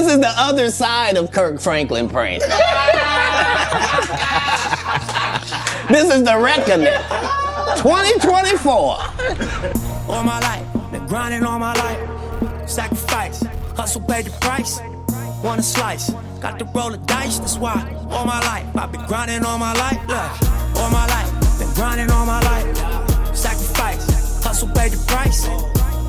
This is the other side of Kirk Franklin praying. This is the reckoning. 2024. All my life, been grinding all my life. Sacrifice, hustle paid the price. Want a slice, got to roll the dice, that's why. All my life, I've been grinding all my life. Look, all my life, been grinding all my life. Sacrifice, hustle paid the price.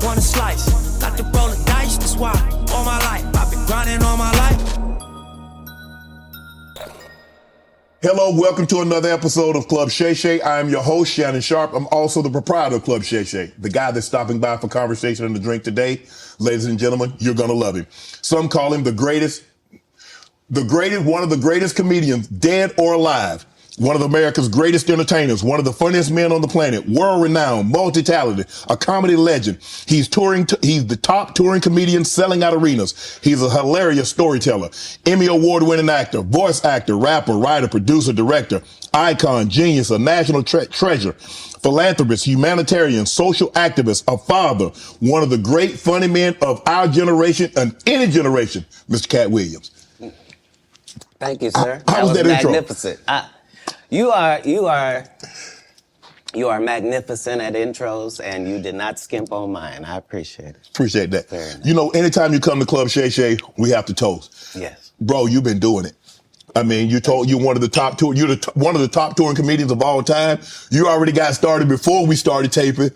Want a slice, got to roll the dice, that's why. All my life, I've been grinding all my life. Hello, welcome to another episode of Club Shay Shay. I am your host, Shannon Sharp. I'm also the proprietor of Club Shay Shay, the guy that's stopping by for conversation and a drink today. Ladies and gentlemen, you're gonna love him. Some call him one of the greatest comedians, dead or alive. One of America's greatest entertainers, one of the funniest men on the planet, world-renowned, multi-talented, a comedy legend. He's the top touring comedian selling out arenas. He's a hilarious storyteller, Emmy award-winning actor, voice actor, rapper, writer, producer, director, icon, genius, a national treasure, philanthropist, humanitarian, social activist, a father, one of the great funny men of our generation and any generation, Mr. Katt Williams. Thank you, sir. How was that magnificent. You are magnificent at intros, and you did not skimp on mine. I appreciate it. Appreciate that. Very nice. You know, anytime you come to Club Shay Shay, we have to toast. Yes. Bro, you've been doing it. I mean, you're one of the top one of the top touring comedians of all time. You already got started before we started taping.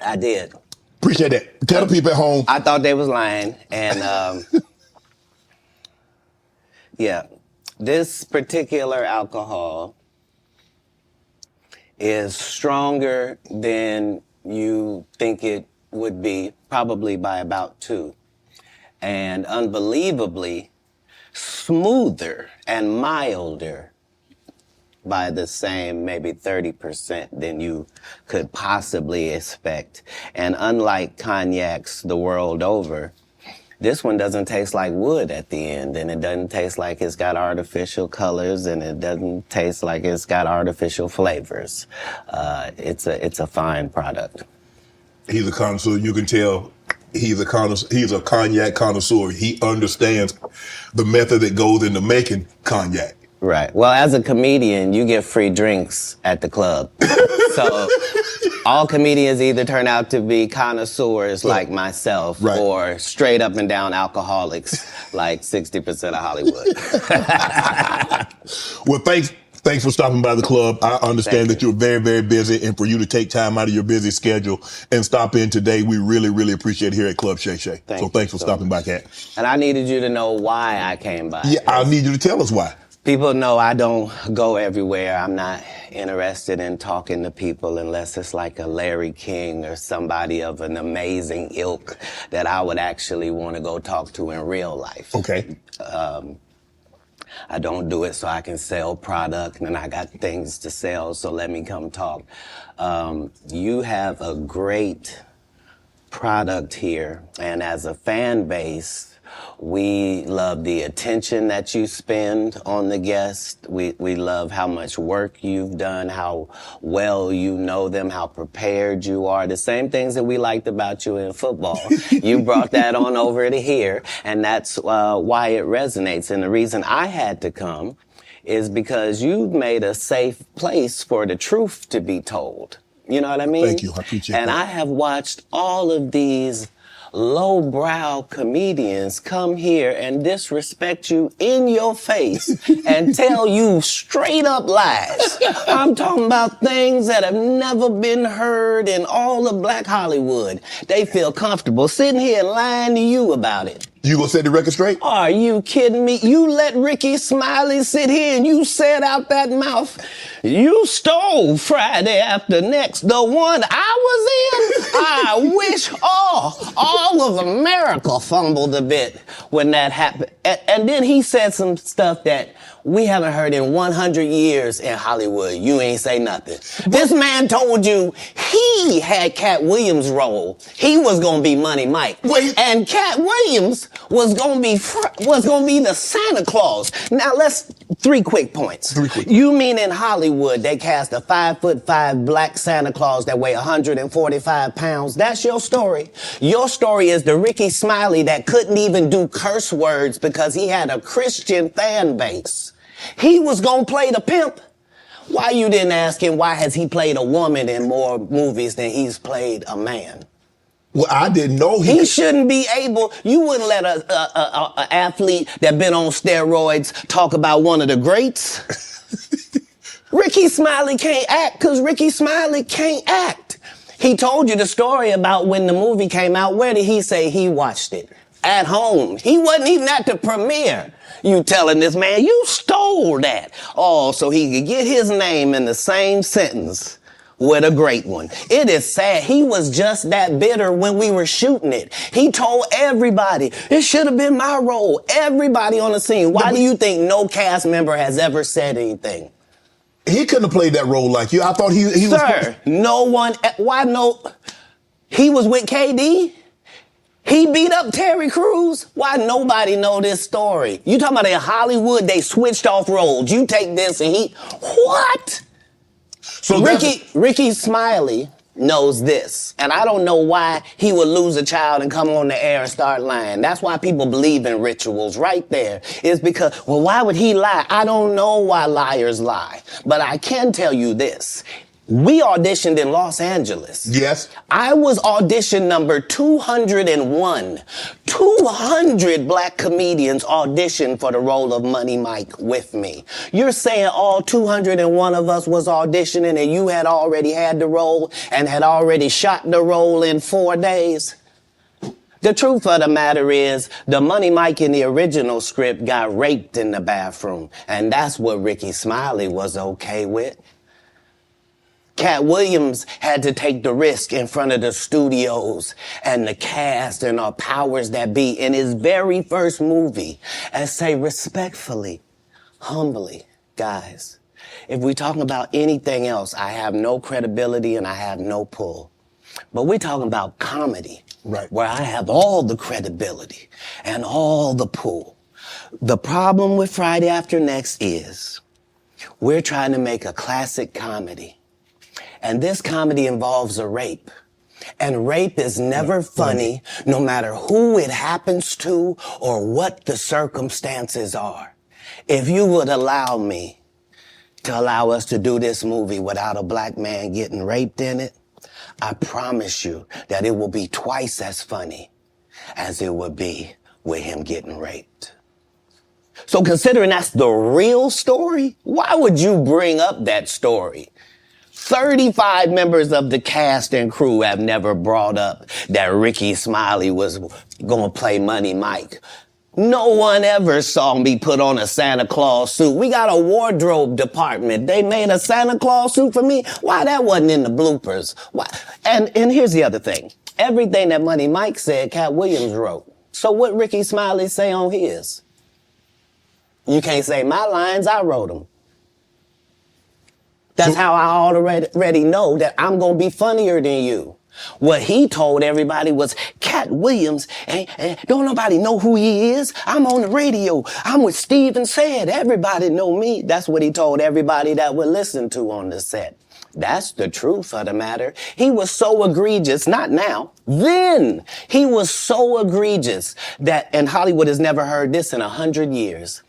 I did. Appreciate that. Tell the people at home. I thought they was lying, and yeah. This particular alcohol is stronger than you think it would be, probably by about 2. And unbelievably smoother and milder by the same maybe 30% than you could possibly expect. And unlike cognacs the world over, this one doesn't taste like wood at the end, and it doesn't taste like it's got artificial colors, and it doesn't taste like it's got artificial flavors. It's a fine product. He's a connoisseur. You can tell he's a cognac connoisseur. He understands the method that goes into making cognac. Right. Well, as a comedian, you get free drinks at the club. So all comedians either turn out to be connoisseurs like myself, right, or straight up and down alcoholics like 60% of Hollywood. Well, thanks for stopping by the club. I understand that you're very, very busy, and for you to take time out of your busy schedule and stop in today, we really, really appreciate it here at Club Shay Shay. So thanks for stopping by, Katt. And I needed you to know why I came by. Yeah, I need you to tell us why. People know I don't go everywhere. I'm not interested in talking to people unless it's like a Larry King or somebody of an amazing ilk that I would actually want to go talk to in real life. Okay. I don't do it so I can sell product, and I got things to sell, so let me come talk. You have a great product here, and as a fan base, we love the attention that you spend on the guest. We love how much work you've done, how well you know them, how prepared you are. The same things that we liked about you in football. You brought that on over to here, and that's why it resonates. And the reason I had to come is because you've made a safe place for the truth to be told. You know what I mean? Thank you. I appreciate that. And I have watched all of these lowbrow comedians come here and disrespect you in your face and tell you straight up lies. I'm talking about things that have never been heard in all of Black Hollywood. They feel comfortable sitting here and lying to you about it. You gonna set the record straight? Are you kidding me? You let Rickey Smiley sit here and you said out that mouth, you stole Friday After Next, the one I was in. I wish all of America fumbled a bit when that happened. And then he said some stuff that we haven't heard in 100 years in Hollywood. You ain't say nothing. This man told you he had Katt Williams' role. He was gonna be Money Mike. Wait. And Katt Williams was gonna be the Santa Claus. Now let's 3 quick points. 3 quick. You mean in Hollywood they cast a 5'5" black Santa Claus that weigh 145 pounds? That's your story. Your story is the Rickey Smiley that couldn't even do curse words because he had a Christian fan base. He was gonna play the pimp. Why you didn't ask him why has he played a woman in more movies than he's played a man? Well, I didn't know He shouldn't be able. You wouldn't let a athlete that been on steroids talk about one of the greats. Rickey Smiley can't act because Rickey Smiley can't act. He told you the story about when the movie came out. Where did he say he watched it? At home. He wasn't even at the premiere. You telling this man, you stole that. Oh, so he could get his name in the same sentence with a great one. It is sad. He was just that bitter when we were shooting it. He told everybody, it should have been my role. Everybody on the scene. Why do you think no cast member has ever said anything? He couldn't have played that role like you. I thought he was... Sir, no one... Why no... He was with KD? He beat up Terry Crews? Why nobody know this story? You talking about in Hollywood, they switched off roles. You take this and he... What? So Rickey Smiley knows this, and I don't know why he would lose a child and come on the air and start lying. That's why people believe in rituals right there. It's because, well, why would he lie? I don't know why liars lie, but I can tell you this. We auditioned in Los Angeles. Yes. I was audition number 201. 200 black comedians auditioned for the role of Money Mike with me. You're saying all 201 of us was auditioning and you had already had the role and had already shot the role in 4 days? The truth of the matter is, the Money Mike in the original script got raped in the bathroom, and that's what Rickey Smiley was okay with. Katt Williams had to take the risk in front of the studios and the cast and our powers that be in his very first movie and say respectfully, humbly, guys, if we're talking about anything else, I have no credibility and I have no pull. But we're talking about comedy, right, where I have all the credibility and all the pull. The problem with Friday After Next is we're trying to make a classic comedy. And this comedy involves a rape. And rape is never funny, no matter who it happens to or what the circumstances are. If you would allow me to allow us to do this movie without a black man getting raped in it, I promise you that it will be twice as funny as it would be with him getting raped. So considering that's the real story, why would you bring up that story? 35 members of the cast and crew have never brought up that Rickey Smiley was going to play Money Mike. No one ever saw me put on a Santa Claus suit. We got a wardrobe department. They made a Santa Claus suit for me. Why that wasn't in the bloopers? Why? And here's the other thing. Everything that Money Mike said, Katt Williams wrote. So what Rickey Smiley say on his? You can't say my lines, I wrote them. That's how I already know that I'm going to be funnier than you. What he told everybody was, Katt Williams, don't nobody know who he is. I'm on the radio. I'm with Steve and Said. Everybody know me. That's what he told everybody that would listen to on the set. That's the truth of the matter. He was so egregious, not now, then. He was so egregious that, and Hollywood has never heard this in 100 years.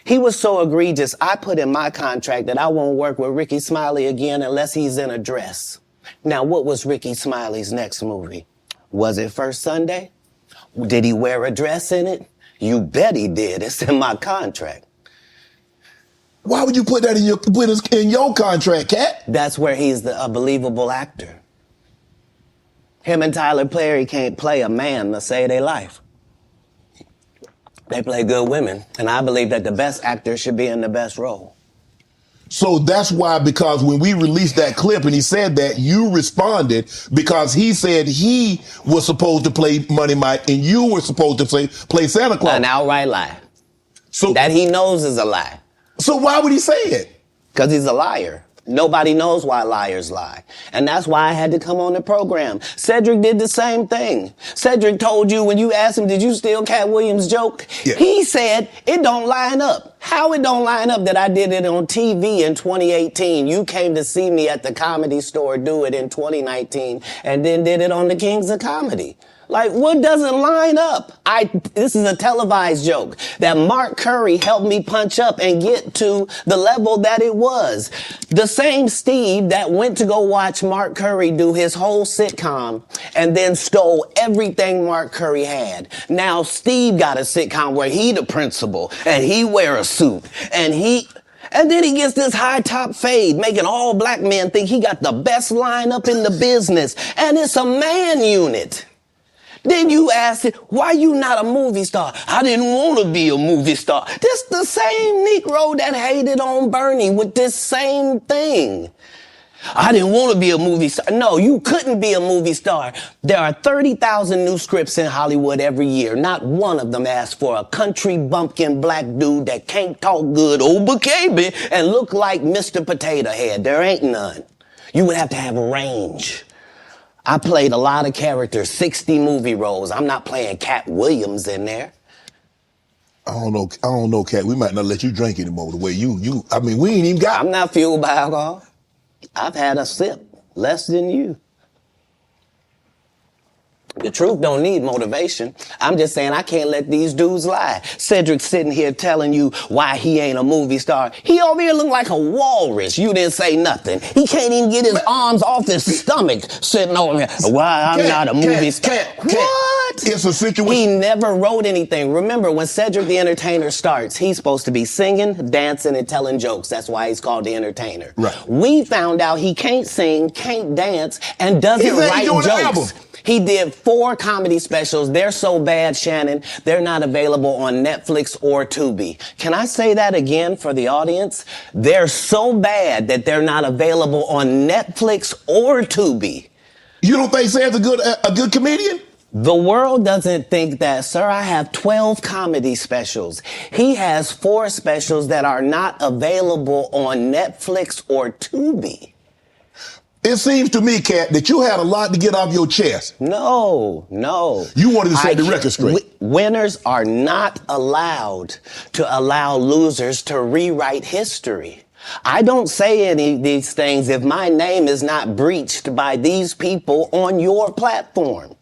He was so egregious, I put in my contract that I won't work with Rickey Smiley again unless he's in a dress. Now, what was Rickey Smiley's next movie? Was it First Sunday? Did he wear a dress in it? You bet he did. It's in my contract. Why would you put that in your contract, Katt? That's where he's a believable actor. Him and Tyler Perry can't play a man to save their life. They play good women, and I believe that the best actor should be in the best role. So that's why, because when we released that clip and he said that, you responded because he said he was supposed to play Money Mike and you were supposed to play Santa Claus. An outright lie. So that he knows is a lie. So why would he say it? Because he's a liar. Nobody knows why liars lie. And that's why I had to come on the program. Cedric did the same thing. Cedric told you when you asked him, did you steal Katt Williams' joke? Yeah. He said, it don't line up. How it don't line up that I did it on TV in 2018? You came to see me at the Comedy Store do it in 2019 and then did it on the Kings of Comedy. Like, what doesn't line up? This is a televised joke that Mark Curry helped me punch up and get to the level that it was. The same Steve that went to go watch Mark Curry do his whole sitcom and then stole everything Mark Curry had. Now Steve got a sitcom where he the principal and he wear a suit and then he gets this high top fade, making all black men think he got the best lineup in the business. And it's a man unit. Then you asked it, why you not a movie star? I didn't want to be a movie star. This the same Negro that hated on Bernie with this same thing. I didn't want to be a movie star. No, you couldn't be a movie star. There are 30,000 new scripts in Hollywood every year. Not one of them asks for a country bumpkin black dude that can't talk good, baby, and look like Mr. Potato Head. There ain't none. You would have to have range. I played a lot of characters, 60 movie roles. I'm not playing Katt Williams in there. I don't know, Katt. We might not let you drink anymore the way I mean, we ain't even got... I'm not fueled by alcohol. I've had a sip, less than you. The truth don't need motivation. I'm just saying I can't let these dudes lie. Cedric sitting here telling you why he ain't a movie star. He over here look like a walrus. You didn't say nothing. He can't even get his arms off his stomach sitting over here. Why I'm not a movie star. What? It's a situation. He never wrote anything. Remember, when Cedric the Entertainer starts, he's supposed to be singing, dancing, and telling jokes. That's why he's called the Entertainer. Right. We found out he can't sing, can't dance, and doesn't write jokes. He did 4 comedy specials. They're so bad, Shannon, they're not available on Netflix or Tubi. Can I say that again for the audience? They're so bad that they're not available on Netflix or Tubi. You don't think Sam's a good comedian? The world doesn't think that, sir. I have 12 comedy specials. He has 4 specials that are not available on Netflix or Tubi. It seems to me, Katt, that you had a lot to get off your chest. No. You wanted to set the record straight. Winners are not allowed to allow losers to rewrite history. I don't say any of these things if my name is not breached by these people on your platform.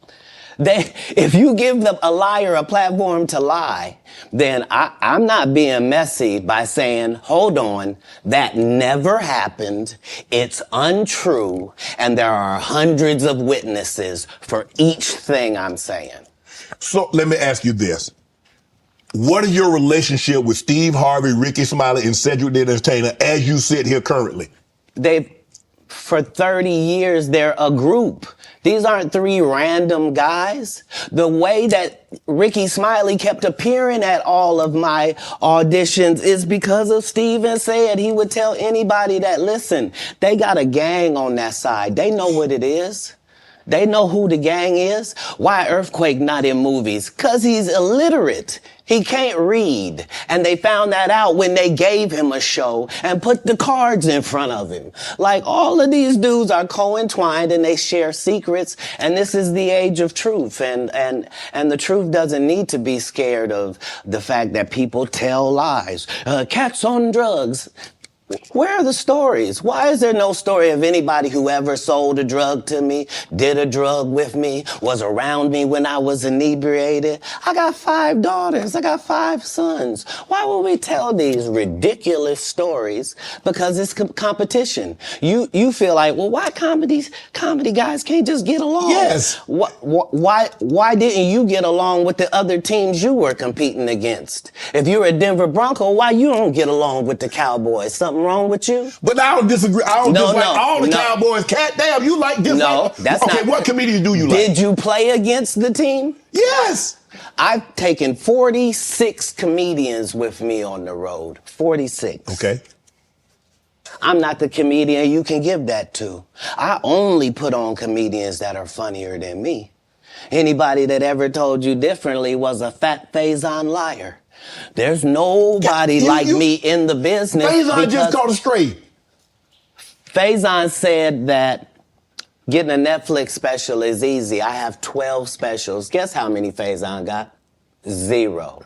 If you give a liar a platform to lie, then I'm not being messy by saying, hold on, that never happened, it's untrue, and there are hundreds of witnesses for each thing I'm saying. So let me ask you this. What is your relationship with Steve Harvey, Rickey, Smiley, and Cedric the Entertainer as you sit here currently? For 30 years, they're a group. These aren't 3 random guys. The way that Rickey Smiley kept appearing at all of my auditions is because of Steven said he would tell anybody that, listen, they got a gang on that side. They know what it is. They know who the gang is. Why Earthquake not in movies? 'Cause he's illiterate. He can't read. And they found that out when they gave him a show and put the cards in front of him. Like, all of these dudes are co-entwined and they share secrets. And this is the age of truth. And the truth doesn't need to be scared of the fact that people tell lies. Katt's on drugs. Where are the stories? Why is there no story of anybody who ever sold a drug to me, did a drug with me, was around me when I was inebriated? I got 5 daughters. I got 5 sons. Why would we tell these ridiculous stories? Because it's competition. You feel like, well, why comedy guys can't just get along? Yes. Why didn't you get along with the other teams you were competing against? If you're a Denver Bronco, why you don't get along with the Cowboys? Something wrong with you? But I don't disagree. I don't dislike all the Cowboys. Katt, damn, you like this? No, that's not. Okay, what comedians do you like? Did you play against the team? Yes. I've taken 46 comedians with me on the road. 46. Okay. I'm not the comedian you can give that to. I only put on comedians that are funnier than me. Anybody that ever told you differently was a fat Faison liar. There's nobody like me in the business. Faison just caught a stray. Faison said that getting a Netflix special is easy. I have 12 specials. Guess how many Faison got? 0.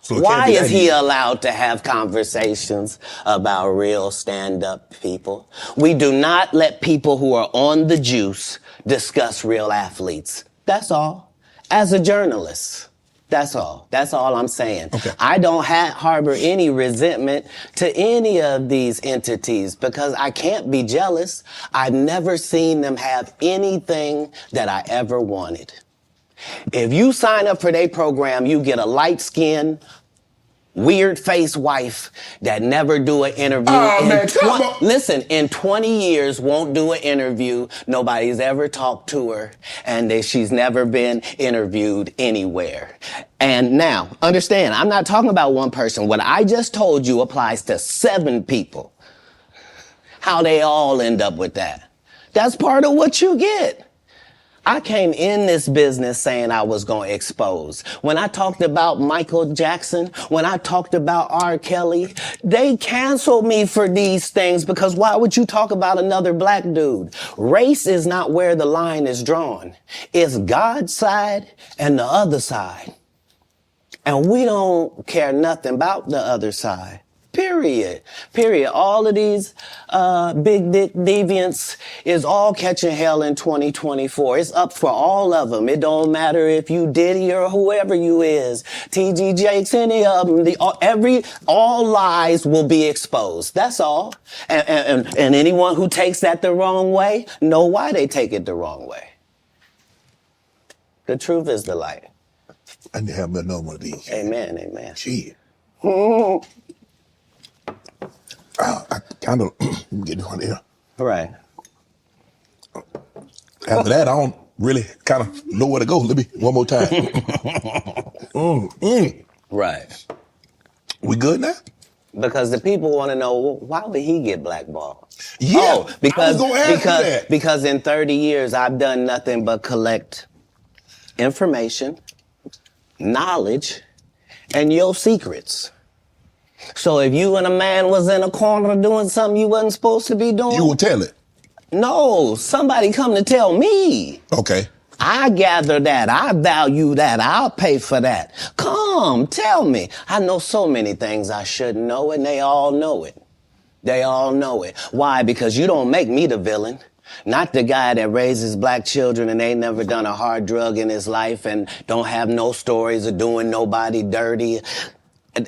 So why is he easy. allowed to have conversations about real stand-up people? We do not let people who are on the juice discuss real athletes. That's all. As a journalist. That's all. That's all I'm saying. Okay. I don't harbor any resentment to any of these entities because I can't be jealous. I've never seen them have anything that I ever wanted. If you sign up for their program, you get a light-skinned, weird-faced wife that never do an interview. Oh, man, come on. Listen, in 20 years, won't do an interview. Nobody's ever talked to her, and she's never been interviewed anywhere. And now, understand, I'm not talking about one person. What I just told you applies to 7 people. How they all end up with that. That's part of what you get. I came in this business saying I was going to expose. When I talked about Michael Jackson, when I talked about R.Kelly, they canceled me for these things because why would you talk about another black dude? Race is not where the line is drawn. It's God's side and the other side. And we don't care nothing about the other side. Period. All of these big dick deviants is all catching hell in 2024. It's up for all of them. It don't matter if you Diddy or whoever you is. T.G. Jakes, any of them. All lies will be exposed. That's all. And anyone who takes that the wrong way, know why they take it the wrong way. The truth is the light. I need to have another one of these. Amen, amen. Gee. I kind of get one here. Right. After that, I don't really kind of know where to go. Let me, one more time. Right. We good now? Because the people want to know, well, why would he get blackballed? Yeah, Oh, I was gonna ask you that. because in 30 years, I've done nothing but collect information, knowledge, and your secrets. So if you and a man was in a corner doing something you wasn't supposed to be doing. You will tell it. No, somebody come to tell me. Okay. I gather that. I value that. I'll pay for that. Come, tell me. I know so many things I shouldn't know, and they all know it. They all know it. Why? Because you don't make me the villain. Not the guy that raises black children and ain't never done a hard drug in his life and don't have no stories of doing nobody dirty.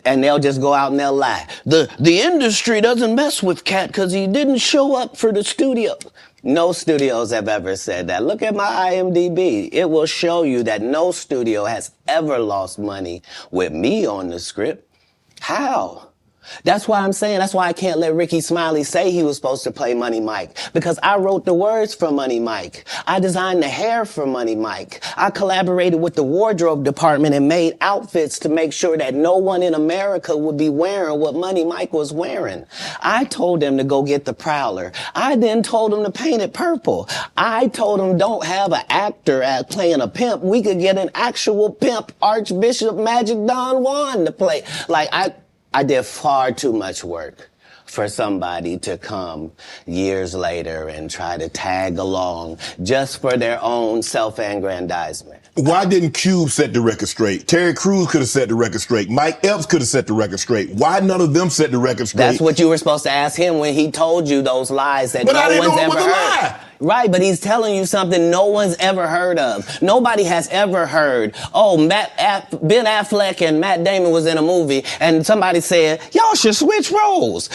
And they'll just go out and they'll lie. The industry doesn't mess with Katt because he didn't show up for the studio. No studios have ever said that. Look at my IMDb. It will show you that no studio has ever lost money with me on the script. How? That's why I'm saying, that's why I can't let Rickey Smiley say he was supposed to play Money Mike. Because I wrote the words for Money Mike. I designed the hair for Money Mike. I collaborated with the wardrobe department and made outfits to make sure that no one in America would be wearing what Money Mike was wearing. I told them to go get the Prowler. I then told them to paint it purple. I told them don't have an actor playing a pimp. We could get an actual pimp, Archbishop Magic Don Juan to play. I did far too much work for somebody to come years later and try to tag along just for their own self-aggrandizement. Why didn't Cube set the record straight? Terry Crews could have set the record straight. Mike Epps could have set the record straight. Why none of them set the record straight? That's what you were supposed to ask him when he told you those lies that But I no didn't one's know it ever was a heard. lie. Right, but he's telling you something no one's ever heard of. Nobody has ever heard, Ben Affleck and Matt Damon was in a movie and somebody said, y'all should switch roles.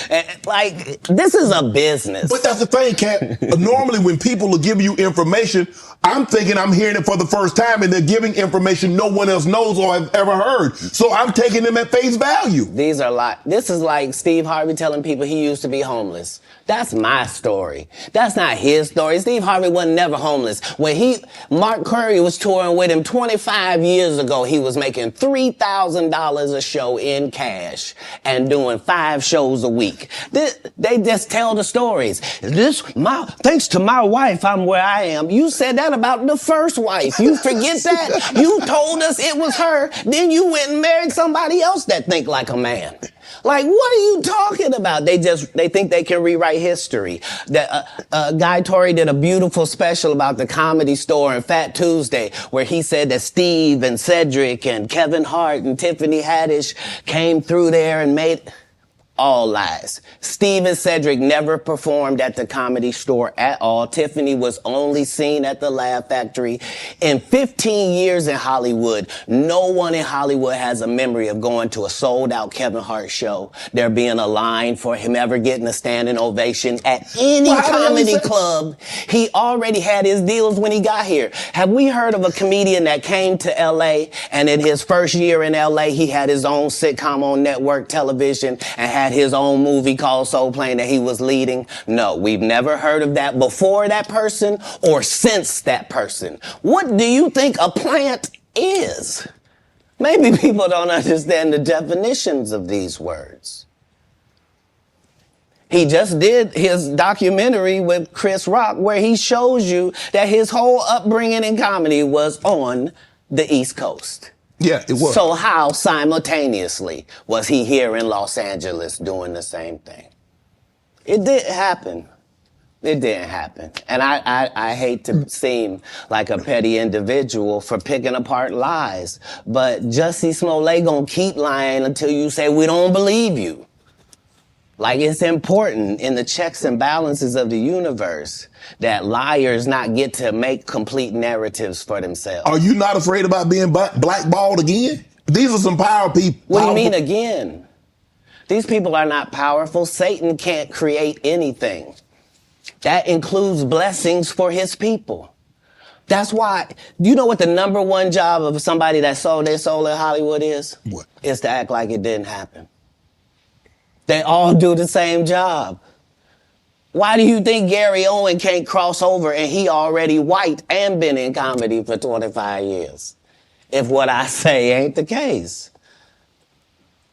This is a business. But that's the thing, Katt. Normally when people are giving you information, I'm thinking I'm hearing it for the first time and they're giving information no one else knows or has ever heard. So I'm taking them at face value. These are like, this is like Steve Harvey telling people he used to be homeless. That's my story. That's not his story. Steve Harvey wasn't never homeless. When Mark Curry was touring with him 25 years ago, he was making $3,000 a show in cash and doing 5 shows a week. They just tell the stories. Thanks to my wife, I'm where I am. You said that about the first wife. You forget that? You told us it was her. Then you went and married somebody else that think like a man. Like, what are you talking about? They think they can rewrite history. Guy Torrey did a beautiful special about the Comedy Store and Fat Tuesday, where he said that Steve and Cedric and Kevin Hart and Tiffany Haddish came through there and made... All lies. Steve and Cedric never performed at the Comedy Store at all. Tiffany was only seen at the Laugh Factory. In 15 years in Hollywood, no one in Hollywood has a memory of going to a sold-out Kevin Hart show, there being a line for him ever getting a standing ovation at any comedy club. He already had his deals when he got here. Have we heard of a comedian that came to L.A. and in his first year in L.A. he had his own sitcom on network television and had his own movie called Soul Plane that he was leading? No, we've never heard of that before that person or since that person. What do you think a plant is? Maybe people don't understand the definitions of these words. He just did his documentary with Chris Rock where he shows you that his whole upbringing in comedy was on the East Coast. Yeah, it was. So how simultaneously was he here in Los Angeles doing the same thing? It didn't happen. It didn't happen. And I hate to seem like a petty individual for picking apart lies, but Jussie Smollett gonna keep lying until you say we don't believe you. Like, it's important in the checks and balances of the universe that liars not get to make complete narratives for themselves. Are you not afraid about being blackballed again? These are some power people. What do you mean again? These people are not powerful. Satan can't create anything. That includes blessings for his people. That's why, you know what the number one job of somebody that sold their soul in Hollywood is? What? Is to act like it didn't happen. They all do the same job. Why do you think Gary Owen can't cross over and he already white and been in comedy for 25 years? If what I say ain't the case.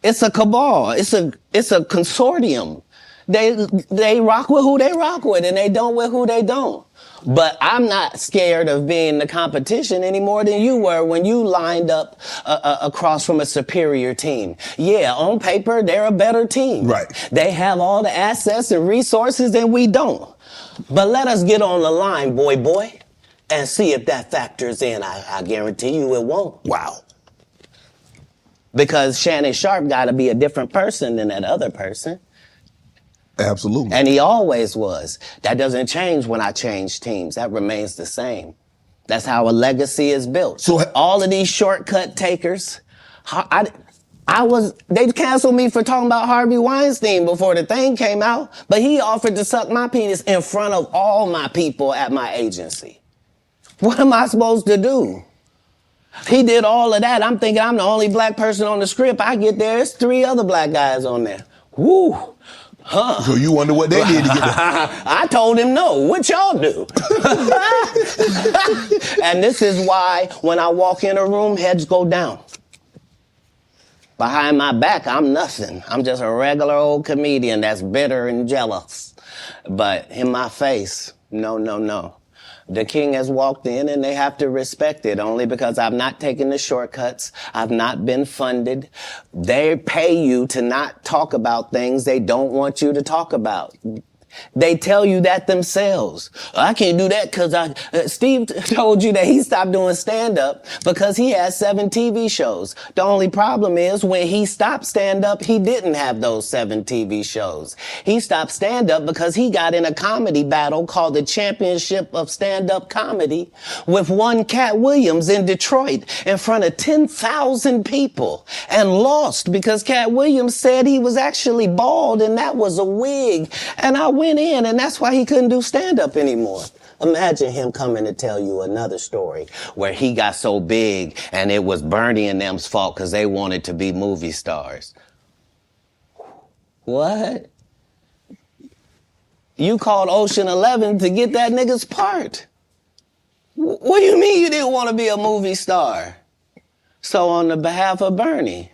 It's a cabal. It's a consortium. They rock with who they rock with and they don't with who they don't. But I'm not scared of being the competition any more than you were when you lined up across from a superior team. Yeah, on paper, they're a better team. Right. They have all the assets and resources and we don't. But let us get on the line, boy, and see if that factors in. I guarantee you it won't. Wow. Because Shannon Sharp got to be a different person than that other person. Absolutely. And he always was. That doesn't change when I change teams. That remains the same. That's how a legacy is built. So all of these shortcut takers, they canceled me for talking about Harvey Weinstein before the thing came out, but he offered to suck my penis in front of all my people at my agency. What am I supposed to do? He did all of that. I'm thinking I'm the only black person on the script. I get there, it's 3 other black guys on there. Woo! Huh. So you wonder what they did to get there. I told him no. What y'all do? And this is why when I walk in a room, heads go down. Behind my back, I'm nothing. I'm just a regular old comedian that's bitter and jealous. But in my face, no. The king has walked in and they have to respect it only because I've not taken the shortcuts. I've not been funded. They pay you to not talk about things they don't want you to talk about. They tell you that themselves. I can't do that because Steve told you that he stopped doing stand-up because he had 7 TV shows. The only problem is when he stopped stand-up, he didn't have those 7 TV shows. He stopped stand-up because he got in a comedy battle called the Championship of Stand-Up Comedy with one Katt Williams in Detroit in front of 10,000 people and lost because Katt Williams said he was actually bald and that was a wig. And I went in, and that's why he couldn't do stand-up anymore. Imagine him coming to tell you another story where he got so big and it was Bernie and them's fault because they wanted to be movie stars. What? You called Ocean 11 to get that nigga's part. What do you mean you didn't want to be a movie star? So on the behalf of Bernie,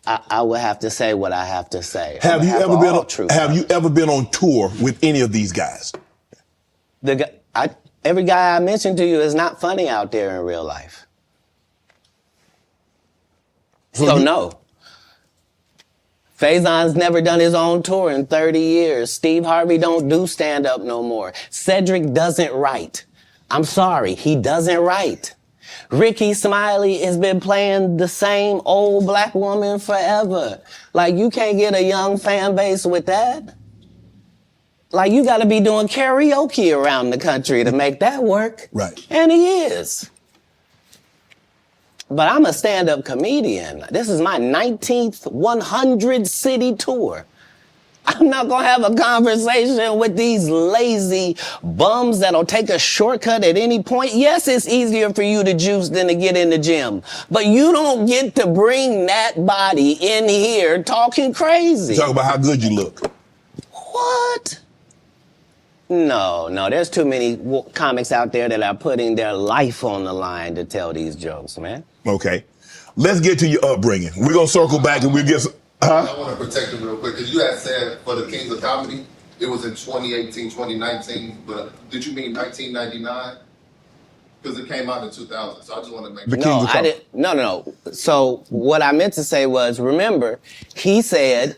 I would have to say what I have to say. Have you ever been on tour with any of these guys? Every guy I mentioned to you is not funny out there in real life. So no. Faison's never done his own tour in 30 years. Steve Harvey don't do stand-up no more. Cedric doesn't write. I'm sorry, he doesn't write. Rickey Smiley has been playing the same old black woman forever. Like, you can't get a young fan base with that. Like, you gotta be doing karaoke around the country to make that work. Right. And he is. But I'm a stand-up comedian. This is my 19th 100-city tour. I'm not gonna have a conversation with these lazy bums that'll take a shortcut at any point. Yes, it's easier for you to juice than to get in the gym, but you don't get to bring that body in here talking crazy. Talk about how good you look. What? No, there's too many comics out there that are putting their life on the line to tell these jokes, man. Okay. Let's get to your upbringing. We're going to circle back and we'll get some... I want to protect him real quick, because you had said for the Kings of Comedy, it was in 2018, 2019, but did you mean 1999? Because it came out in 2000, so I just want to make sure. No. So what I meant to say was, remember, he said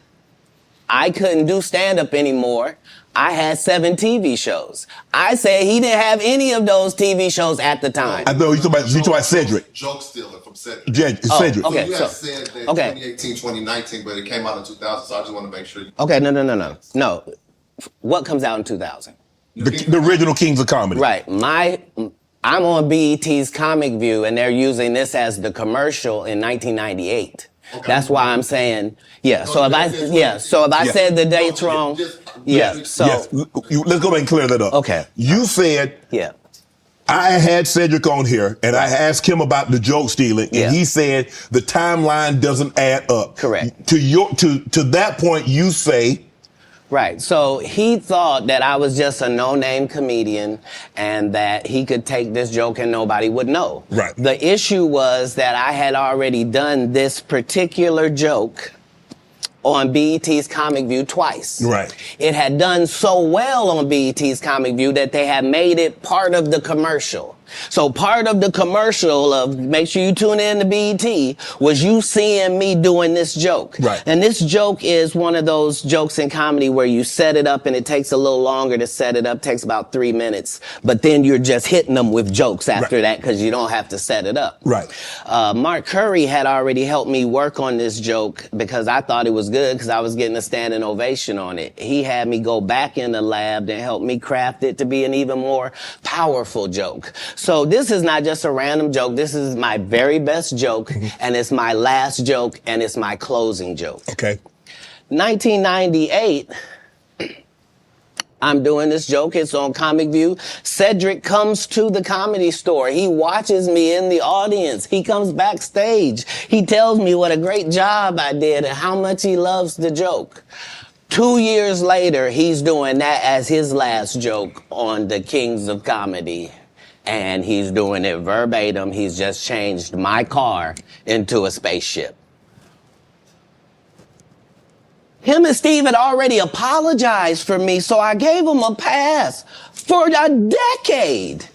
I couldn't do stand-up anymore. I had 7 TV shows. I said he didn't have any of those TV shows at the time. I know, you talking about Cedric. Joke stealing from Cedric. Cedric. Okay, So you had said that 2018, 2019, but it came out in 2000, so I just want to make sure. Okay, no. What comes out in 2000? The original Kings of Comedy. Right. I'm on BET's Comic View, and they're using this as the commercial in 1998. Okay. That's why I'm saying, yeah. So if I said the dates wrong, So let's go back and clear that up. Okay. You said, yeah, I had Cedric on here, and I asked him about the joke stealing, and he said the timeline doesn't add up. Correct. To that point, you say. Right. So he thought that I was just a no-name comedian and that he could take this joke and nobody would know. Right. The issue was that I had already done this particular joke on BET's Comic View twice. Right. It had done so well on BET's Comic View that they had made it part of the commercial. So part of the commercial of make sure you tune in to BET was you seeing me doing this joke. Right. And this joke is one of those jokes in comedy where you set it up and it takes a little longer to set it up, takes about 3 minutes, but then you're just hitting them with jokes after that because you don't have to set it up. Right. Mark Curry had already helped me work on this joke because I thought it was good because I was getting a standing ovation on it. He had me go back in the lab and help me craft it to be an even more powerful joke. So this is not just a random joke. This is my very best joke, and it's my last joke, and it's my closing joke. Okay. 1998, I'm doing this joke. It's on Comic View. Cedric comes to the Comedy Store. He watches me in the audience. He comes backstage. He tells me what a great job I did and how much he loves the joke. 2 years later, he's doing that as his last joke on the Kings of Comedy. And he's doing it verbatim. He's just changed my car into a spaceship. Him and Steve had already apologized for me, so I gave him a pass for a decade.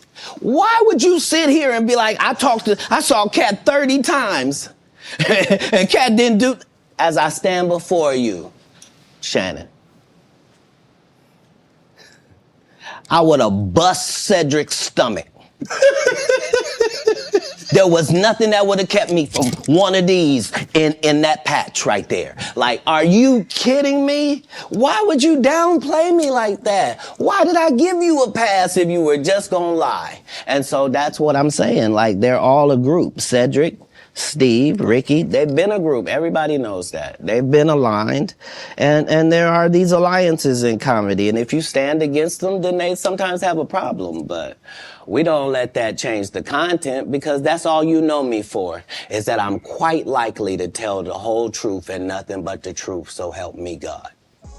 Why would you sit here and be like, I saw Katt 30 times, and Katt didn't do, as I stand before you, Shannon. I would have bust Cedric's stomach. There was nothing that would have kept me from one of these in that patch right there. Like, are you kidding me? Why would you downplay me like that? Why did I give you a pass if you were just gonna lie? And so that's what I'm saying. Like, they're all a group. Cedric, Steve, Rickey, they've been a group. Everybody knows that. They've been aligned. And there are these alliances in comedy. And if you stand against them, then they sometimes have a problem. But we don't let that change the content because that's all you know me for, is that I'm quite likely to tell the whole truth and nothing but the truth. So help me God.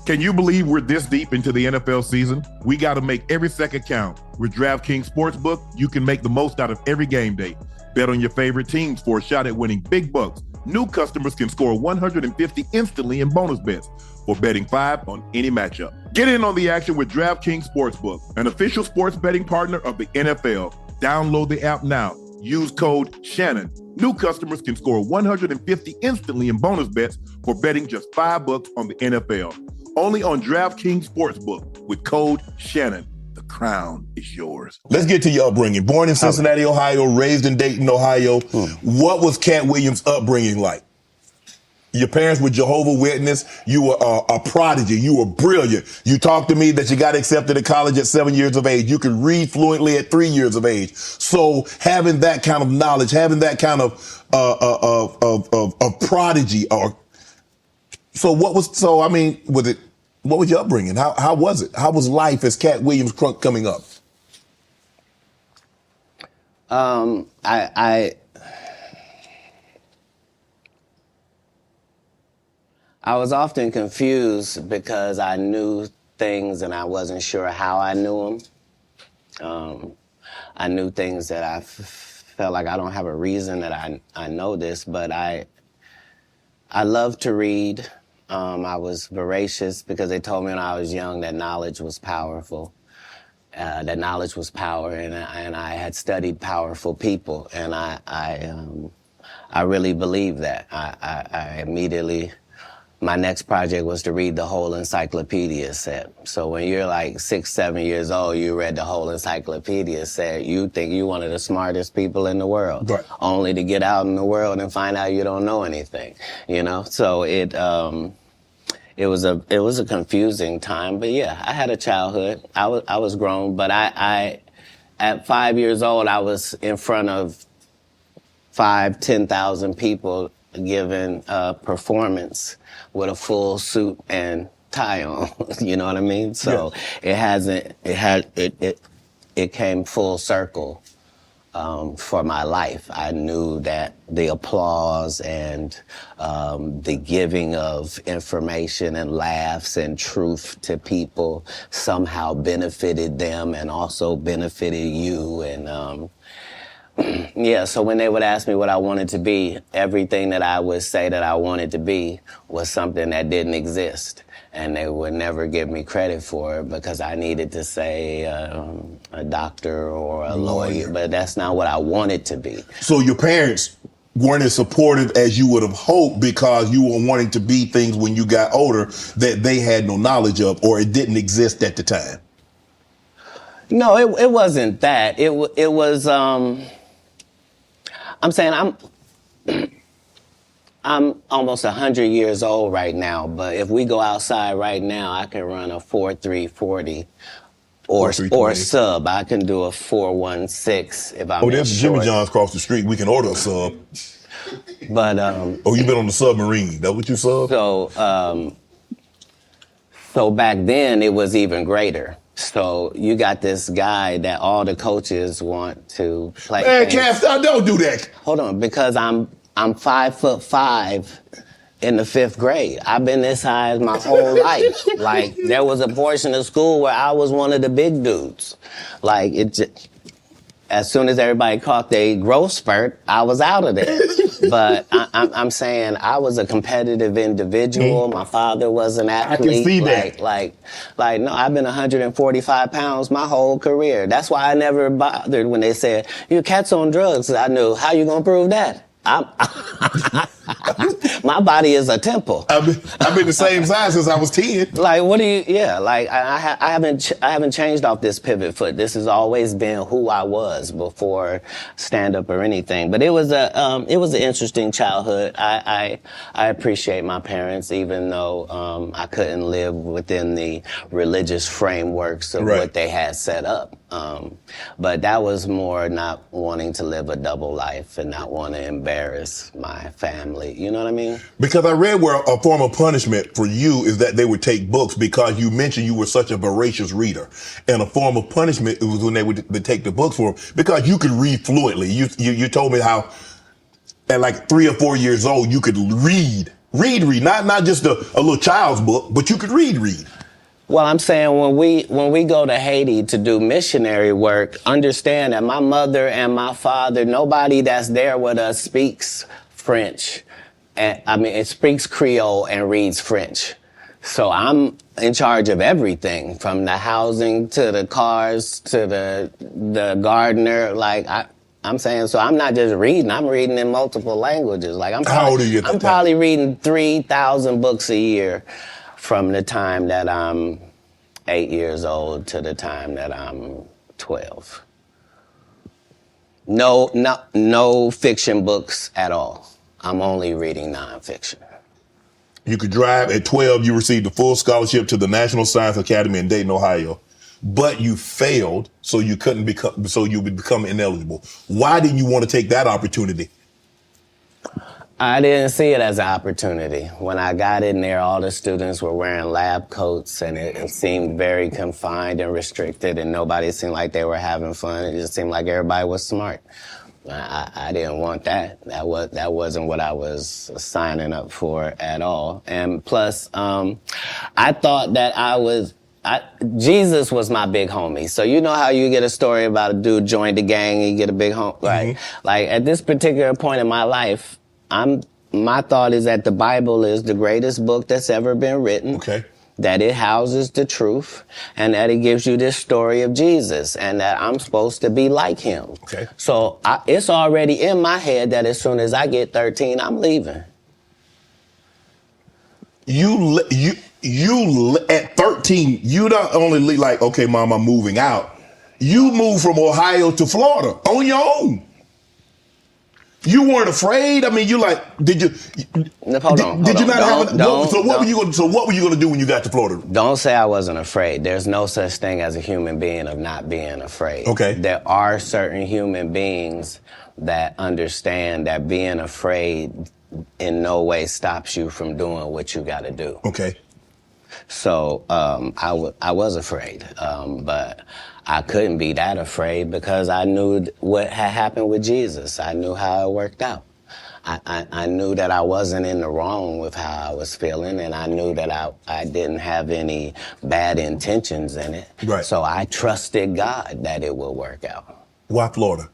Can you believe we're this deep into the NFL season? We got to make every second count. With DraftKings Sportsbook, you can make the most out of every game day. Bet on your favorite teams for a shot at winning big bucks. New customers can score $150 instantly in bonus bets for betting $5 on any matchup. Get in on the action with DraftKings Sportsbook, an official sports betting partner of the NFL. Download the app now. use code Shannon. New customers can score $150 instantly in bonus bets for betting just $5 on the NFL. Only on DraftKings Sportsbook with code Shannon. The crown is yours. Let's get to your upbringing. Born in Cincinnati, Ohio, raised in Dayton, Ohio. What was Katt Williams' upbringing like? Your parents were Jehovah's Witness. You were a prodigy. You were brilliant. You talked to me that you got accepted to college at 7 years of age. You could read fluently at 3 years of age. So having that kind of knowledge, having that kind of prodigy, what was your upbringing? How was it? How was life as Katt Williams coming up? I was often confused because I knew things and I wasn't sure how I knew them. I knew things that I felt like I don't have a reason that I know this, but I love to read. I was voracious because they told me when I was young that knowledge was powerful. That knowledge was power, and I had studied powerful people, and I really believed that. I immediately. My next project was to read the whole encyclopedia set. So when you're like 6, 7 years old, you read the whole encyclopedia set, you think you're one of the smartest people in the world, right. Only to get out in the world and find out you don't know anything, you know? So it was a confusing time, but yeah, I had a childhood. I was grown, but I at 5 years old, I was in front of 10,000 people giving a performance with a full suit and tie on. You know what I mean? So yeah. It came full circle for my life. I knew that the applause and the giving of information and laughs and truth to people somehow benefited them and also benefited you. And yeah, so when they would ask me what I wanted to be, everything that I would say that I wanted to be was something that didn't exist. And they would never give me credit for it because I needed to say a doctor or a lawyer, but that's not what I wanted to be. So your parents weren't as supportive as you would have hoped because you were wanting to be things when you got older that they had no knowledge of or it didn't exist at the time? No, it wasn't that. It was... I'm saying I'm almost 100 years old right now, but if we go outside right now, I can run a 4.340 or sub. I can do a 4.16 if I'm Oh, there's Jimmy John's across the street. We can order a sub. But you've been on the submarine. That what you sub? So back then it was even greater. So you got this guy that all the coaches want to play. Man, Katt, don't do that. Hold on, because I'm 5'5" in the 5th grade. I've been this high my whole life. Like there was a portion of school where I was one of the big dudes. Like as soon as everybody caught their growth spurt, I was out of there. But I'm saying I was a competitive individual. My father was an athlete. I can see that. Like, no, I've been 145 pounds my whole career. That's why I never bothered when they said, your Katt's on drugs. I knew, how you gonna prove that? My body is a temple. I've been the same size since I was 10. Like, what do you? Yeah, like I haven't changed off this pivot foot. This has always been who I was before stand up or anything. But it was an interesting childhood. I appreciate my parents, even though I couldn't live within the religious frameworks of what they had set up. But that was more not wanting to live a double life and not want to embarrass my family. You know what I mean? Because I read where a form of punishment for you is that they would take books because you mentioned you were such a voracious reader. And a form of punishment was when they would take the books for them because you could read fluently. You told me how at like 3 or 4 years old you could read, not just a little child's book, but you could read. Well, I'm saying when we go to Haiti to do missionary work, understand that my mother and my father, nobody that's there with us speaks French. And, it speaks Creole and reads French. So I'm in charge of everything, from the housing to the cars to the gardener. Like I'm saying, so I'm not just reading, I'm reading in multiple languages. Like How old are you at that I'm time? probably reading 3,000 books a year from the time that I'm 8 years old to the time that I'm 12. No fiction books at all. I'm only reading nonfiction. You could drive. At 12, you received a full scholarship to the National Science Academy in Dayton, Ohio. But you failed, so you would become ineligible. Why didn't you want to take that opportunity? I didn't see it as an opportunity. When I got in there, all the students were wearing lab coats, and it seemed very confined and restricted, and nobody seemed like they were having fun. It just seemed like everybody was smart. I didn't want that. That wasn't what I was signing up for at all. And plus, I thought that Jesus was my big homie. So you know how you get a story about a dude joined the gang and you get a big homie, right? Mm-hmm. Like at this particular point in my life, my thought is that the Bible is the greatest book that's ever been written. Okay. That it houses the truth, and that it gives you this story of Jesus, and that I'm supposed to be like him. Okay. So it's already in my head that as soon as I get 13, I'm leaving. You at 13, you don't only like, okay, Mom, I'm moving out. You moved from Ohio to Florida on your own. You weren't afraid. I mean, you like, did you? Hold on. Did you not have? So what were you going to do when you got to Florida? Don't say I wasn't afraid. There's no such thing as a human being of not being afraid. Okay. There are certain human beings that understand that being afraid in no way stops you from doing what you got to do. Okay. So I was afraid, but I couldn't be that afraid because I knew what had happened with Jesus. I knew how it worked out. I knew that I wasn't in the wrong with how I was feeling, and I knew that I didn't have any bad intentions in it. Right. So I trusted God that it would work out. Why Florida?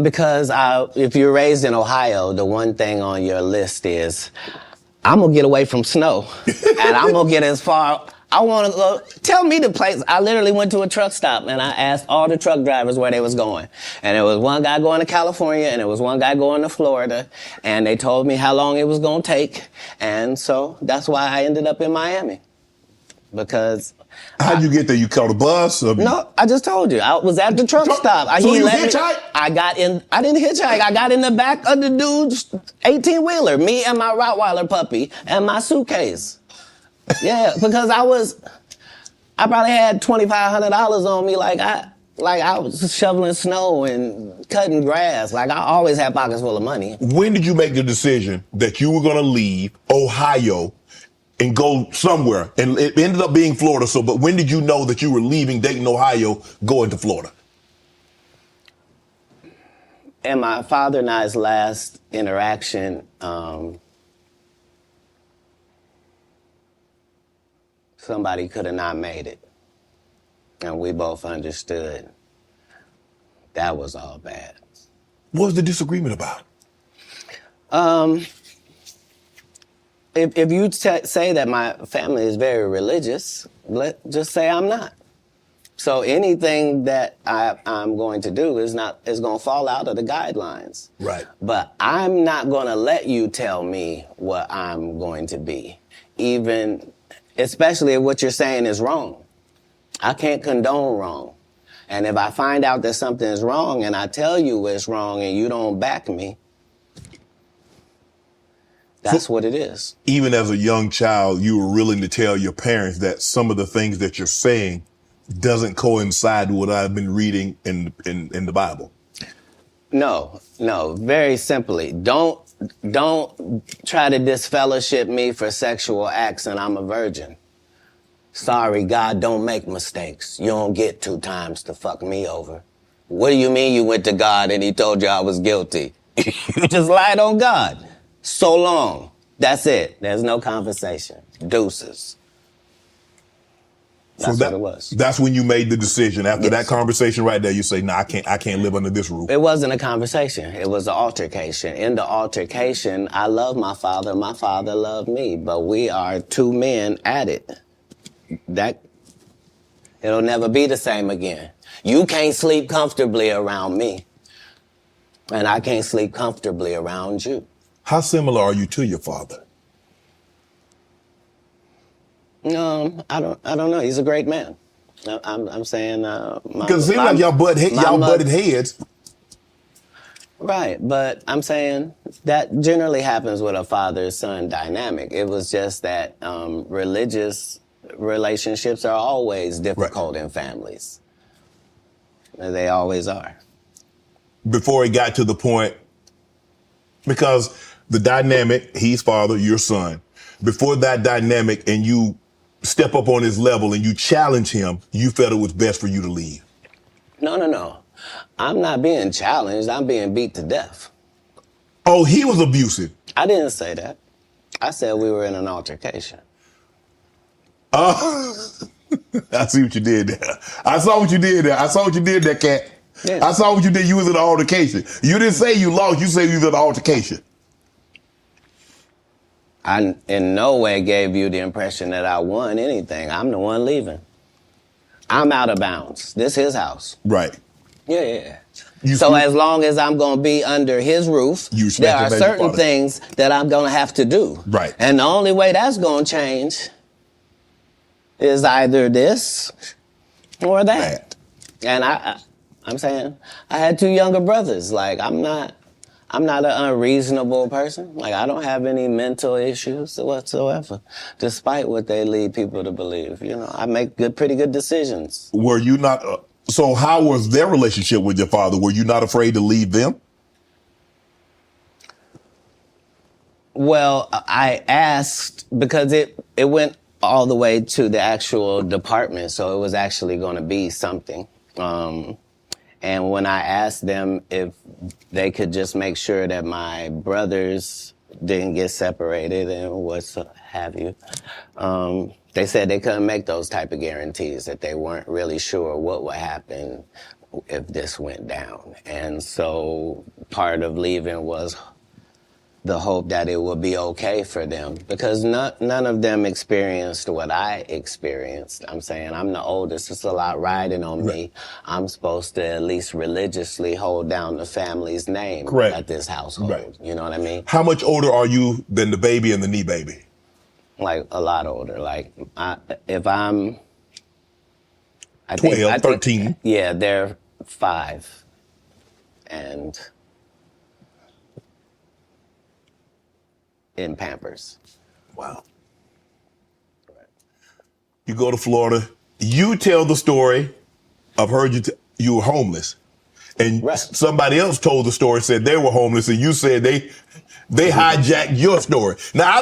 Because if you're raised in Ohio, the one thing on your list is, I'm going to get away from snow, and I'm going to get as far. I want to go. Tell me the place. I literally went to a truck stop, and I asked all the truck drivers where they was going. And there was one guy going to California, and there was one guy going to Florida, and they told me how long it was going to take. And so that's why I ended up in Miami. Because... How'd you get there? You caught a bus? No, I just told you. I was at the truck stop. So you hitchhiked? I didn't hitchhike. I got in the back of the dude's 18-wheeler, me and my Rottweiler puppy and my suitcase. Yeah, because I probably had $2,500 on me like I was shoveling snow and cutting grass. Like I always had pockets full of money. When did you make the decision that you were going to leave Ohio and go somewhere? And it ended up being Florida. But when did you know that you were leaving Dayton, Ohio, going to Florida? In my father and I's last interaction, somebody could have not made it. And we both understood that was all bad. What was the disagreement about? If you say that my family is very religious, just say I'm not. So anything that I'm going to do is going to fall out of the guidelines. Right. But I'm not going to let you tell me what I'm going to be, especially if what you're saying is wrong. I can't condone wrong. And if I find out that something is wrong and I tell you it's wrong and you don't back me, that's what it is. Even as a young child, you were willing to tell your parents that some of the things that you're saying doesn't coincide with what I've been reading in the Bible. No, very simply. Don't try to disfellowship me for sexual acts and I'm a virgin. Sorry, God don't make mistakes. You don't get 2 times to fuck me over. What do you mean you went to God and he told you I was guilty? You just lied on God. So long. That's it. There's no conversation. Deuces. That's what it was. That's when you made the decision. After Yes. that conversation right there, you say, "Nah, I can't live under this roof." It wasn't a conversation. It was an altercation. In the altercation, I love my father. My father loved me. But we are 2 men at it. It'll never be the same again. You can't sleep comfortably around me. And I can't sleep comfortably around you. How similar are you to your father? I don't know. He's a great man. I'm saying, because it seems like y'all butted heads. Right, but I'm saying that generally happens with a father-son dynamic. It was just that religious relationships are always difficult in families. They always are. Before it got to the point, because the dynamic, he's father, you're son. Before that dynamic and you step up on his level and you challenge him, you felt it was best for you to leave. No. I'm not being challenged. I'm being beat to death. Oh, he was abusive. I didn't say that. I said we were in an altercation. I see what you did there. I saw what you did there, Katt. Yeah. I saw what you did. You was in an altercation. You didn't say you lost. You said you was in an altercation. I in no way gave you the impression that I won anything. I'm the one leaving. I'm out of bounds. This is his house. Right. Yeah. So as long as I'm going to be under his roof, there are certain things that I'm going to have to do. Right. And the only way that's going to change is either this or that. And I'm saying I had 2 younger brothers. Like, I'm not an unreasonable person. Like, I don't have any mental issues whatsoever, despite what they lead people to believe. You know, I make pretty good decisions. Were you not... So how was their relationship with your father? Were you not afraid to leave them? Well, I asked because it went all the way to the actual department, so it was actually going to be something. And when I asked them if they could just make sure that my brothers didn't get separated and what have you, they said they couldn't make those type of guarantees, that they weren't really sure what would happen if this went down. And so part of leaving was the hope that it would be okay for them, because none of them experienced what I experienced. I'm saying I'm the oldest. It's a lot riding on me. I'm supposed to at least religiously hold down the family's name at this household. Right. You know what I mean? How much older are you than the baby and the knee baby? Like a lot older. Like if I'm 12, 13. Yeah, they're 5 and in Pampers. Wow. You go to Florida. You tell the story. I've heard you were homeless, and somebody else told the story, said they were homeless, and you said they hijacked your story. Now I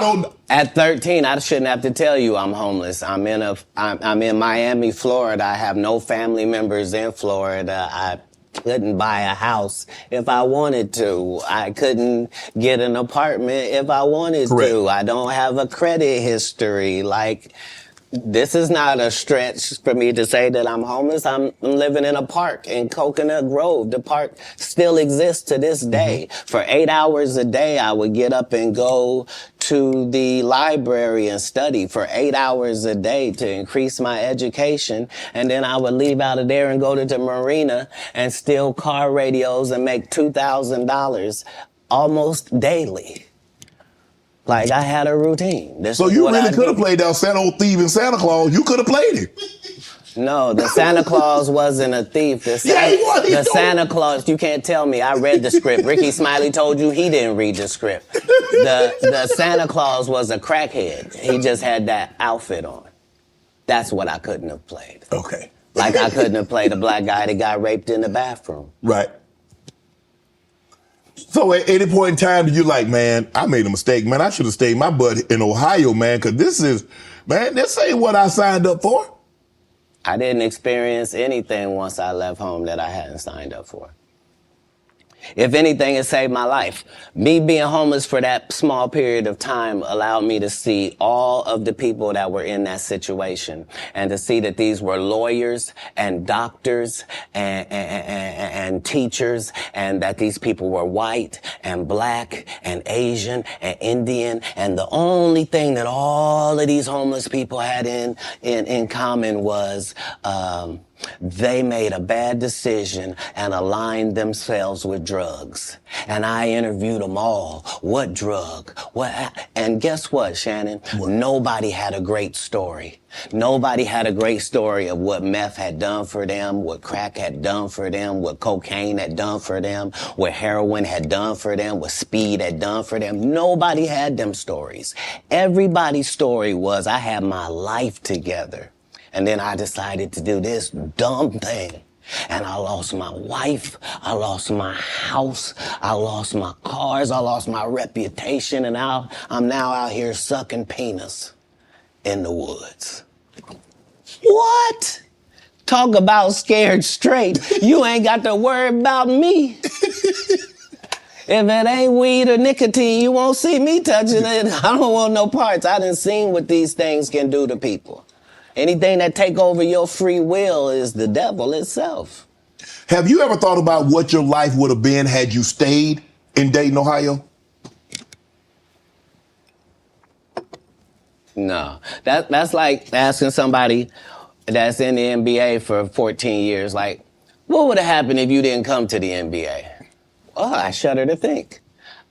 don't. At 13, I shouldn't have to tell you I'm homeless. I'm in Miami, Florida. I have no family members in Florida. I couldn't buy a house if I wanted to. I couldn't get an apartment if I wanted to. I don't have a credit history. Like, this is not a stretch for me to say that I'm homeless. I'm living in a park in Coconut Grove. The park still exists to this day. For 8 hours a day, I would get up and go to the library and study for 8 hours a day to increase my education. And then I would leave out of there and go to the marina and steal car radios and make $2,000 almost daily. Like, I had a routine. So you really could have played that old thief in Santa Claus. You could have played it. No, the Santa Claus wasn't a thief. The Santa Claus, you can't tell me. I read the script. Rickey Smiley told you he didn't read the script. The Santa Claus was a crackhead. He just had that outfit on. That's what I couldn't have played. Okay. Like, I couldn't have played a black guy that got raped in the bathroom. Right. So at any point in time, you're like, man, I made a mistake, man. I should have stayed my butt in Ohio, man, because this ain't what I signed up for. I didn't experience anything once I left home that I hadn't signed up for. If anything, it saved my life. Me being homeless for that small period of time allowed me to see all of the people that were in that situation, and to see that these were lawyers and doctors and teachers, and that these people were white and black and Asian and Indian. And the only thing that all of these homeless people had in common was They made a bad decision and aligned themselves with drugs. And I interviewed them all. What drug? And guess what, Shannon? What? Nobody had a great story. Nobody had a great story of what meth had done for them, what crack had done for them, what cocaine had done for them, what heroin had done for them, what speed had done for them. Nobody had them stories. Everybody's story was, I had my life together. And then I decided to do this dumb thing. And I lost my wife, I lost my house, I lost my cars, I lost my reputation, and I'm now out here sucking penis in the woods. What? Talk about scared straight. You ain't got to worry about me. If it ain't weed or nicotine, you won't see me touching it. I don't want no parts. I done seen what these things can do to people. Anything that take over your free will is the devil itself. Have you ever thought about what your life would have been had you stayed in Dayton, Ohio? No. That's like asking somebody that's in the NBA for 14 years, like, what would have happened if you didn't come to the NBA? Oh, I shudder to think.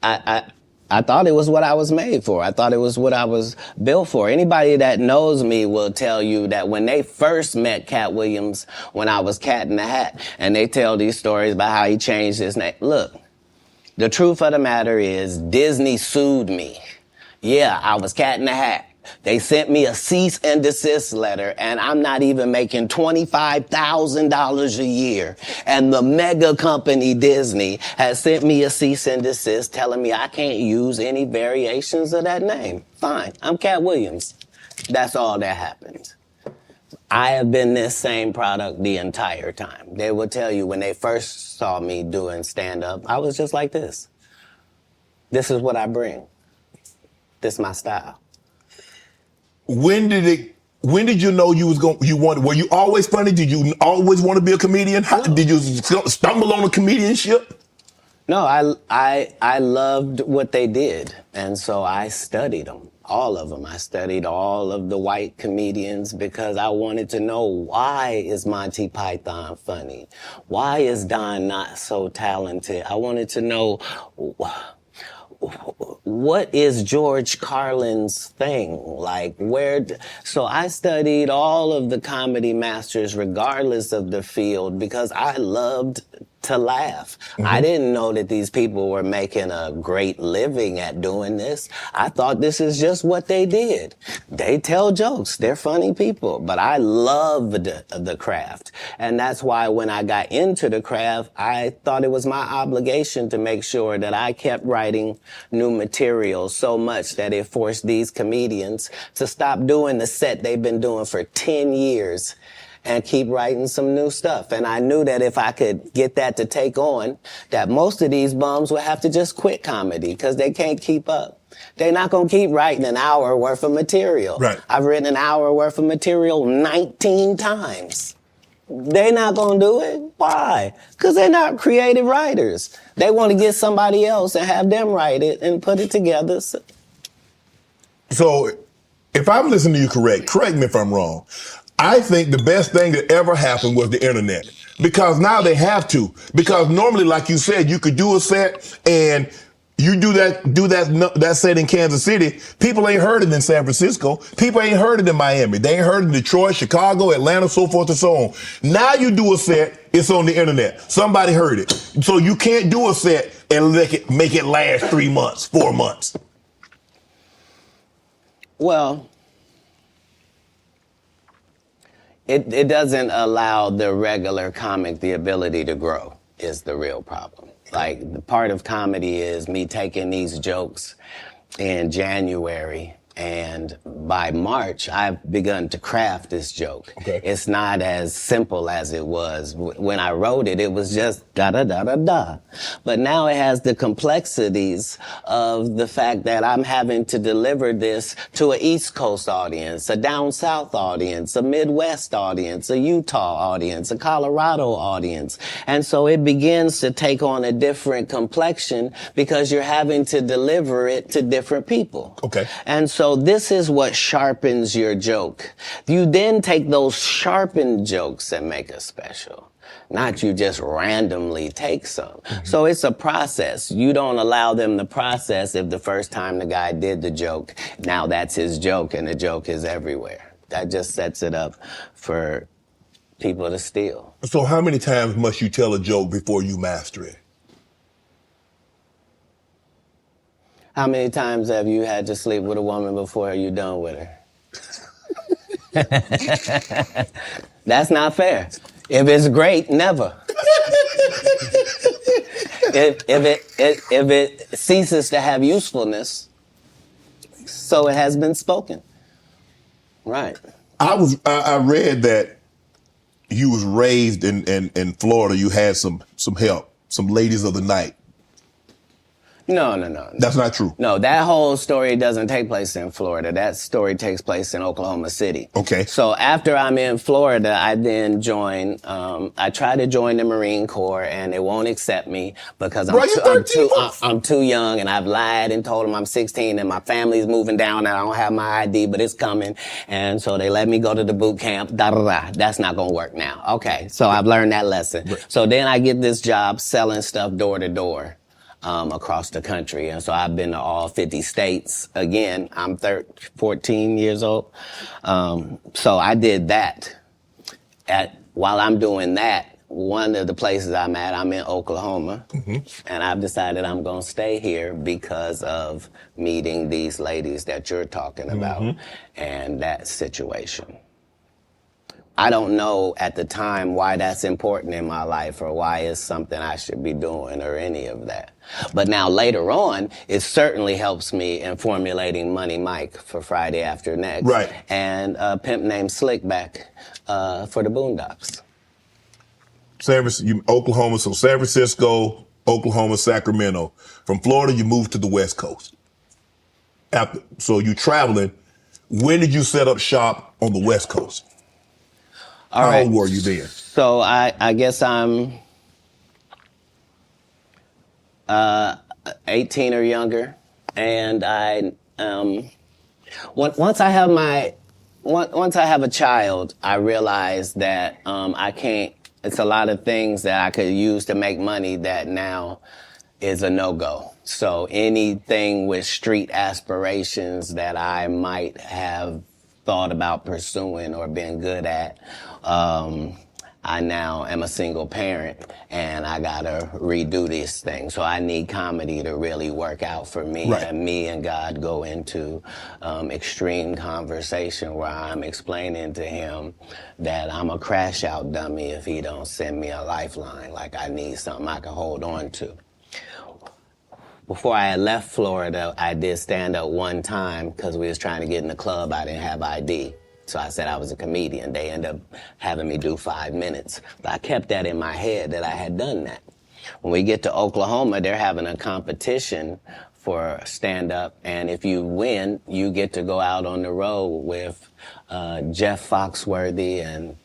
I thought it was what I was made for. I thought it was what I was built for. Anybody that knows me will tell you that when they first met Katt Williams, when I was Cat in the Hat, and they tell these stories about how he changed his name. Look, the truth of the matter is Disney sued me. Yeah, I was Cat in the Hat. They sent me a cease and desist letter, and I'm not even making $25,000 a year. And the mega company Disney has sent me a cease and desist telling me I can't use any variations of that name. Fine, I'm Katt Williams. That's all that happened. I have been this same product the entire time. They will tell you when they first saw me doing stand-up, I was just like this. This is what I bring. This is my style. When did you know were you always funny? Did you always want to be a comedian? Did you stumble on a comedianship? No, I loved what they did. And so I studied them, all of them. I studied all of the white comedians because I wanted to know, why is Monty Python funny? Why is Don not so talented? I wanted to know, what is George Carlin's thing? Like, so I studied all of the comedy masters regardless of the field because I loved to laugh. Mm-hmm. I didn't know that these people were making a great living at doing this. I thought this is just what they did. They tell jokes. They're funny people. But I loved the craft. And that's why when I got into the craft, I thought it was my obligation to make sure that I kept writing new material so much that it forced these comedians to stop doing the set they've been doing for 10 years and keep writing some new stuff. And I knew that if I could get that to take on, that most of these bums would have to just quit comedy because they can't keep up. They're not going to keep writing an hour worth of material. Right. I've written an hour worth of material 19 times. They're not going to do it. Why? Because they're not creative writers. They want to get somebody else and have them write it and put it together. So if I'm listening to you correct me if I'm wrong. I think the best thing that ever happened was the internet, because now they have to. Because normally, like you said, you could do a set and you do that set in Kansas City. People ain't heard it in San Francisco. People ain't heard it in Miami. They ain't heard it in Detroit, Chicago, Atlanta, so forth and so on. Now you do a set, it's on the internet. Somebody heard it. So you can't do a set and make it last 3 months, 4 months. Well, it doesn't allow the regular comic the ability to grow is the real problem. Like, the part of comedy is me taking these jokes in January, and by March, I've begun to craft this joke. Okay. It's not as simple as it was. When I wrote it, it was just da-da-da-da-da. But now it has the complexities of the fact that I'm having to deliver this to an East Coast audience, a down South audience, a Midwest audience, a Utah audience, a Colorado audience. And so it begins to take on a different complexion because you're having to deliver it to different people. Okay. And so So this is what sharpens your joke. You then take those sharpened jokes and make a special. Not you just randomly take some. So it's a process. You don't allow them to process if the first time the guy did the joke, now that's his joke and the joke is everywhere. That just sets it up for people to steal. So how many times must you tell a joke before you master it? How many times have you had to sleep with a woman before you're done with her? That's not fair. If it's great, never. if it ceases to have usefulness, so it has been spoken. Right. I read that you was raised in Florida. You had some help, some ladies of the night. No. That's not true. No, that whole story doesn't take place in Florida. That story takes place in Oklahoma City. Okay. So after I'm in Florida, I then join, I try to join the Marine Corps and they won't accept me because I'm too young and I've lied and told them I'm 16 and my family's moving down and I don't have my ID, but it's coming. And so they let me go to the boot camp. That's not going to work now. Okay. So I've learned that lesson. Right. So then I get this job selling stuff door to door. Across the country. And so I've been to all 50 states. Again, I'm 14 years old. So I did that. While I'm doing that, one of the places I'm in Oklahoma. And I've decided I'm going to stay here because of meeting these ladies that you're talking about and that situation. I don't know at the time why that's important in my life or why it's something I should be doing or any of that. But now later on, it certainly helps me in formulating Money Mike for Friday After Next. Right. And Pimp Named Slickback for the Boondocks. Oklahoma, so San Francisco, Oklahoma, Sacramento. From Florida, you moved to the West Coast. So you traveling. When did you set up shop on the West Coast? How old were you then? So I guess I'm 18 or younger, and once I have a child, I realize that I can't. It's a lot of things that I could use to make money that now is a no-go. So anything with street aspirations that I might have thought about pursuing or been good at, I now am a single parent and I gotta redo this thing. So I need comedy to really work out for me. Right. And me and God go into extreme conversation where I'm explaining to him that I'm a crash out dummy if he don't send me a lifeline. Like I need something I can hold on to. Before I had left Florida, I did stand up one time because we was trying to get in the club. I didn't have ID. So I said I was a comedian. They ended up having me do 5 minutes. But I kept that in my head that I had done that. When we get to Oklahoma, they're having a competition for stand-up. And if you win, you get to go out on the road with Jeff Foxworthy and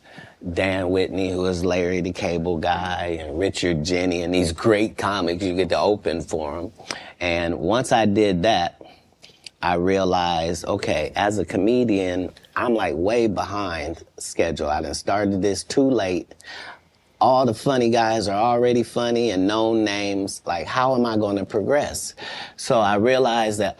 Dan Whitney, who is Larry the Cable Guy, and Richard Jenny, and these great comics. You get to open for them. And once I did that, I realized, okay, as a comedian, I'm like way behind schedule. I done started this too late. All the funny guys are already funny and known names. Like, how am I going to progress? So I realized that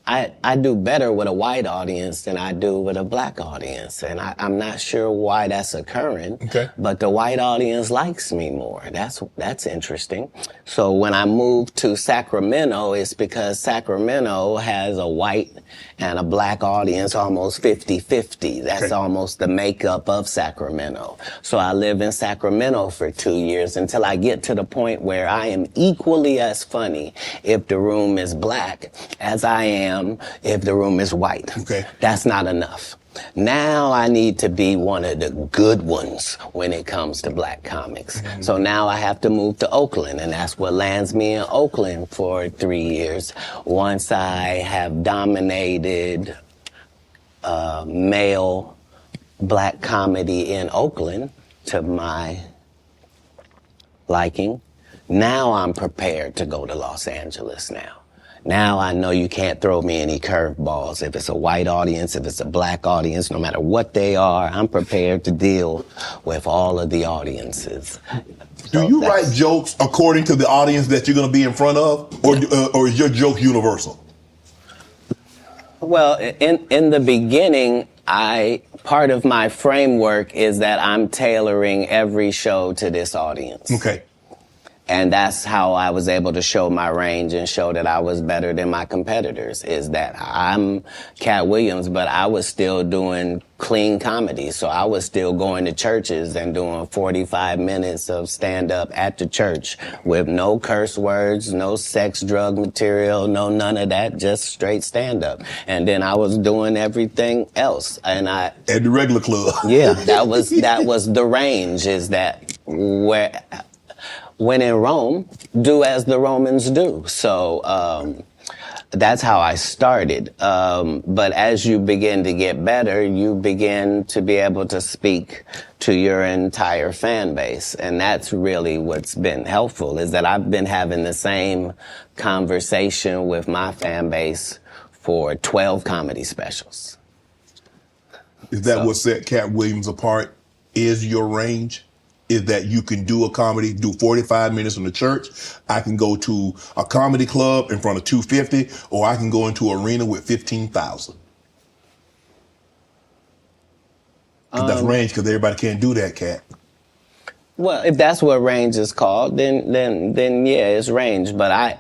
I do better with a white audience than I do with a black audience. And I'm not sure why that's occurring, okay, but the white audience likes me more. That's interesting. So when I moved to Sacramento, it's because Sacramento has a white and a black audience almost 50-50. That's okay, almost the makeup of Sacramento. So I live in Sacramento for 2 years until I get to the point where I am equally as funny if the room is black as I am if the room is white. Okay. That's not enough. Now I need to be one of the good ones when it comes to black comics. Mm-hmm. So now I have to move to Oakland, and that's what lands me in Oakland for 3 years. Once I have dominated male black comedy in Oakland to my liking, now I'm prepared to go to Los Angeles now. Now I know you can't throw me any curveballs. If it's a white audience, if it's a black audience, no matter what they are, I'm prepared to deal with all of the audiences. Do you write jokes according to the audience that you're going to be in front of, or is your joke universal? Well, in the beginning, part of my framework is that I'm tailoring every show to this audience. Okay. And that's how I was able to show my range and show that I was better than my competitors, is that I'm Katt Williams, but I was still doing clean comedy. So I was still going to churches and doing 45 minutes of stand-up at the church with no curse words, no sex, drug material, no none of that, just straight stand-up. And then I was doing everything else. And at the regular club. Yeah, that was the range, is that when in Rome, do as the Romans do. So that's how I started. But as you begin to get better, you begin to be able to speak to your entire fan base. And that's really what's been helpful, is that I've been having the same conversation with my fan base for 12 comedy specials. Is that what set Katt Williams apart? Is your range? Is that you can do a comedy, do 45 minutes in the church. I can go to a comedy club in front of 250, or I can go into an arena with 15,000. That's range, because everybody can't do that, Katt. Well, if that's what range is called, then yeah, it's range. But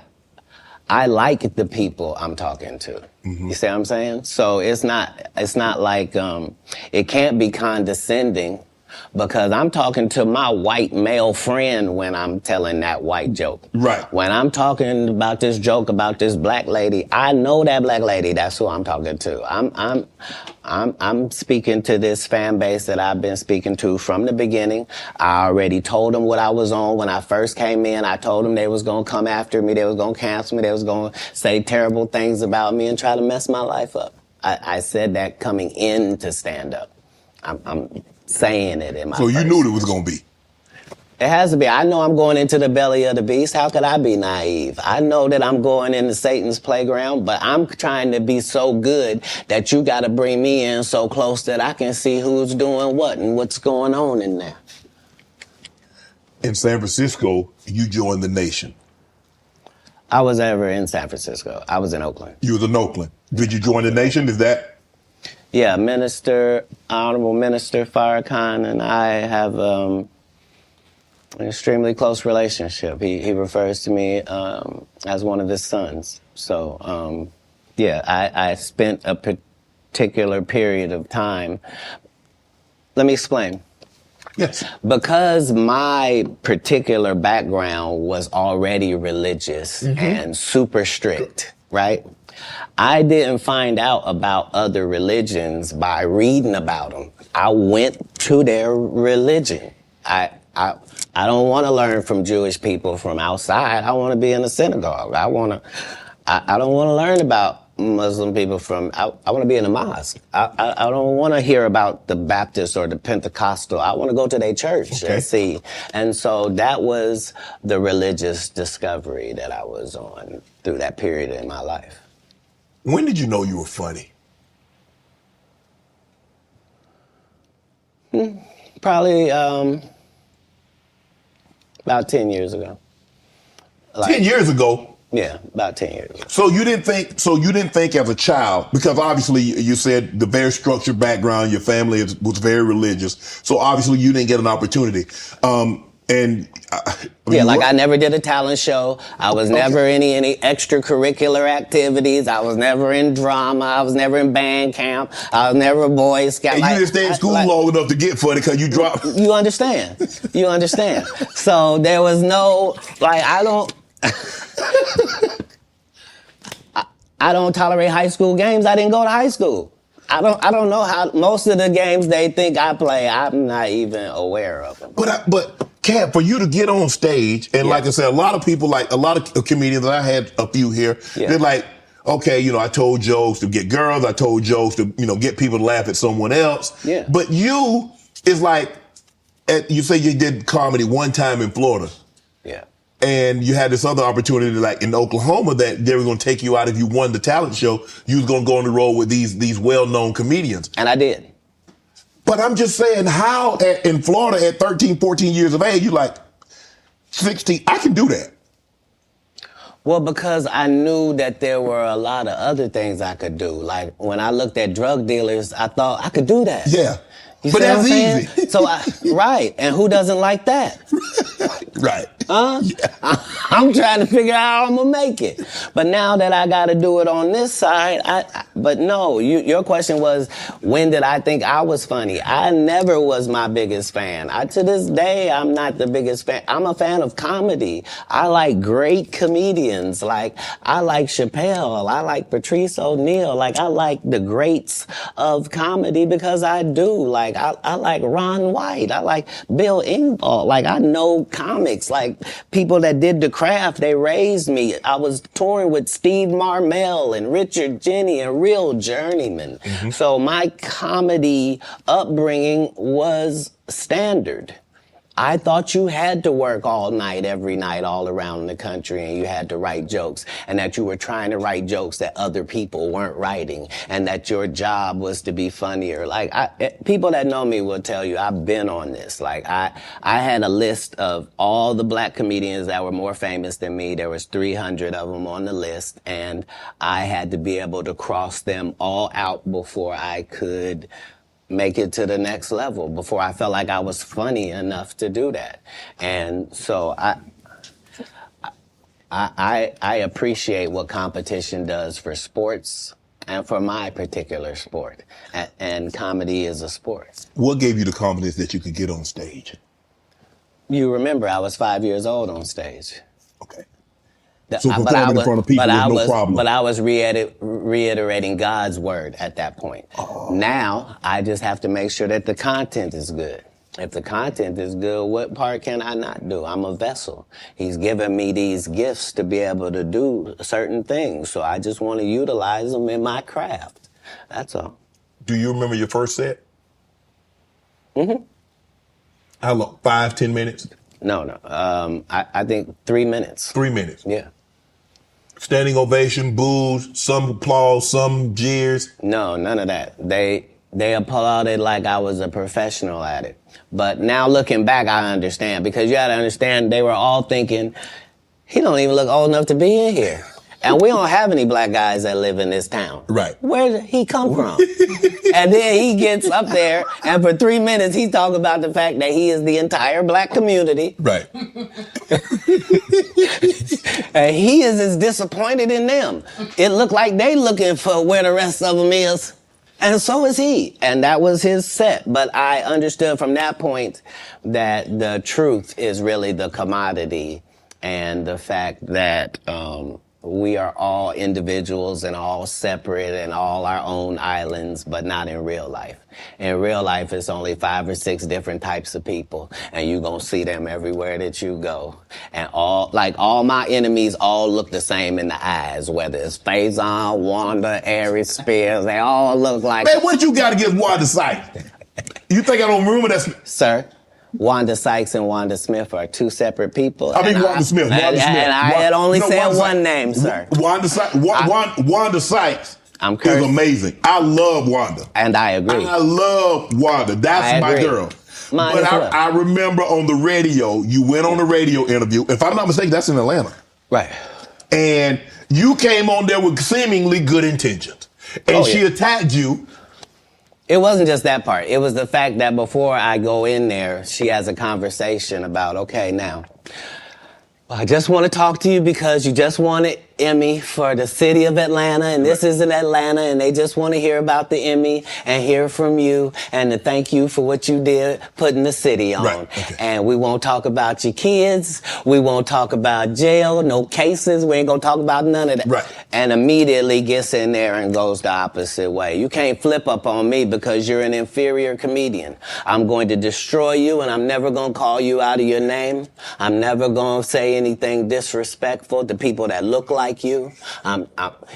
I like the people I'm talking to. Mm-hmm. You see what I'm saying? So it's not like it can't be condescending, because I'm talking to my white male friend when I'm telling that white joke. Right. When I'm talking about this joke about this black lady, I know that black lady. That's who I'm talking to. I'm speaking to this fan base that I've been speaking to from the beginning. I already told them what I was on when I first came in. I told them they was gonna come after me. They was gonna cancel me. They was gonna say terrible things about me and try to mess my life up. I said that coming into stand up. I'm saying it in my So you knew it was going to be? It has to be. I know I'm going into the belly of the beast. How could I be naive? I know that I'm going into Satan's playground, but I'm trying to be so good that you got to bring me in so close that I can see who's doing what and what's going on in there. In San Francisco, you joined the Nation. I was never in San Francisco. I was in Oakland. You was in Oakland. Did you join the Nation? Is that? Yeah, Honorable Minister Farrakhan and I have an extremely close relationship. He refers to me as one of his sons. So, yeah, I spent a particular period of time. Let me explain. Yes. Because my particular background was already religious and super strict, right? I didn't find out about other religions by reading about them. I went to their religion. I don't want to learn from Jewish people from outside. I want to be in a synagogue. I don't want to learn about Muslim people I want to be in a mosque. I don't want to hear about the Baptist or the Pentecostal. I want to go to their church and see. And so that was the religious discovery that I was on through that period in my life. When did you know you were funny? Probably about 10 years ago. 10 years ago? Yeah, about 10 years ago. So you didn't think as a child, because obviously you said the very structured background, your family was very religious. So obviously you didn't get an opportunity. I never did a talent show. I was never in any extracurricular activities. I was never in drama. I was never in band camp. I was never a Boy Scout. And you didn't stay in school long enough to get funny because you dropped. You understand. So there was no, I don't tolerate high school games. I didn't go to high school. I don't know how most of the games they think I play, I'm not even aware of them. But Katt, for you to get on stage, and like I said, a lot of people, like a lot of comedians, I had a few here, they're like, okay, I told jokes to get girls, I told jokes to, get people to laugh at someone else. Yeah. But you is like, you say you did comedy one time in Florida. Yeah. And you had this other opportunity, like in Oklahoma, that they were going to take you out if you won the talent show. You was going to go on the road with these well-known comedians. And I did. But I'm just saying, how in Florida at 13, 14 years of age, you like 16, I can do that. Well, because I knew that there were a lot of other things I could do. Like when I looked at drug dealers, I thought I could do that. Yeah. You but see that's what I'm saying? easy. So right. And who doesn't like that? Right. Yeah. I'm trying to figure out how I'm gonna make it. But now that I gotta do it on this side, but no, your question was, when did I think I was funny? I never was my biggest fan. To this day, I'm not the biggest fan. I'm a fan of comedy. I like great comedians. Like, I like Chappelle. I like Patrice O'Neal. Like, I like the greats of comedy because I do. Like, I like Ron White. I like Bill Engvall. Like, I know comics. Like, people that did the craft, they raised me. I was touring with Steve Marmel and Richard Jenny and real journeymen. Mm-hmm. So my comedy upbringing was standard. I thought you had to work all night, every night, all around the country, and you had to write jokes, and that you were trying to write jokes that other people weren't writing, and that your job was to be funnier. Like, people that know me will tell you I've been on this. Like, I had a list of all the black comedians that were more famous than me. There was 300 of them on the list, and I had to be able to cross them all out before I could make it to the next level, before I felt like I was funny enough to do that. And so I appreciate what competition does for sports and for my particular sport. And comedy is a sport. What gave you the confidence that you could get on stage? You remember I was 5 years old on stage. Okay. So performing in front of people was no problem. But I was reiterating God's word at that point. Oh. Now, I just have to make sure that the content is good. If the content is good, what part can I not do? I'm a vessel. He's given me these gifts to be able to do certain things. So I just want to utilize them in my craft. That's all. Do you remember your first set? Mm-hmm. How long? 5, 10 minutes? No. I think 3 minutes. 3 minutes? Yeah. Standing ovation, boos, some applause, some jeers? No, none of that. They applauded like I was a professional at it. But now looking back, I understand. Because you got to understand, they were all thinking, he don't even look old enough to be in here. And we don't have any black guys that live in this town. Right. Where did he come from? And then he gets up there, and for 3 minutes, he's talking about the fact that he is the entire black community. Right. And he is as disappointed in them. It looked like they looking for where the rest of them is. And so is he. And that was his set. But I understood from that point that the truth is really the commodity, and the fact that we are all individuals and all separate and all our own islands, but not in real life. In real life, it's only 5 or 6 different types of people, and you're gonna see them everywhere that you go. And all my enemies all look the same in the eyes, whether it's Faison, Wanda, Aries Spears, they all look like... Man, what you got against Wanda Sykes? You think I don't remember that? Sir? Wanda Sykes and Wanda Smith are 2 separate people. I mean, Wanda Smith. And I had only said one name, sir. Wanda Sykes I'm Kirk. is amazing. I love Wanda. And I agree. I love Wanda. That's my girl. Mine as well. I remember on the radio, you went on a radio interview. If I'm not mistaken, that's in Atlanta. Right. And you came on there with seemingly good intentions. And she attacked you. It wasn't just that part. It was the fact that before I go in there, she has a conversation about, okay, now, I just want to talk to you because you just won an Emmy for the city of Atlanta, and this is in Atlanta, and they just want to hear about the Emmy and hear from you and to thank you for what you did putting the city on. Right. Okay. And we won't talk about your kids. We won't talk about jail, no cases. We ain't going to talk about none of that. Right. And immediately gets in there and goes the opposite way. You can't flip up on me because you're an inferior comedian. I'm going to destroy you, and I'm never going to call you out of your name. I'm never going to say anything disrespectful to people that look like you.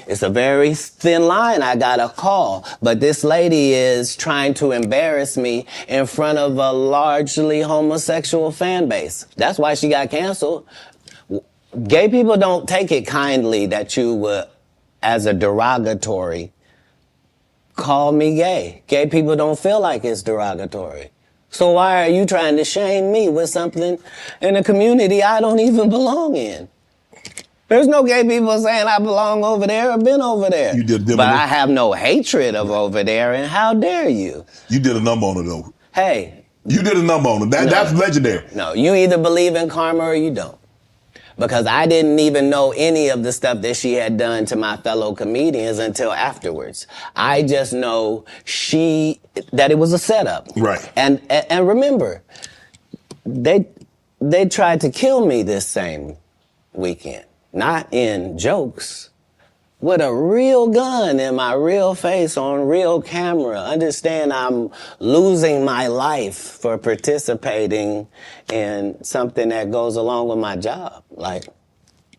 It's a very thin line I got to call, but this lady is trying to embarrass me in front of a largely homosexual fan base. That's why she got canceled. Gay people don't take it kindly that you would, as a derogatory, call me gay. Gay people don't feel like it's derogatory. So why are you trying to shame me with something in a community I don't even belong in? There's no gay people saying I belong over there or been over there. You did, but I have no hatred of over there, and how dare you? You did a number on it, though. Hey. You did a number on it. That's legendary. No, you either believe in karma or you don't. Because I didn't even know any of the stuff that she had done to my fellow comedians until afterwards. I just know that it was a setup. Right. And remember, they tried to kill me this same weekend. Not in jokes, with a real gun in my real face on real camera. Understand I'm losing my life for participating in something that goes along with my job. Like,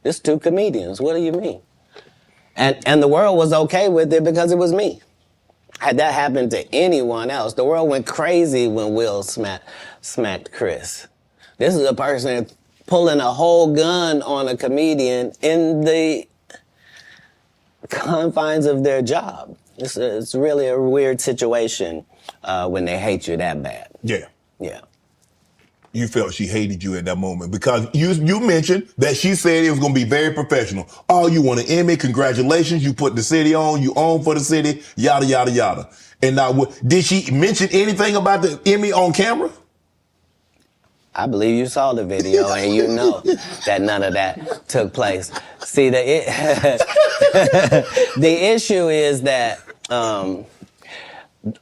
it's two comedians, what do you mean? And the world was okay with it because it was me. Had that happened to anyone else, the world went crazy when Will smacked Chris. This is a person pulling a whole gun on a comedian in the confines of their job. It's really a weird situation when they hate you that bad. Yeah. Yeah. You felt she hated you at that moment because you mentioned that she said it was going to be very professional. Oh, you won an Emmy, congratulations, you put the city on, you own for the city, yada, yada, yada. And now, did she mention anything about the Emmy on camera? I believe you saw the video and you know that none of that took place. See, the issue is that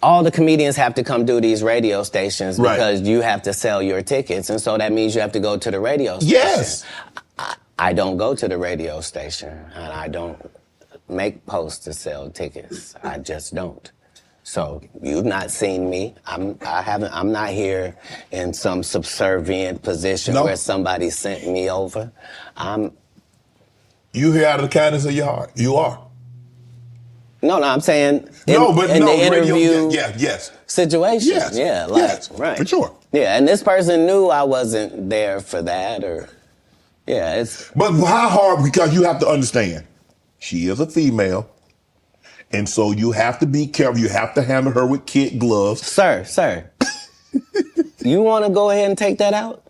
all the comedians have to come do these radio stations because you have to sell your tickets. And so that means you have to go to the radio station. Yes. I don't go to the radio station and I don't make posts to sell tickets. I just don't. So you've not seen me. I'm not here in some subservient position where somebody sent me over. You here out of the kindness of your heart. You are. No, I'm saying in the interview situation. Yes. Yeah, right. For sure. Yeah, and this person knew I wasn't there for that But how hard, because you have to understand, she is a female. And so you have to be careful. You have to handle her with kid gloves. Sir. You want to go ahead and take that out?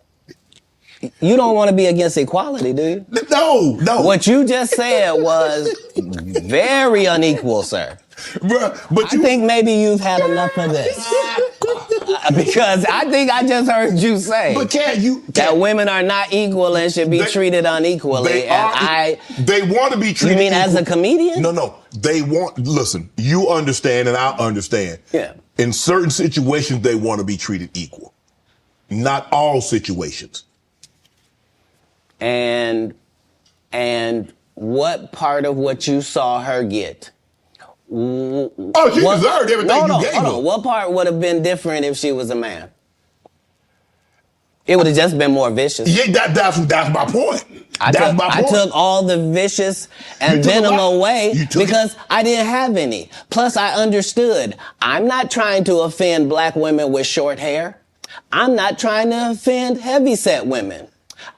You don't want to be against equality, do you? No. What you just said was very unequal, sir. Bruh, I think maybe you've had enough of this. Because I think I just heard you say that women are not equal and should be treated unequally. They want to be treated. You mean equal. as a comedian? No. Listen, you understand and I understand. Yeah. In certain situations, they want to be treated equal. Not all situations. And what part of what you saw her get? She deserved everything you gave her. What part would have been different if she was a man? It would have just been more vicious. Yeah, that's my point. I took all the vicious and venom away because I didn't have any. Plus, I understood. I'm not trying to offend black women with short hair. I'm not trying to offend heavyset women.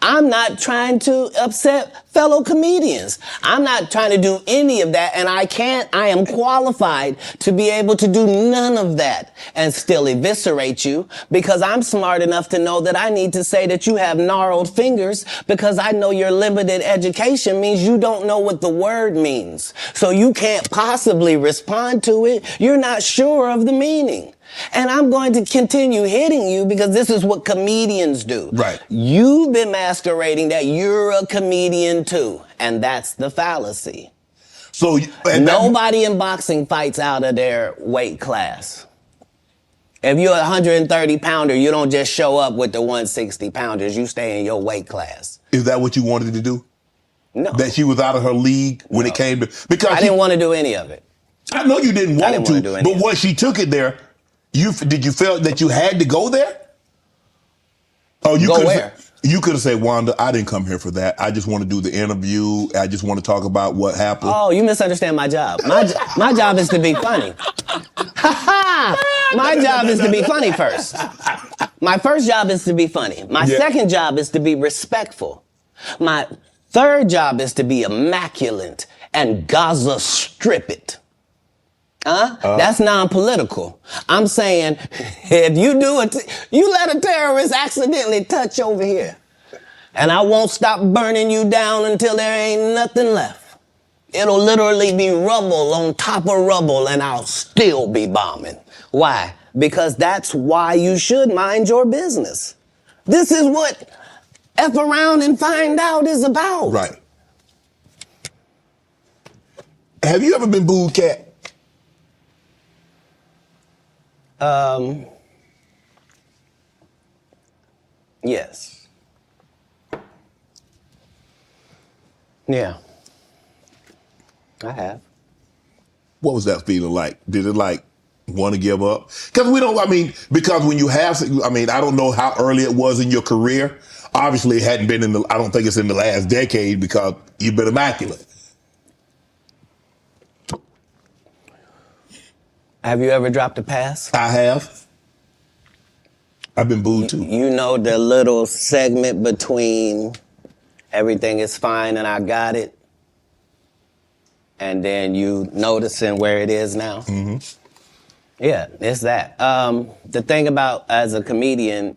I'm not trying to upset fellow comedians. I'm not trying to do any of that, and I am qualified to be able to do none of that and still eviscerate you because I'm smart enough to know that I need to say that you have gnarled fingers because I know your limited education means you don't know what the word means. So you can't possibly respond to it. You're not sure of the meaning. And I'm going to continue hitting you because this is what comedians do. Right. You've been masquerading that you're a comedian too. And that's the fallacy. So nobody in boxing fights out of their weight class. If you're a 130 pounder, you don't just show up with the 160 pounders. You stay in your weight class. Is that what you wanted to do? No. That she was out of her league when it came to... Because I didn't want to do any of it. I know you didn't want to, but once she took it there, did you feel that you had to go there? Oh, where? You could have said, Wanda, I didn't come here for that. I just want to do the interview. I just want to talk about what happened. Oh, you misunderstand my job. My job is to be funny. My job is to be funny first. My first job is to be funny. My second job is to be respectful. My Third job is to be immaculate and Gaza strip it. That's non-political. I'm saying, if you do it, you let a terrorist accidentally touch over here, and I won't stop burning you down until there ain't nothing left. It'll literally be rubble on top of rubble, and I'll still be bombing. Why? Because that's why you should mind your business. This is what F around and find out is about. Right. Have you ever been booed, Katt? Yes. Yeah. I have. What was that feeling like? Did it like want to give up? Because because when you have, I don't know how early it was in your career. Obviously it hadn't been I don't think it's in the last decade because you've been immaculate. Have you ever dropped a pass? I have. I've been booed too. You know the little segment between everything is fine and I got it, and then you noticing where it is now? Mm-hmm. Yeah, it's that. The thing about, as a comedian,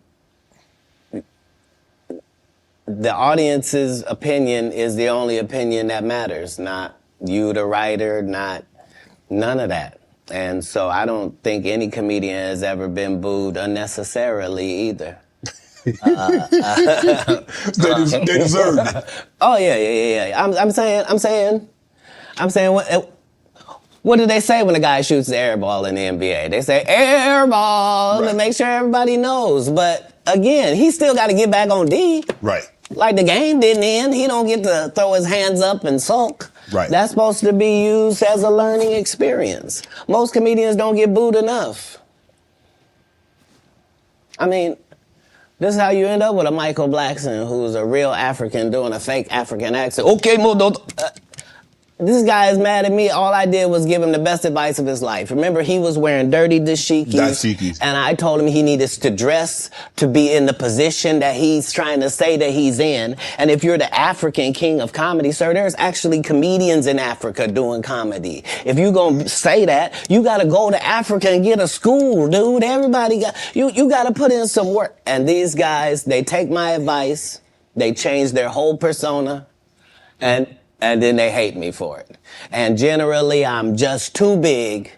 the audience's opinion is the only opinion that matters, not you, the writer, not none of that. And so I don't think any comedian has ever been booed unnecessarily either. They deserve it. Oh yeah. I'm saying, what do they say when a guy shoots the air ball in the NBA? They say air ball to make sure everybody knows. But again, he still got to get back on D. Right. Like the game didn't end. He don't get to throw his hands up and sulk. Right. That's supposed to be used as a learning experience. Most comedians don't get booed enough. I mean, this is how you end up with a Michael Blackson who's a real African doing a fake African accent. Okay, this guy is mad at me. All I did was give him the best advice of his life. Remember, he was wearing dirty dashikis. And I told him he needed to dress to be in the position that he's trying to say that he's in. And if you're the African king of comedy, sir, there's actually comedians in Africa doing comedy. If you're going to say that, you got to go to Africa and get a school, dude. Everybody you got to put in some work. And these guys, they take my advice. They change their whole persona. And then they hate me for it. And generally, I'm just too big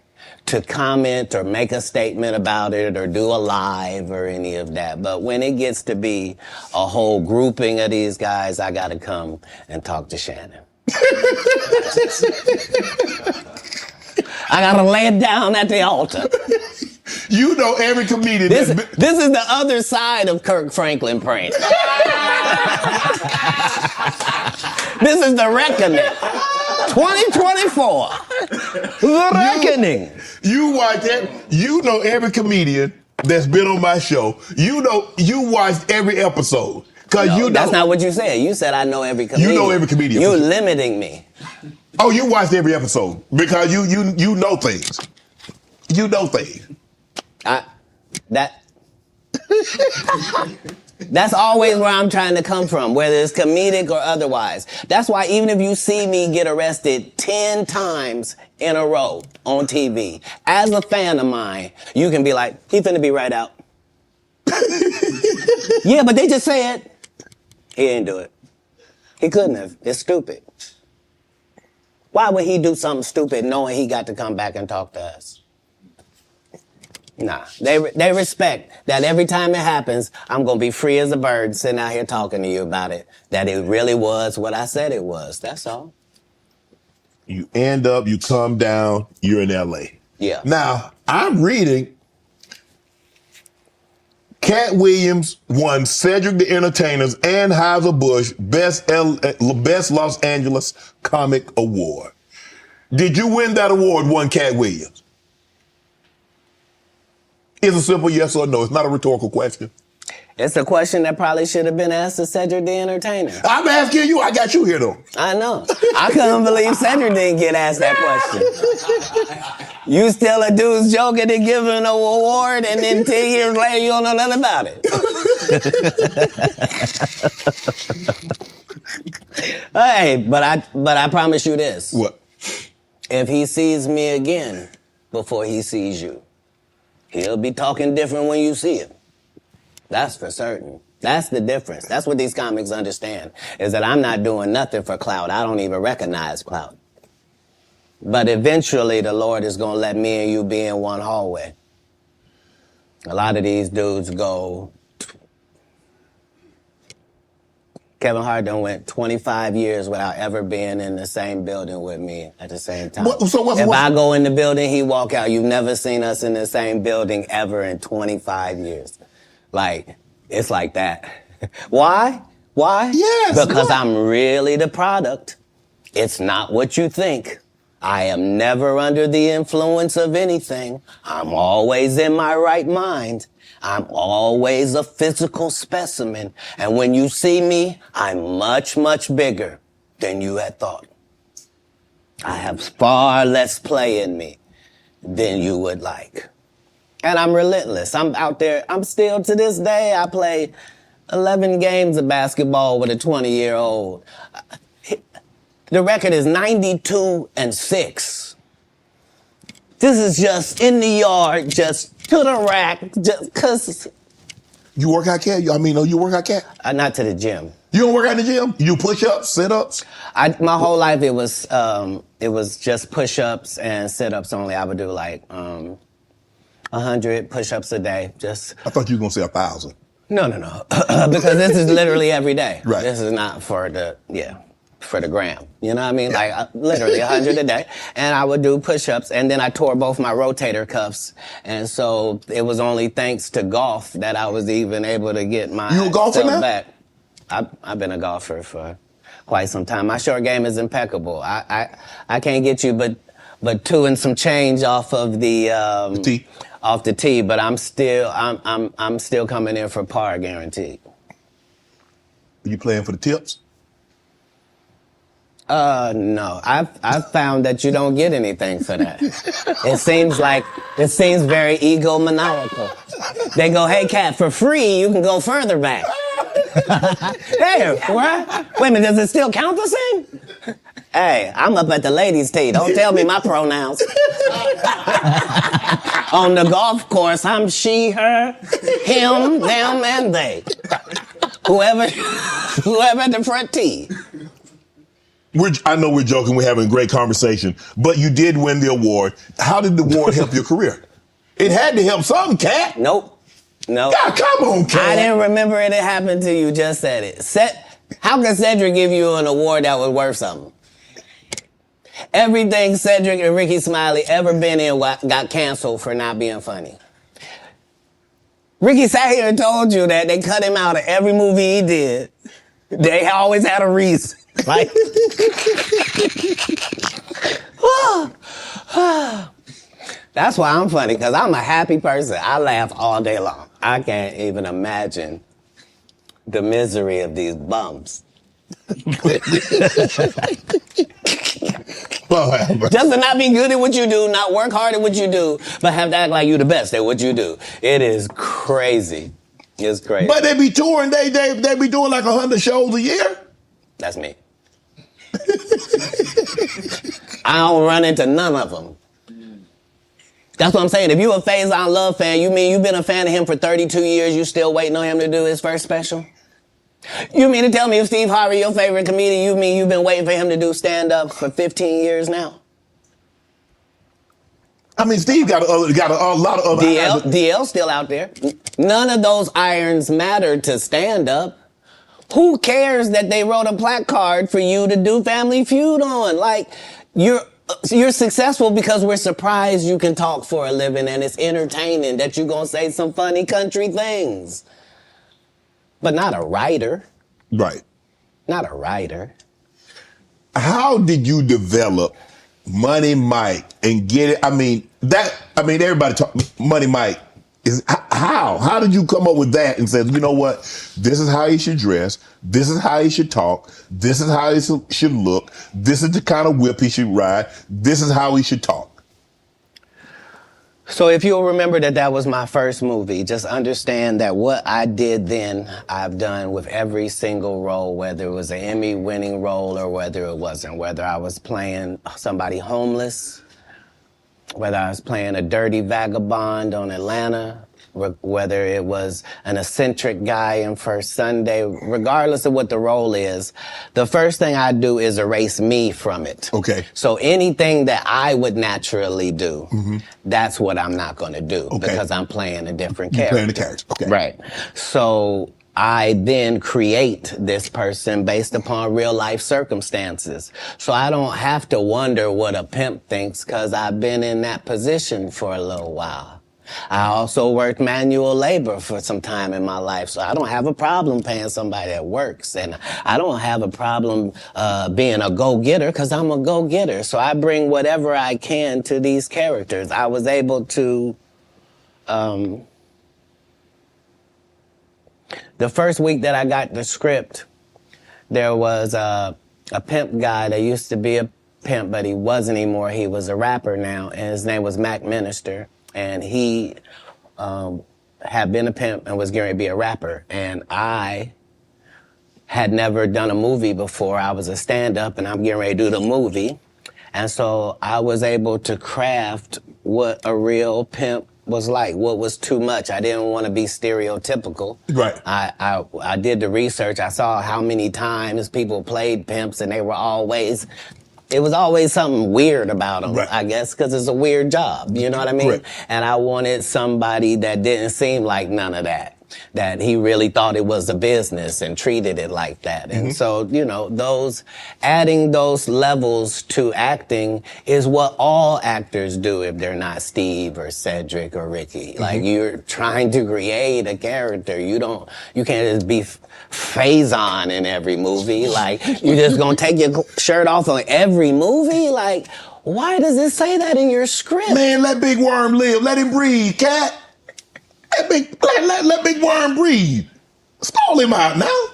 to comment or make a statement about it or do a live or any of that. But when it gets to be a whole grouping of these guys, I gotta come and talk to Shannon. I gotta lay it down at the altar. You know every comedian. This is the other side of Kirk Franklin prank. This is the reckoning. 2024. The reckoning. You watch that. You know every comedian that's been on my show. You watched every episode. That's not what you said. You said I know every comedian. You know every comedian. You're limiting me. Oh, you watched every episode because you know things. You know things. That's always where I'm trying to come from, whether it's comedic or otherwise. That's why even if you see me get arrested 10 times in a row on TV, as a fan of mine, you can be like, he finna be right out. Yeah, but they just said he didn't do it. He couldn't have. It's stupid. Why would he do something stupid knowing he got to come back and talk to us? Nah, they respect that every time it happens, I'm going to be free as a bird sitting out here talking to you about it, that it really was what I said it was. That's all. You end up, you come down, you're in L.A. Yeah. Now, I'm reading Katt Williams won Cedric the Entertainer's and Anheuser-Busch Best Los Angeles Comic Award. Did you win that award, won Katt Williams? It's a simple yes or no. It's not a rhetorical question. It's a question that probably should have been asked to Cedric the Entertainer. I'm asking you. I got you here, though. I know. I couldn't believe Cedric didn't get asked that question. You still a dude's joking and giving an award, and then 10 years later, you don't know nothing about it. Hey, but I promise you this. What? If he sees me again before he sees you, he'll be talking different when you see him. That's for certain. That's the difference. That's what these comics understand, is that I'm not doing nothing for clout. I don't even recognize clout. But eventually the Lord is going to let me and you be in one hallway. A lot of these dudes go... Kevin Hart done went 25 years without ever being in the same building with me at the same time. If I go in the building, he walk out. You've never seen us in the same building ever in 25 years. Like, it's like that. Why? Why? Yes. Because I'm really the product. It's not what you think. I am never under the influence of anything. I'm always in my right mind. I'm always a physical specimen. And when you see me, I'm much, much bigger than you had thought. I have far less play in me than you would like. And I'm relentless. I'm out there. I'm still, to this day, I play 11 games of basketball with a 20-year-old. The record is 92-6. This is just in the yard, just to the rack, just cause. You work out, Cat? You work out, Cat? Not to the gym. You don't work out in the gym? You do push-ups, sit-ups? My whole life it was just push-ups and sit-ups only. I would do like 100 push-ups a day. Just. I thought you were gonna say 1,000. No. Because this is literally every day. Right. This is not for the gram. You know what I mean? Like literally 100 a day. And I would do push-ups, and then I tore both my rotator cuffs. And so it was only thanks to golf that I was even able to get my You a golfer now? back. I've been a golfer for quite some time. My short game is impeccable. I can't get you but 2 and some change off of the tee. Off the tee, but I'm still coming in for par guaranteed. Are you playing for the tips? No. I've found that you don't get anything for that. It seems very egomaniacal. They go, hey, Katt, for free, you can go further back. Hey, what? Wait a minute, does it still count the same? Hey, I'm up at the ladies' tee. Don't tell me my pronouns. On the golf course, I'm she, her, him, them, and they. Whoever at the front tee. I know we're joking, we're having a great conversation, but you did win the award. How did the award help your career? It had to help something, Katt. Nope. God, come on, Katt. I didn't remember it happened to you, just said it. How can Cedric give you an award that was worth something? Everything Cedric and Rickey Smiley ever been in got canceled for not being funny. Rickey sat here and told you that they cut him out of every movie he did. They always had a reason. Like, that's why I'm funny, because I'm a happy person. I laugh all day long. I can't even imagine the misery of these bums. Just to not be good at what you do, not work hard at what you do, but have to act like you the best at what you do. It is crazy. It's crazy. But they be touring, they be doing like 100 shows a year? That's me. I don't run into none of them. That's what I'm saying. If you a Faison Love fan, you mean you've been a fan of him for 32 years, you still waiting on him to do his first special? You mean to tell me if Steve Harvey, your favorite comedian, you mean you've been waiting for him to do stand-up for 15 years now? I mean, Steve got a lot of other... DL's still out there. None of those irons matter to stand-up. Who cares that they wrote a placard for you to do Family Feud on? Like, you're successful because we're surprised you can talk for a living and it's entertaining that you're going to say some funny country things. But not a writer. Right. Not a writer. How did you develop Money Mike and get it? Everybody talk Money Mike. How did you come up with that and said, you know what? This is how he should dress. This is how he should talk. This is how he should look. This is the kind of whip he should ride. This is how he should talk. So if you'll remember that was my first movie, just understand that what I did then, I've done with every single role, whether it was an Emmy-winning role or whether it wasn't, whether I was playing somebody homeless, whether I was playing a dirty vagabond on Atlanta, whether it was an eccentric guy in First Sunday, regardless of what the role is, the first thing I do is erase me from it. Okay. So anything that I would naturally do, that's what I'm not going to do because I'm playing a different character. You're playing the character. Okay. Right. So I then create this person based upon real life circumstances. So I don't have to wonder what a pimp thinks because I've been in that position for a little while. I also worked manual labor for some time in my life, so I don't have a problem paying somebody that works. And I don't have a problem being a go-getter because I'm a go-getter. So I bring whatever I can to these characters. I was able to... the first week that I got the script, there was a pimp guy that used to be a pimp, but he wasn't anymore. He was a rapper now, and his name was Mac Minister. And he had been a pimp and was going to be a rapper. And I had never done a movie before. I was a stand-up, and I'm getting ready to do the movie. And so I was able to craft what a real pimp was like, what was too much. I didn't want to be stereotypical. Right. I did the research. I saw how many times people played pimps, and they were always... It was always something weird about them, I guess, because it's a weird job. You know what I mean? Right. And I wanted somebody that didn't seem like none of that. That he really thought it was a business and treated it like that. And so, you know, adding those levels to acting is what all actors do if they're not Steve or Cedric or Rickey. Like, you're trying to create a character. You can't just be Faison in every movie. Like, you're just gonna take your shirt off on every movie? Like, why does it say that in your script? Man, let Big Worm live. Let him breathe, Katt. Let Big Worm breathe. Stall him out now.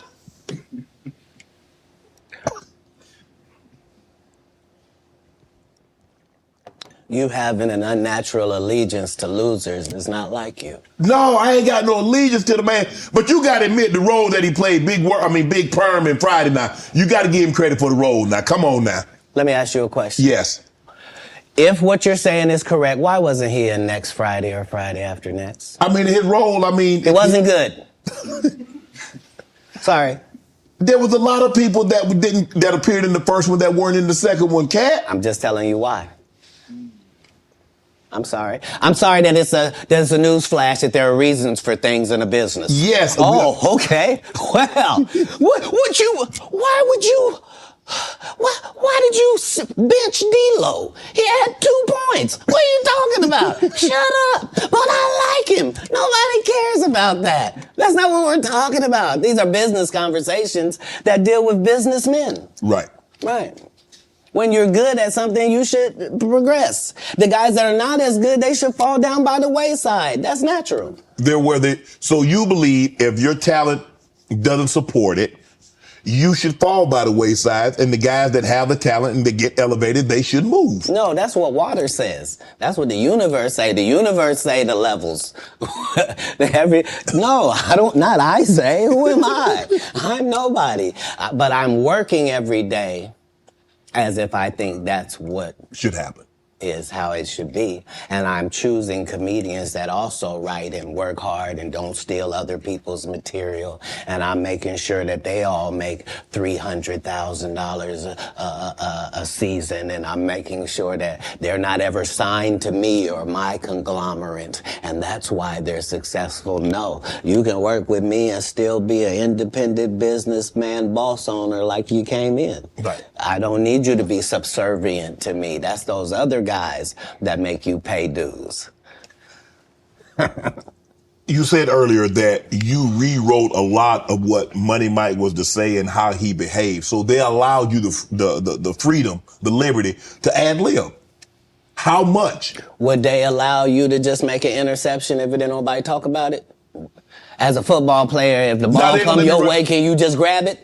You having an unnatural allegiance to losers is not like you. No, I ain't got no allegiance to the man. But you got to admit the role that he played, Big Perm in Friday now. You got to give him credit for the role now. Come on now. Let me ask you a question. Yes. If what you're saying is correct, why wasn't he in next Friday or Friday after next? I mean, his role, it wasn't good. Sorry. There was a lot of people that appeared in the first one that weren't in the second one, Katt. I'm just telling you why. I'm sorry. I'm sorry that there's a news flash that there are reasons for things in a business. Yes. Oh, okay. Well, why did you bench D-Lo? He had 2 points. What are you talking about? Shut up. But I like him. Nobody cares about that. That's not what we're talking about. These are business conversations that deal with businessmen. Right. Right. When you're good at something, you should progress. The guys that are not as good, they should fall down by the wayside. That's natural. So you believe if your talent doesn't support it, you should fall by the wayside, and the guys that have the talent and that get elevated, they should move. No, that's what water says. That's what the universe say. The universe say the levels. No, not I say. Who am I? I'm nobody. But I'm working every day as if I think that's what should happen. Is how it should be. And I'm choosing comedians that also write and work hard and don't steal other people's material. And I'm making sure that they all make $300,000 a season. And I'm making sure that they're not ever signed to me or my conglomerate. And that's why they're successful. No, you can work with me and still be an independent businessman, boss owner like you came in. Right. I don't need you to be subservient to me. That's those other guys that make you pay dues. You said earlier that you rewrote a lot of what Money Mike was to say and how he behaved. So they allowed you the freedom, the liberty to ad lib. How much? Would they allow you to just make an interception if didn't nobody talk about it? As a football player, if the ball comes your way, can you just grab it?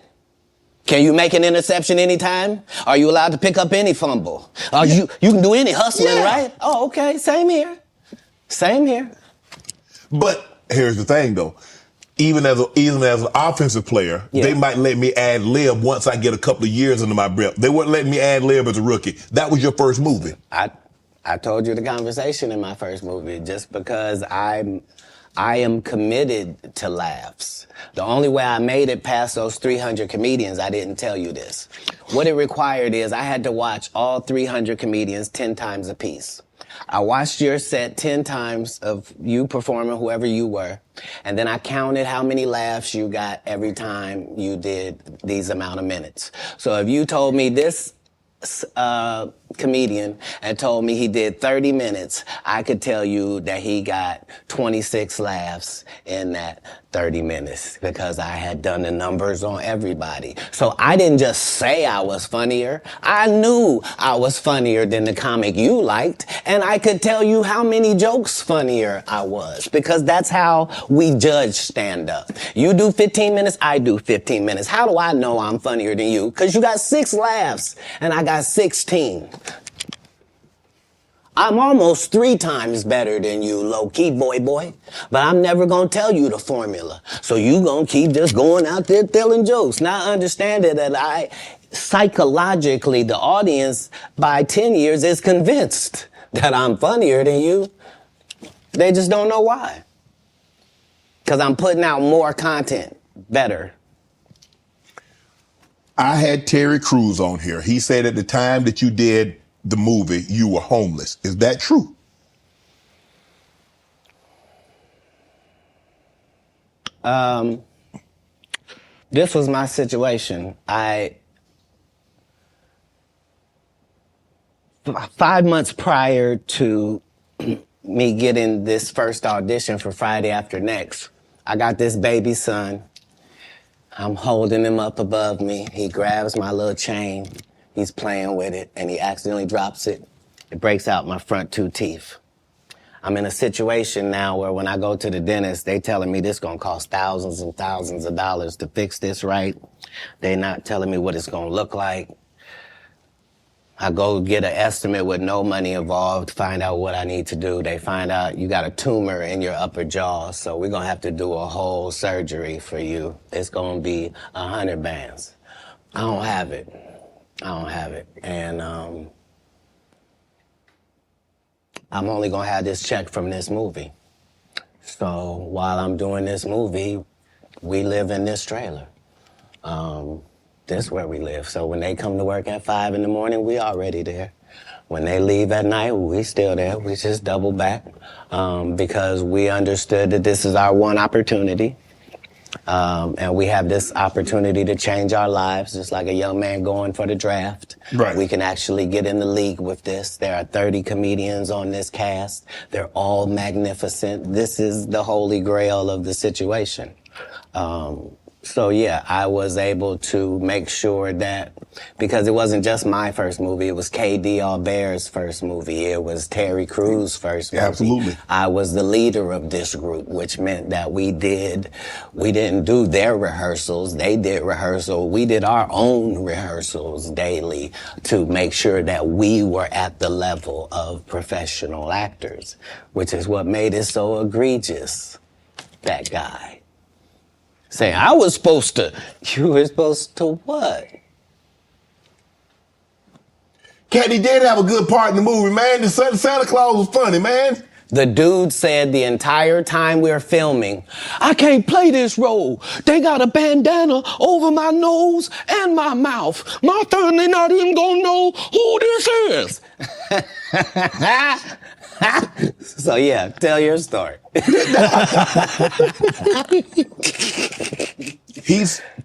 Can you make an interception anytime? Are you allowed to pick up any fumble? You can do any hustling, right? Oh, okay, same here. Same here. But here's the thing, though. Even as an offensive player, they might let me ad lib once I get a couple of years under my belt. They wouldn't let me ad lib as a rookie. That was your first movie. I told you the conversation in my first movie. Just because I am committed to laughs. The only way I made it past those 300 comedians, I didn't tell you this. What it required is I had to watch all 300 comedians 10 times a piece. I watched your set 10 times of you performing, whoever you were, and then I counted how many laughs you got every time you did these amount of minutes. So if you told me this comedian and told me he did 30 minutes, I could tell you that he got 26 laughs in that 30 minutes because I had done the numbers on everybody. So I didn't just say I was funnier. I knew I was funnier than the comic you liked, and I could tell you how many jokes funnier I was because that's how we judge stand-up. You do 15 minutes, I do 15 minutes. How do I know I'm funnier than you? Because you got 6 laughs and I got 16. I'm almost 3 times better than you, low-key, boy. But I'm never gonna tell you the formula. So you gonna keep just going out there telling jokes, not understanding that psychologically, the audience by 10 years is convinced that I'm funnier than you. They just don't know why. Because I'm putting out more content, better. I had Terry Crews on here. He said at the time that you did the movie, you were homeless. Is that true? This was my situation. 5 months prior to me getting this first audition for Friday After Next, I got this baby son. I'm holding him up above me. He grabs my little chain. He's playing with it, and he accidentally drops it. It breaks out my front 2 teeth. I'm in a situation now where when I go to the dentist, they telling me this gonna cost thousands and thousands of dollars to fix this right. They not telling me what it's gonna look like. I go get an estimate with no money involved, find out what I need to do. They find out you got a tumor in your upper jaw, so we're gonna have to do a whole surgery for you. It's gonna be 100 bands. I don't have it. And I'm only gonna have this check from this movie. So while I'm doing this movie, we live in this trailer. This is where we live. So when they come to work at 5 in the morning, we already there. When they leave at night, we still there. We just double back because we understood that this is our one opportunity. And we have this opportunity to change our lives, just like a young man going for the draft. Right. We can actually get in the league with this. There are 30 comedians on this cast. They're all magnificent. This is the holy grail of the situation. So yeah, I was able to make sure that, because it wasn't just my first movie, it was K.D. Albert's first movie, it was Terry Crews' first movie. Absolutely. I was the leader of this group, which meant that we didn't do their rehearsals, they did rehearsal, we did our own rehearsals daily to make sure that we were at the level of professional actors, which is what made it so egregious, that guy. Saying, you were supposed to what? Katt, he did have a good part in the movie, man. The Santa Claus was funny, man. The dude said the entire time we were filming, I can't play this role. They got a bandana over my nose and my mouth. My family not even gonna know who this is. So yeah, tell your story.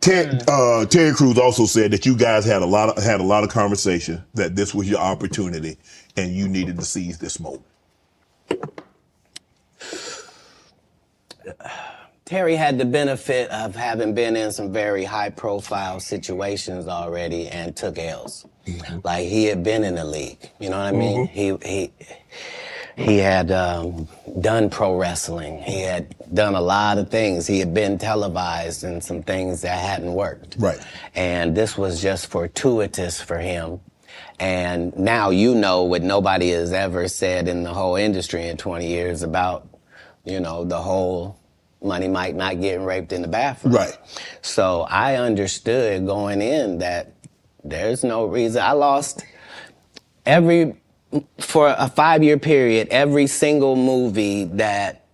Terry Crews also said that you guys had a lot of conversation, that this was your opportunity and you needed to seize this moment. Terry had the benefit of having been in some very high-profile situations already and took L's. Mm-hmm. Like, he had been in the league, you know what I mean? He had done pro wrestling. He had done a lot of things. He had been televised in some things that hadn't worked. Right. And this was just fortuitous for him. And now you know what nobody has ever said in the whole industry in 20 years about, you know, the whole Money Mike not getting raped in the bathroom. Right. So I understood going in that there's no reason. I lost for a 5-year period, every single movie that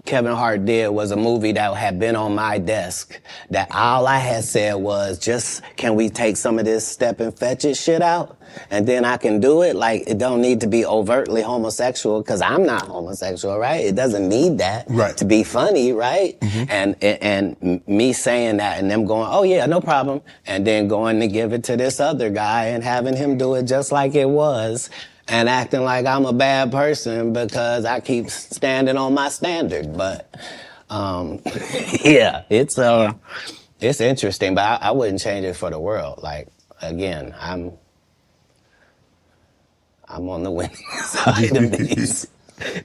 Kevin Hart did was a movie that had been on my desk, that all I had said was, just, can we take some of this step and fetch it shit out? And then I can do it. Like, it don't need to be overtly homosexual, because I'm not homosexual, right? It doesn't need that to be funny, right? And me saying that and them going, oh yeah, no problem. And then going to give it to this other guy and having him do it just like it was. And acting like I'm a bad person because I keep standing on my standard. But, yeah, it's interesting, but I wouldn't change it for the world. Like, again, I'm on the winning side of these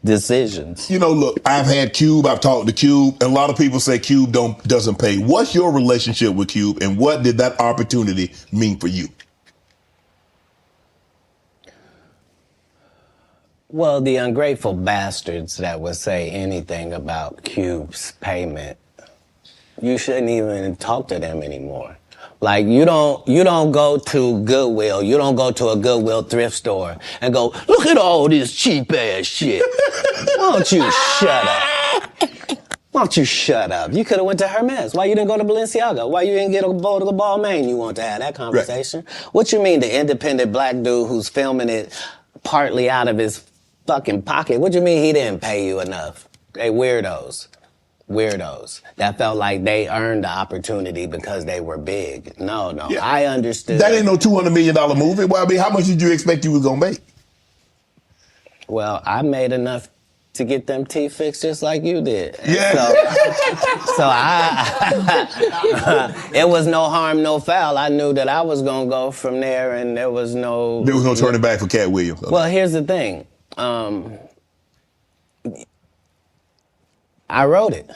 decisions. You know, look, I've had Cube, I've talked to Cube, and a lot of people say Cube doesn't pay. What's your relationship with Cube, and what did that opportunity mean for you? Well, the ungrateful bastards that would say anything about Cube's payment, you shouldn't even talk to them anymore. Like, you don't go to Goodwill, you don't go to a Goodwill thrift store and go, look at all this cheap ass shit. Why don't you shut up? Why don't you shut up? You could have went to Hermes. Why you didn't go to Balenciaga? Why you didn't get a bowl of the Balmain? You want to have that conversation? Right. What you mean, the independent black dude who's filming it partly out of his fucking pocket? What you mean he didn't pay you enough? They weirdos. That felt like they earned the opportunity because they were big. No, yeah. I understood. That ain't no $200 million movie. Well, I mean, how much did you expect you was gonna make? Well, I made enough to get them teeth fixed just like you did. Yeah. So it was no harm, no foul. I knew that I was gonna go from there, and there was no turning back for Katt Williams. Well, here's the thing. I wrote it.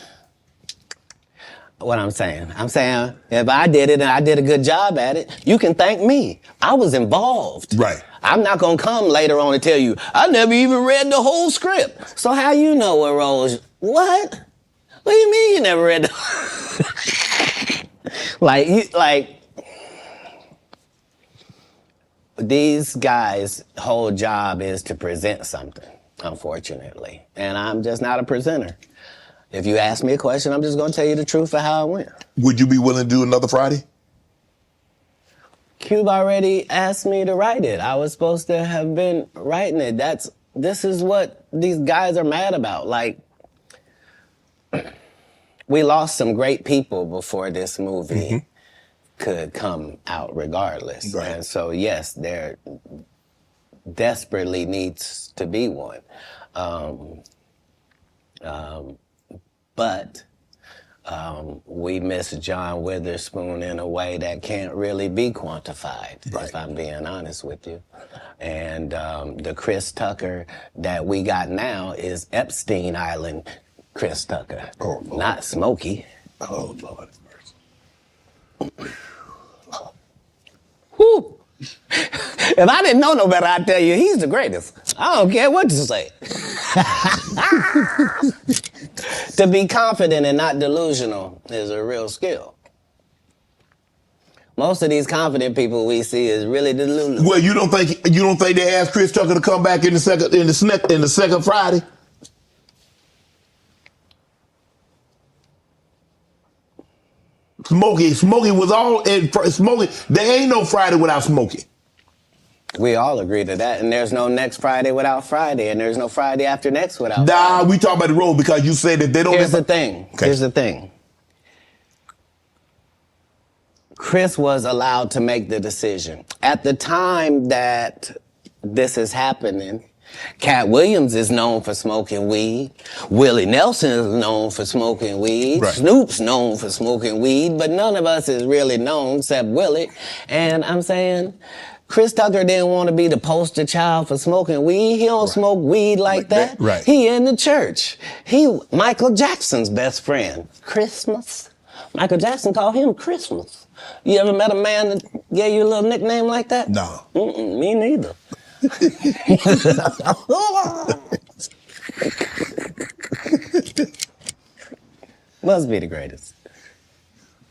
What I'm saying if I did it and I did a good job at it, you can thank me. I was involved. Right. I'm not gonna come later on and tell you, I never even read the whole script. So how you know what roles? What? What do you mean you never read the like these guys' whole job is to present something, unfortunately. And I'm just not a presenter. If you ask me a question, I'm just going to tell you the truth of how it went. Would you be willing to do another Friday? Cube already asked me to write it. I was supposed to have been writing it. This is what these guys are mad about. Like, we lost some great people before this movie could come out regardless. Right. And so, yes, there desperately needs to be one. But we miss John Witherspoon in a way that can't really be quantified, if I'm being honest with you. And the Chris Tucker that we got now is Epstein Island Chris Tucker, not Smokey. Oh, Lord have mercy. Whew. If I didn't know no better, I'd tell you he's the greatest. I don't care what you say. To be confident and not delusional is a real skill. Most of these confident people we see is really delusional. Well, you don't think they asked Chris Tucker to come back in the second Friday? Smokey was all in Smokey. There ain't no Friday without Smokey. We all agree to that, and there's no next Friday without Friday, and there's no Friday after next without Friday. Nah, we talk about the road because you say that they don't. Here's the thing. Okay. Here's the thing. Chris was allowed to make the decision. At the time that this is happening, Katt Williams is known for smoking weed. Willie Nelson is known for smoking weed. Right. Snoop's known for smoking weed, but none of us is really known except Willie. And I'm saying, Chris Tucker didn't want to be the poster child for smoking weed. He don't smoke weed like that. Right. He in the church. He Michael Jackson's best friend. Christmas. Michael Jackson called him Christmas. You ever met a man that gave you a little nickname like that? No. Me neither. Must be the greatest.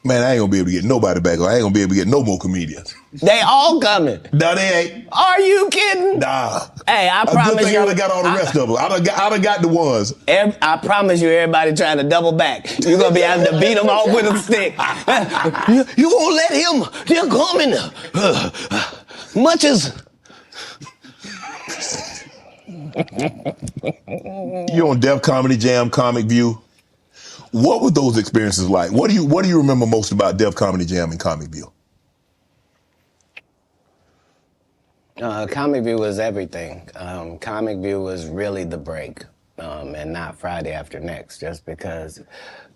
Man, I ain't gonna be able to get nobody back. I ain't gonna be able to get no more comedians. They all coming. No, they ain't. Are you kidding? Nah. Hey, I promise good thing you. I done got all the rest of them. I done got the ones. I promise you, everybody trying to double back. You're gonna be having to beat them off with a stick. You won't let him. They're coming. Much as. You're on Def Comedy Jam, Comic View. What were those experiences like? What do you remember most about Def Comedy Jam and Comic View? Comic View was everything. Comic View was really the break, and not Friday After Next, just because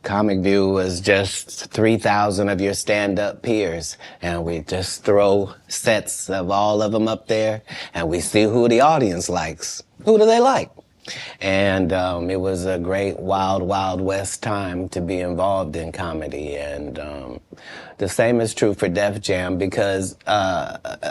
Comic View was just 3,000 of your stand-up peers, and we just throw sets of all of them up there, and we see who the audience likes. Who do they like? And it was a great wild, wild west time to be involved in comedy. And the same is true for Def Jam, because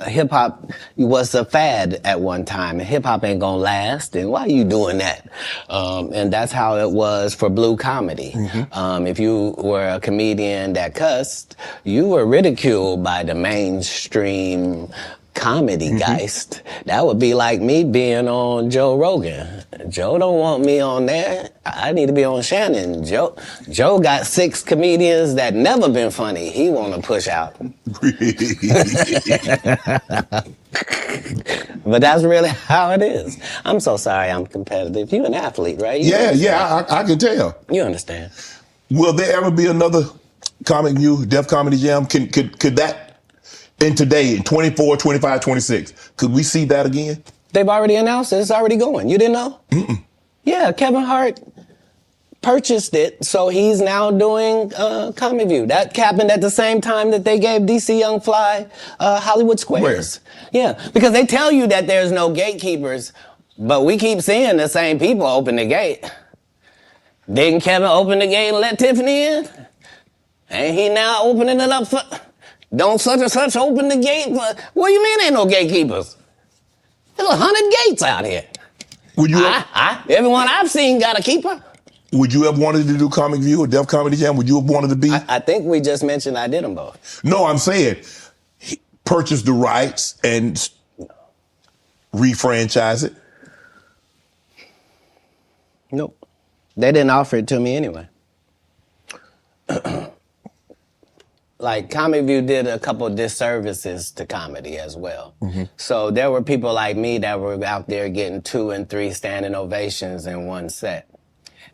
hip-hop was a fad at one time, and hip-hop ain't gonna last, and why are you doing that? And that's how it was for blue comedy. Mm-hmm. If you were a comedian that cussed, you were ridiculed by the mainstream comedy geist. That would be like me being on Joe Rogan. Joe don't want me on there. I need to be on Shannon. Joe got 6 comedians that never been funny. He want to push out. But that's really how it is. I'm so sorry I'm competitive. You're an athlete, right? I can tell. You understand. Will there ever be another Comic View, Def Comedy Jam? Could that, in today, in 24, 25, 26, could we see that again? They've already announced it. It's already going. You didn't know? Mm-mm. Yeah, Kevin Hart purchased it, so he's now doing Comic View. That happened at the same time that they gave DC Young Fly Hollywood Squares. Where? Yeah, because they tell you that there's no gatekeepers, but we keep seeing the same people open the gate. Didn't Kevin open the gate and let Tiffany in? Ain't he now opening it up for... Don't such and such open the gate? What do you mean ain't no gatekeepers? There's 100 gates out here. Would you everyone I've seen got a keeper. Would you have wanted to do Comic View or Def Comedy Jam? Would you have wanted to be? I think we just mentioned I did them both. No, I'm saying purchase the rights and refranchise it. Nope. They didn't offer it to me anyway. Like, Comic View did a couple disservices to comedy as well. Mm-hmm. So there were people like me that were out there getting 2 and 3 standing ovations in one set.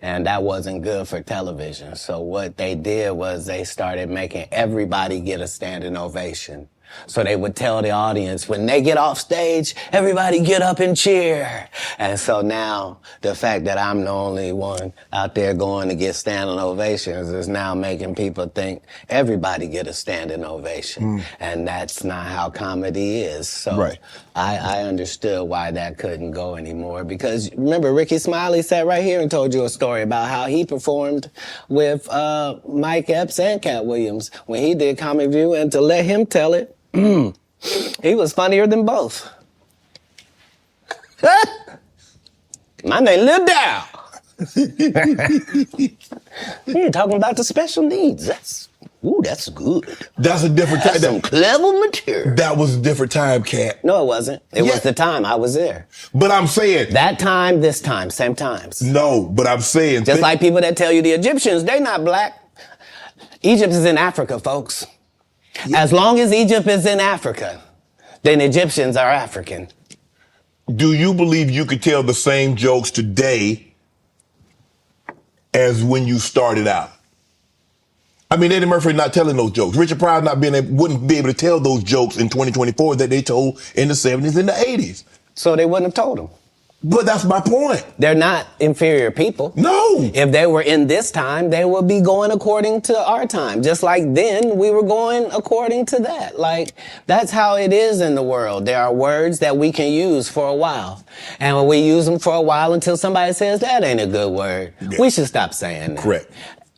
And that wasn't good for television. So what they did was they started making everybody get a standing ovation. So they would tell the audience, when they get off stage, everybody get up and cheer. And so now the fact that I'm the only one out there going to get standing ovations is now making people think everybody get a standing ovation. And that's not how comedy is. So right. I understood why that couldn't go anymore, because remember, Rickey Smiley sat right here and told you a story about how he performed with Mike Epps and Katt Williams when he did Comic View, and to let him tell it, he was funnier than both. My name Lil Dow. You're talking about the special needs. That's good. That's a different time. That's some clever material. That was a different time, Katt. No, it wasn't. It was the time I was there. But I'm saying... That time, this time, same times. No, but I'm saying... Just like people that tell you the Egyptians, they not black. Egypt is in Africa, folks. Yeah. As long as Egypt is in Africa, then Egyptians are African. Do you believe you could tell the same jokes today as when you started out? I mean, Eddie Murphy not telling those jokes. Richard Pryor wouldn't be able to tell those jokes in 2024 that they told in the 70s and the 80s. So they wouldn't have told them. But that's my point. They're not inferior people. No. If they were in this time, they would be going according to our time. Just like then, we were going according to that. Like, that's how it is in the world. There are words that we can use for a while. And when we use them for a while until somebody says, that ain't a good word, we should stop saying that. Correct.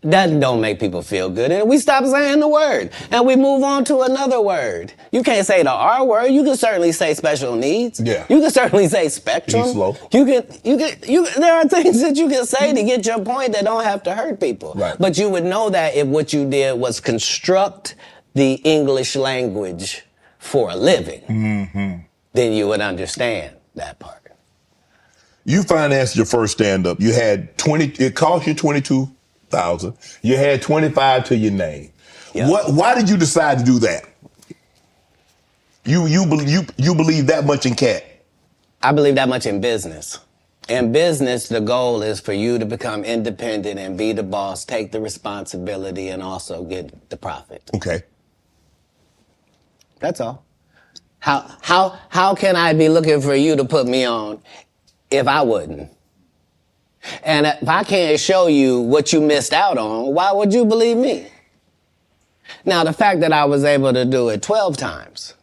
That don't make people feel good. And we stop saying the word. And we move on to another word. You can't say the R word. You can certainly say special needs. Yeah. You can certainly say spectrum. Be slow. There are things that you can say to get your point that don't have to hurt people. Right. But you would know that if what you did was construct the English language for a living, then you would understand that part. You financed your first stand-up. You had it cost you $22,000. You had 25 to your name. Yep. Why did you decide to do that? You believe that much in Katt? I believe that much in business. In business, the goal is for you to become independent and be the boss, take the responsibility, and also get the profit. Okay. That's all. How can I be looking for you to put me on if I wouldn't? And if I can't show you what you missed out on, why would you believe me? Now, the fact that I was able to do it 12 times,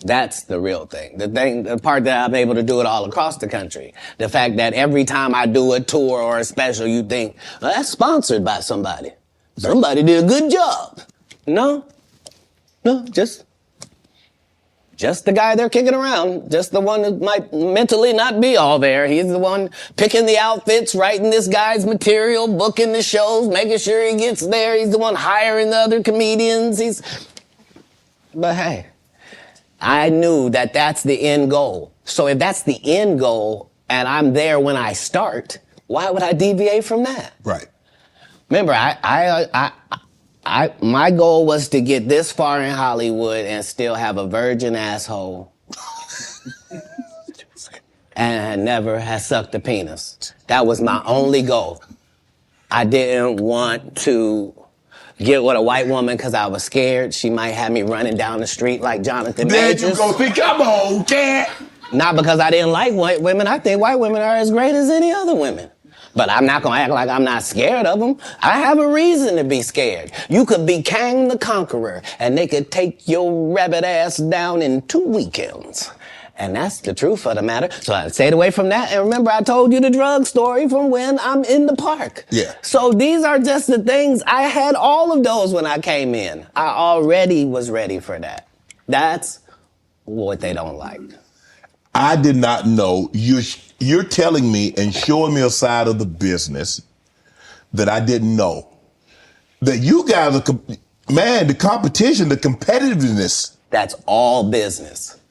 that's the real thing. The part that I'm able to do it all across the country. The fact that every time I do a tour or a special, you think, well, that's sponsored by somebody. Somebody did a good job. No, just the guy they're kicking around. Just the one that might mentally not be all there. He's the one picking the outfits, writing this guy's material, booking the shows, making sure he gets there. He's the one hiring the other comedians. But hey, I knew that that's the end goal. So if that's the end goal and I'm there when I start, why would I deviate from that? Right. Remember, my goal was to get this far in Hollywood and still have a virgin asshole and never have sucked a penis. That was my only goal. I didn't want to get with a white woman because I was scared she might have me running down the street like Jonathan Majors. There you go. See, come on, Katt. Not because I didn't like white women. I think white women are as great as any other women. But I'm not going to act like I'm not scared of them. I have a reason to be scared. You could be Kang the Conqueror, and they could take your rabbit ass down in 2 weekends. And that's the truth of the matter. So I stayed away from that. And remember, I told you the drug story from when I'm in the park. Yeah. So these are just the things. I had all of those when I came in. I already was ready for that. That's what they don't like. I did not know. You're telling me and showing me a side of the business that I didn't know. That you guys are, man, the competition, the competitiveness. That's all business.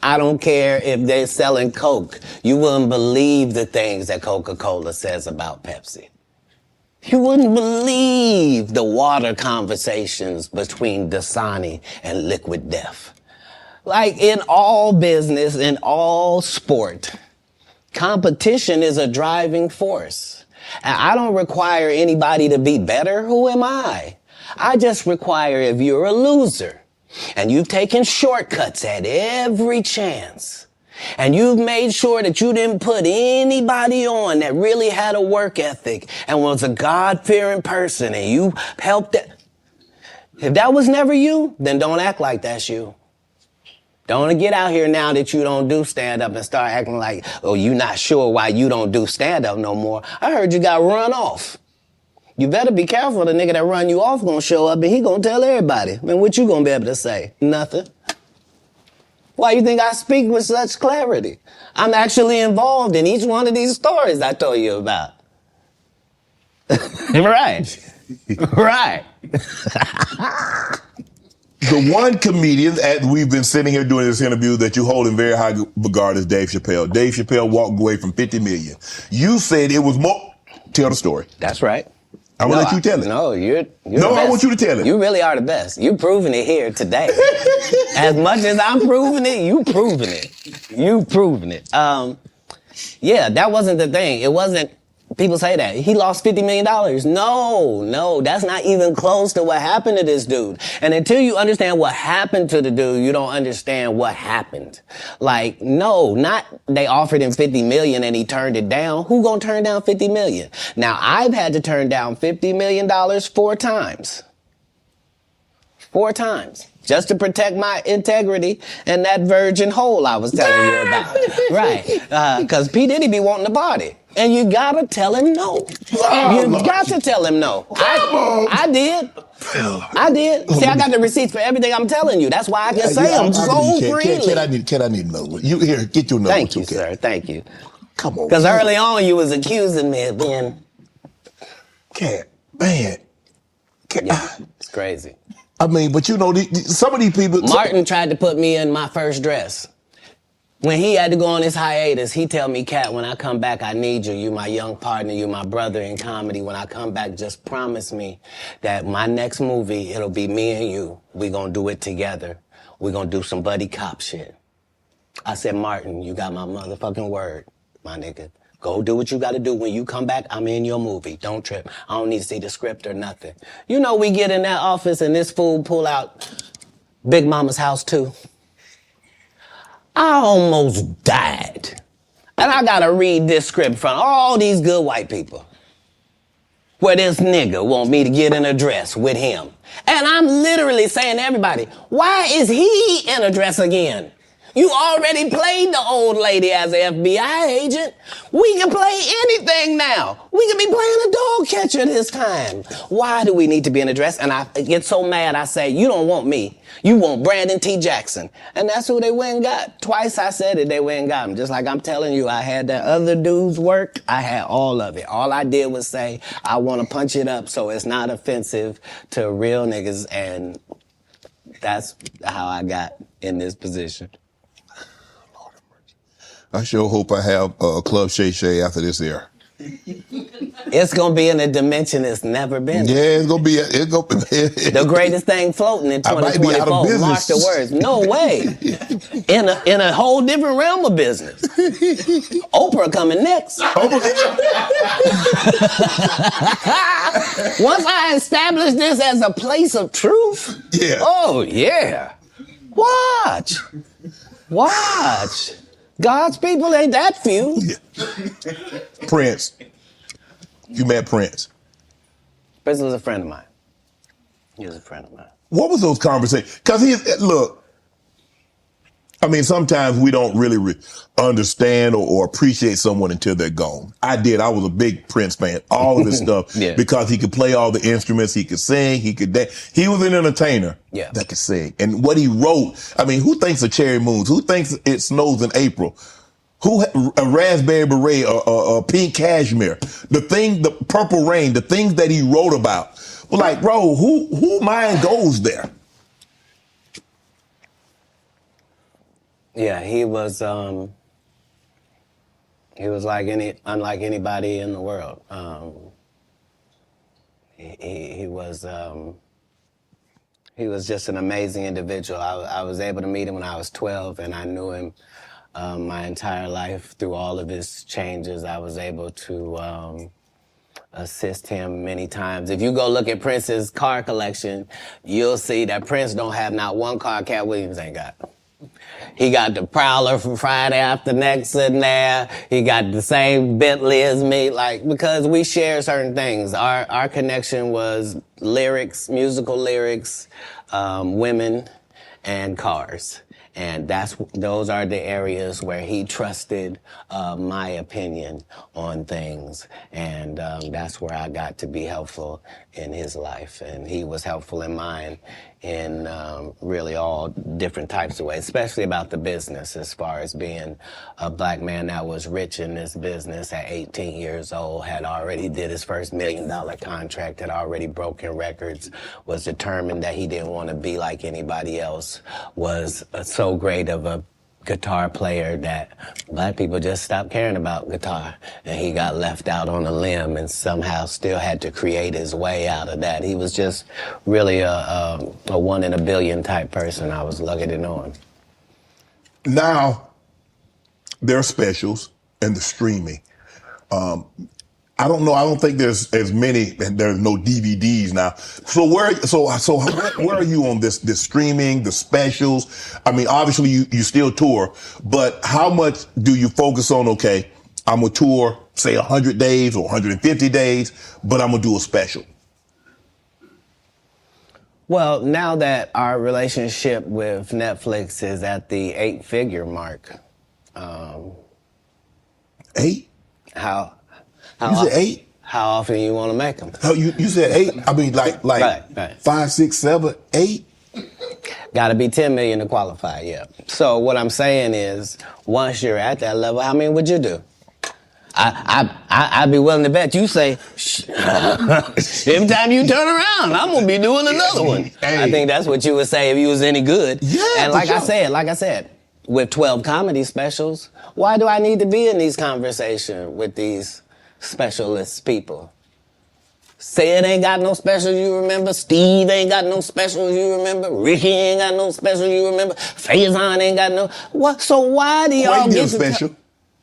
I don't care if they're selling Coke. You wouldn't believe the things that Coca-Cola says about Pepsi. You wouldn't believe the water conversations between Dasani and Liquid Death. Like in all business, in all sport, competition is a driving force. And I don't require anybody to be better. Who am I? I just require if you're a loser and you've taken shortcuts at every chance and you've made sure that you didn't put anybody on that really had a work ethic and was a God-fearing person and you helped it. If that was never you, then don't act like that's you. Don't get out here now that you don't do stand-up and start acting like, oh, you're not sure why you don't do stand-up no more. I heard you got run off. You better be careful. The nigga that run you off gonna show up and he gonna tell everybody. Man, what you gonna be able to say? Nothing. Why you think I speak with such clarity? I'm actually involved in each one of these stories I told you about. Right. Right. The one comedian, as we've been sitting here doing this interview, that you hold in very high regard is Dave Chappelle. Dave Chappelle walked away from $50 million. You said it was more. Tell the story. That's right. I will let you tell it. No, you're no, I want you to tell it. You really are the best. You're proving it here today. As much as I'm proving it, you proving it. You proving it. Yeah, that wasn't the thing. It wasn't. People say that. He lost $50 million. No, that's not even close to what happened to this dude. And until you understand what happened to the dude, you don't understand what happened. Like, no, not they offered him $50 million and he turned it down. Who gonna turn down $50 million? Now, I've had to turn down $50 million 4 times. 4 times. Just to protect my integrity and that virgin hole I was telling you about. Right. Because P. Diddy be wanting to party. And you gotta tell him no. You got to tell him no. I did. I did. See, I got the receipts for everything I'm telling you. That's why I can say them so freely. Kid, I need another one. You here, get your number. Thank you, sir. Thank you. Come on. Because early on you was accusing me of being... Katt, man. Yeah, it's crazy. I mean, but you know, some of these people... Martin tried to put me in my first dress. When he had to go on his hiatus, he tell me, Katt, when I come back, I need you. You my young partner. You my brother in comedy. When I come back, just promise me that my next movie, it'll be me and you. We gonna do it together. We gonna do some buddy cop shit. I said, Martin, you got my motherfucking word, my nigga. Go do what you gotta do. When you come back, I'm in your movie. Don't trip. I don't need to see the script or nothing. You know, we get in that office and this fool pull out Big Mama's House 2. I almost died. And I gotta read this script from all these good white people. Where this nigga want me to get in a dress with him. And I'm literally saying to everybody, why is he in a dress again? You already played the old lady as an FBI agent. We can play anything now. We can be playing a dog catcher this time. Why do we need to be in a dress? And I get so mad, I say, you don't want me. You want Brandon T. Jackson. And that's who they went and got. Twice I said it, they went and got him. Just like I'm telling you, I had that other dude's work. I had all of it. All I did was say, I want to punch it up so it's not offensive to real niggas. And that's how I got in this position. I sure hope I have a Club Shay Shay after this air. It's gonna be in a dimension it's never been. Yeah, it's gonna be. The greatest thing floating in 2024. Mark the words. No way. In a whole different realm of business. Oprah coming next. Once I establish this as a place of truth. Yeah. Oh yeah. Watch. God's people ain't that few. Yeah. Prince. You met Prince. Prince was a friend of mine. He was a friend of mine. What was those conversations? Because look, I mean, sometimes we don't really understand or appreciate someone until they're gone. I did. I was a big Prince fan. All of his stuff. Yeah. Because he could play all the instruments. He could sing. He could dance. He was an entertainer that could sing. And what he wrote, I mean, who thinks of Cherry Moons? Who thinks it snows in April? Who a raspberry beret or pink cashmere? The purple rain, the things that he wrote about. Well, like, bro, who mind goes there? Yeah, he was unlike anybody in the world. He was just an amazing individual. I was able to meet him when I was 12, and I knew him my entire life through all of his changes. I was able to assist him many times. If you go look at Prince's car collection, you'll see that Prince don't have not one car Katt Williams ain't got. He got the Prowler from Friday After Next in there. He got the same Bentley as me, because we share certain things. Our connection was lyrics, musical lyrics, women, and cars. And those are the areas where he trusted my opinion on things. And that's where I got to be helpful in his life. And he was helpful in mine in really all different types of ways, especially about the business, as far as being a black man that was rich in this business at 18 years old, had already did his first $1 million contract, had already broken records, was determined that he didn't want to be like anybody else, was so great of a guitar player that black people just stopped caring about guitar, and he got left out on a limb and somehow still had to create his way out of that. He was just really a 1 in a billion type person. I was lucky to know him. Now, there are specials and the streaming. I don't know. I don't think there's as many, and there's no DVDs now. So where are you on this streaming, the specials? I mean, obviously you still tour, but how much do you focus on, okay, I'm gonna tour, say 100 days or 150 days, but I'm gonna do a special? Well, now that our relationship with Netflix is at the 8-figure mark, 8? how You said 8? How often you want to make them? Oh, you said 8? I mean, like right. 5, 6, 7, 8? Got to be 10 million to qualify, yeah. So what I'm saying is, once you're at that level, how many would you do? I'd be willing to bet you say, every time you turn around, I'm gonna be doing another one. Hey. I think that's what you would say if you was any good. Yeah, and like I said, with 12 comedy specials, why do I need to be in these conversations with these specialist people? Sid ain't got no specials you remember. Steve ain't got no specials you remember. Rickey ain't got no specials you remember. Faison ain't got no. What? So why do y'all Quake did get a special?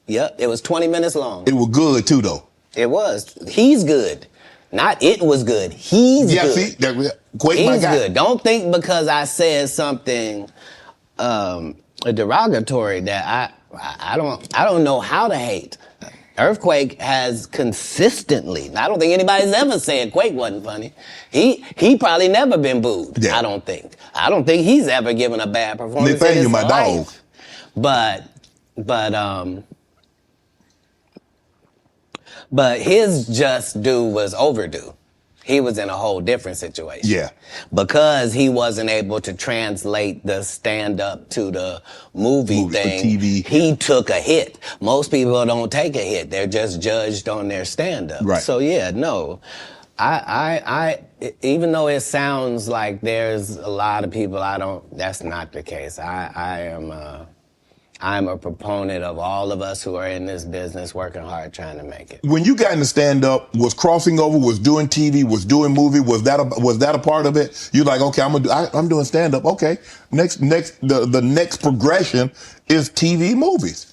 Yep, it was 20 minutes long. It was good too, though. It was. He's good. Not it was good. He's good. See, Quake He's my guy. good. Don't think because I said something derogatory that I don't know how to hate. Earthquake has consistently, I don't think anybody's ever said Quake wasn't funny. He probably never been booed. Yeah. I don't think he's ever given a bad performance. Nathaniel, my dog. But his just due was overdue. He was in a whole different situation. Yeah. Because he wasn't able to translate the stand-up to the movie thing. TV. He took a hit. Most people don't take a hit. They're just judged on their stand-up. Right. So yeah, no. I even though it sounds like there's a lot of people that's not the case. I'm a proponent of all of us who are in this business working hard trying to make it. When you got into stand-up, was crossing over, was doing TV, was doing movie, was that a part of it? You're like, okay, I'm doing stand-up. Okay, the next progression is TV movies.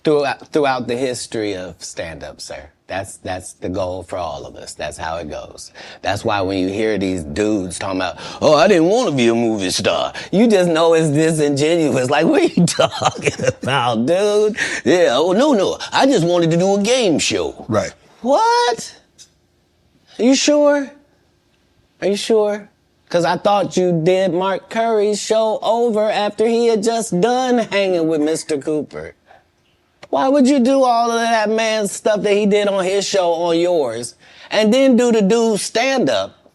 Throughout the history of stand-up, sir. That's the goal for all of us. That's how it goes. That's why when you hear these dudes talking about, oh, I didn't want to be a movie star, you just know it's disingenuous. Like, what are you talking about, dude? Yeah, oh, no, I just wanted to do a game show. Right. What? Are you sure? Because I thought you did Mark Curry's show over after he had just done hanging with Mr. Cooper. Why would you do all of that man's stuff that he did on his show on yours and then do the dude's stand-up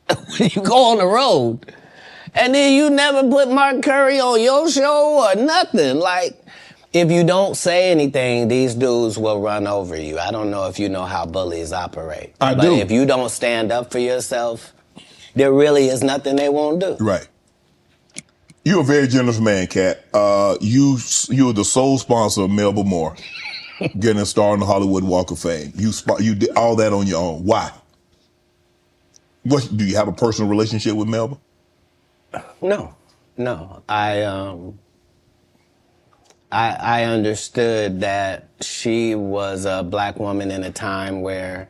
when you go on the road? And then you never put Mark Curry on your show or nothing. Like, if you don't say anything, these dudes will run over you. I don't know if you know how bullies operate. But do. If you don't stand up for yourself, there really is nothing they won't do. Right. You're a very generous man, Katt. You're the sole sponsor of Melba Moore getting a star on the Hollywood Walk of Fame. You did all that on your own. Why? Do you have a personal relationship with Melba? No. I understood that she was a black woman in a time where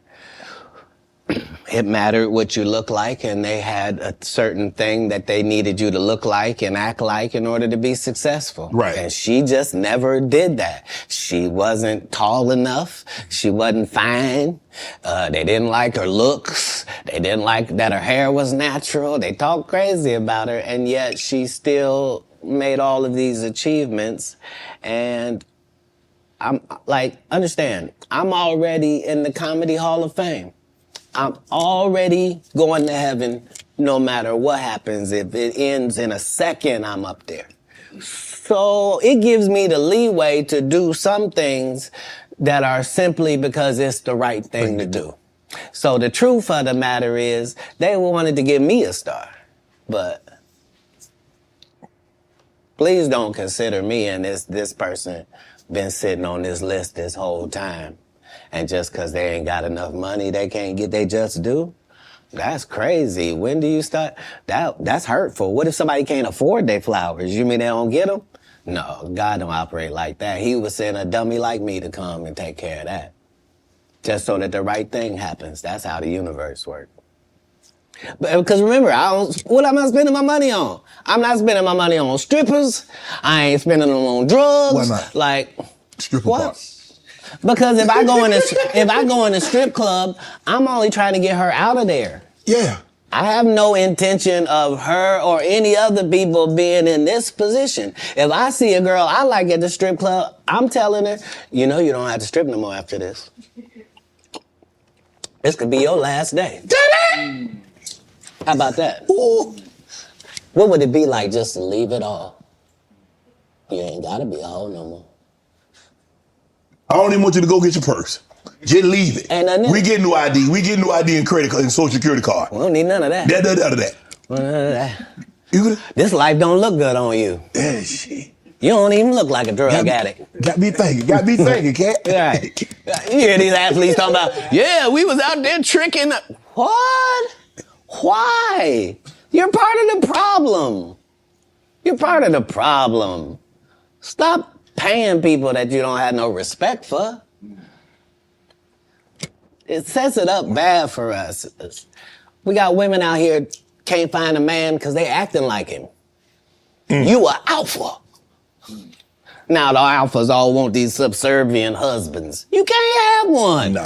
it mattered what you look like, and they had a certain thing that they needed you to look like and act like in order to be successful. Right. And she just never did that. She wasn't tall enough. She wasn't fine. They didn't like her looks. They didn't like that her hair was natural. They talked crazy about her, and yet she still made all of these achievements. And I'm like, understand, I'm already in the Comedy Hall of Fame. I'm already going to heaven no matter what happens. If it ends in a second, I'm up there. So it gives me the leeway to do some things that are simply because it's the right thing to do. So the truth of the matter is they wanted to give me a star, but please don't consider me and this person been sitting on this list this whole time. And just because they ain't got enough money, they can't get they just due? That's crazy. When do you start? That's hurtful. What if somebody can't afford their flowers? You mean they don't get them? No, God don't operate like that. He would send a dummy like me to come and take care of that. Just so that the right thing happens. That's how the universe works. Because remember, what am I spending my money on? I'm not spending my money on strippers. I ain't spending them on drugs. Why not? Like, stripper what? Part. Because if I go in a strip club, I'm only trying to get her out of there. Yeah. I have no intention of her or any other people being in this position. If I see a girl I like at the strip club, I'm telling her, you know you don't have to strip no more after this. This could be your last day. How about that? Ooh. What would it be like just to leave it all? You ain't gotta be a hoe no more. I don't even want you to go get your purse. Just leave it. Ain't nothing in We it. get new ID. We get new ID and credit card and social security card. We don't need none of that. That. None of that. You This life don't look good on you. yeah, shit. You don't even look like a drug addict. Got me thinking, Cat. Right. You hear these athletes talking about, yeah, we was out there tricking. What? Why? You're part of the problem. You're part of the problem. Stop paying people that you don't have no respect for. It sets it up bad for us. We got women out here can't find a man because they acting like him. You are alpha. Now the alphas all want these subservient husbands. You can't have one. No.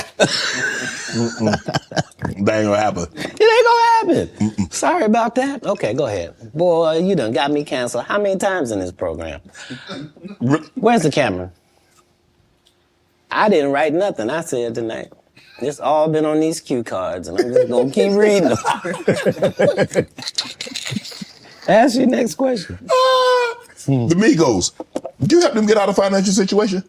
That ain't gonna happen. It ain't gonna happen. Sorry about that. Okay, go ahead. Boy, you done got me canceled. How many times in this program? Where's the camera? I didn't write nothing I said tonight. It's all been on these cue cards, and I'm just gonna keep reading them. Ask your next question. The Migos. Do you help them get out of financial situation?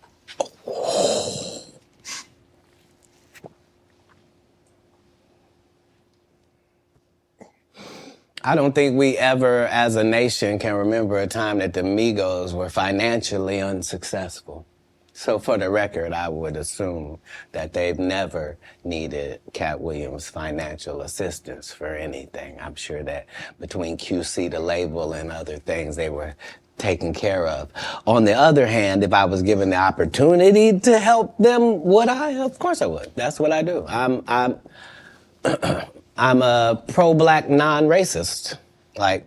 I don't think we ever, as a nation, can remember a time that the Migos were financially unsuccessful. So for the record, I would assume that they've never needed Katt Williams' financial assistance for anything. I'm sure that between QC, the label, and other things, they were taken care of. On the other hand, if I was given the opportunity to help them, would I? Of course I would. That's what I do. I'm a pro-black non-racist. Like,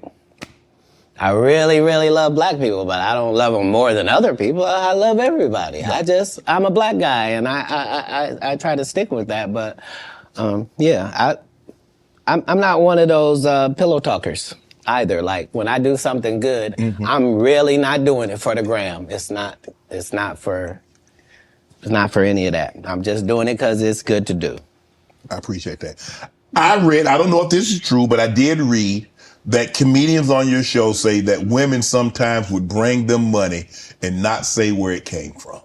I really, really love black people, but I don't love them more than other people. I love everybody. I'm a black guy, and I try to stick with that. But yeah, I'm not one of those pillow talkers either. Like when I do something good, I'm really not doing it for the gram. It's not for any of that. I'm just doing it because it's good to do. I appreciate that. I don't know if this is true, but I did read that comedians on your show say that women sometimes would bring them money and not say where it came from.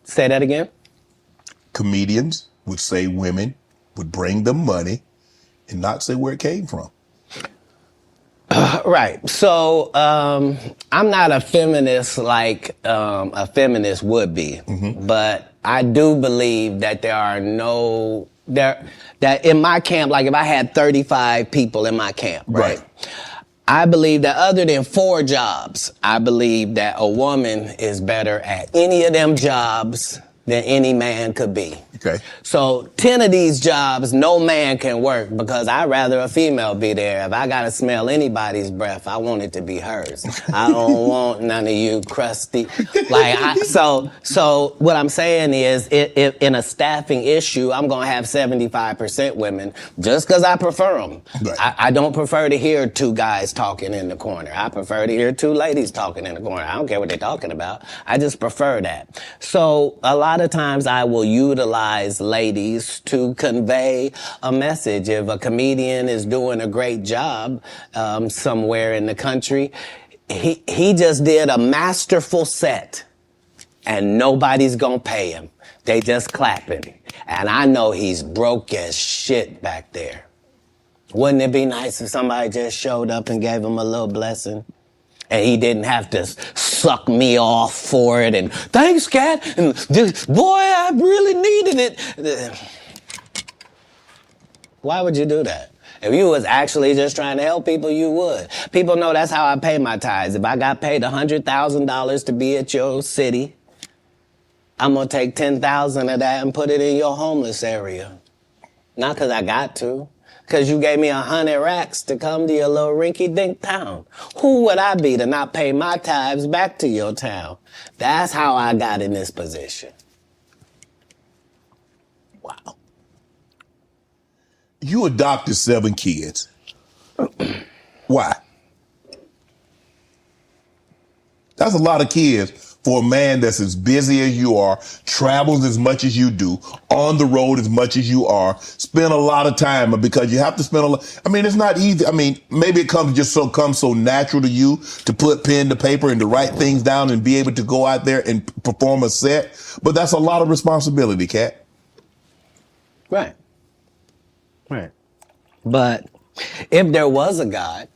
Say that again? Comedians would say women would bring them money and not say where it came from. Right. So I'm not a feminist like a feminist would be, but I do believe that that in my camp, like if I had 35 people in my camp, right? I believe that other than 4 jobs, I believe that a woman is better at any of them jobs than any man could be. Okay. So 10 of these jobs, no man can work because I'd rather a female be there. If I gotta smell anybody's breath, I want it to be hers. I don't want none of you crusty. So what I'm saying is, if in a staffing issue, I'm gonna have 75% women just because I prefer them. Right. I don't prefer to hear 2 guys talking in the corner. I prefer to hear 2 ladies talking in the corner. I don't care what they're talking about. I just prefer that. So a lot of times I will utilize ladies to convey a message. If a comedian is doing a great job somewhere in the country, he just did a masterful set and nobody's gonna pay him. They just clapping. And I know he's broke as shit back there. Wouldn't it be nice if somebody just showed up and gave him a little blessing? And he didn't have to suck me off for it. And thanks, Katt. And boy, I really needed it. Why would you do that? If you was actually just trying to help people, you would. People know that's how I pay my tithes. If I got paid $100,000 to be at your city, I'm gonna take 10,000 of that and put it in your homeless area. Not because I got to. Because you gave me 100 racks to come to your little rinky-dink town. Who would I be to not pay my tithes back to your town? That's how I got in this position. Wow. You adopted 7 kids. Why? That's a lot of kids for a man that's as busy as you are, travels as much as you do, on the road as much as you are, spend a lot of time because you have to spend a lot. I mean, it's not easy. I mean, maybe it comes so natural to you to put pen to paper and to write things down and be able to go out there and perform a set. But that's a lot of responsibility, Katt. Right. Right. But if there was a God,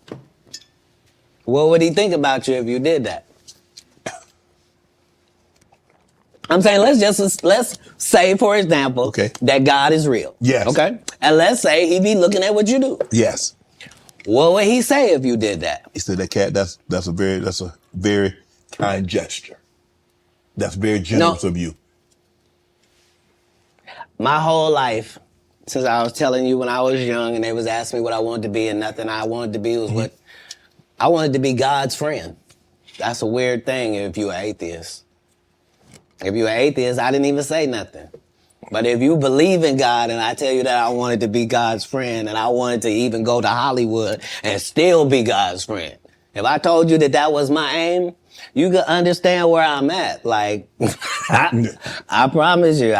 what would he think about you if you did that? I'm saying let's say, for example, okay, that God is real. Yes. Okay. And let's say he be looking at what you do. Yes. What would he say if you did that? He said, "That Katt, that's a very kind gesture. That's very generous of you." My whole life, since I was telling you when I was young and they was asking me what I wanted to be, and nothing I wanted to be was what I wanted to be, God's friend. That's a weird thing if you're an atheist. If you're an atheist, I didn't even say nothing. But if you believe in God and I tell you that I wanted to be God's friend and I wanted to even go to Hollywood and still be God's friend, if I told you that that was my aim, you could understand where I'm at. Like, I promise you,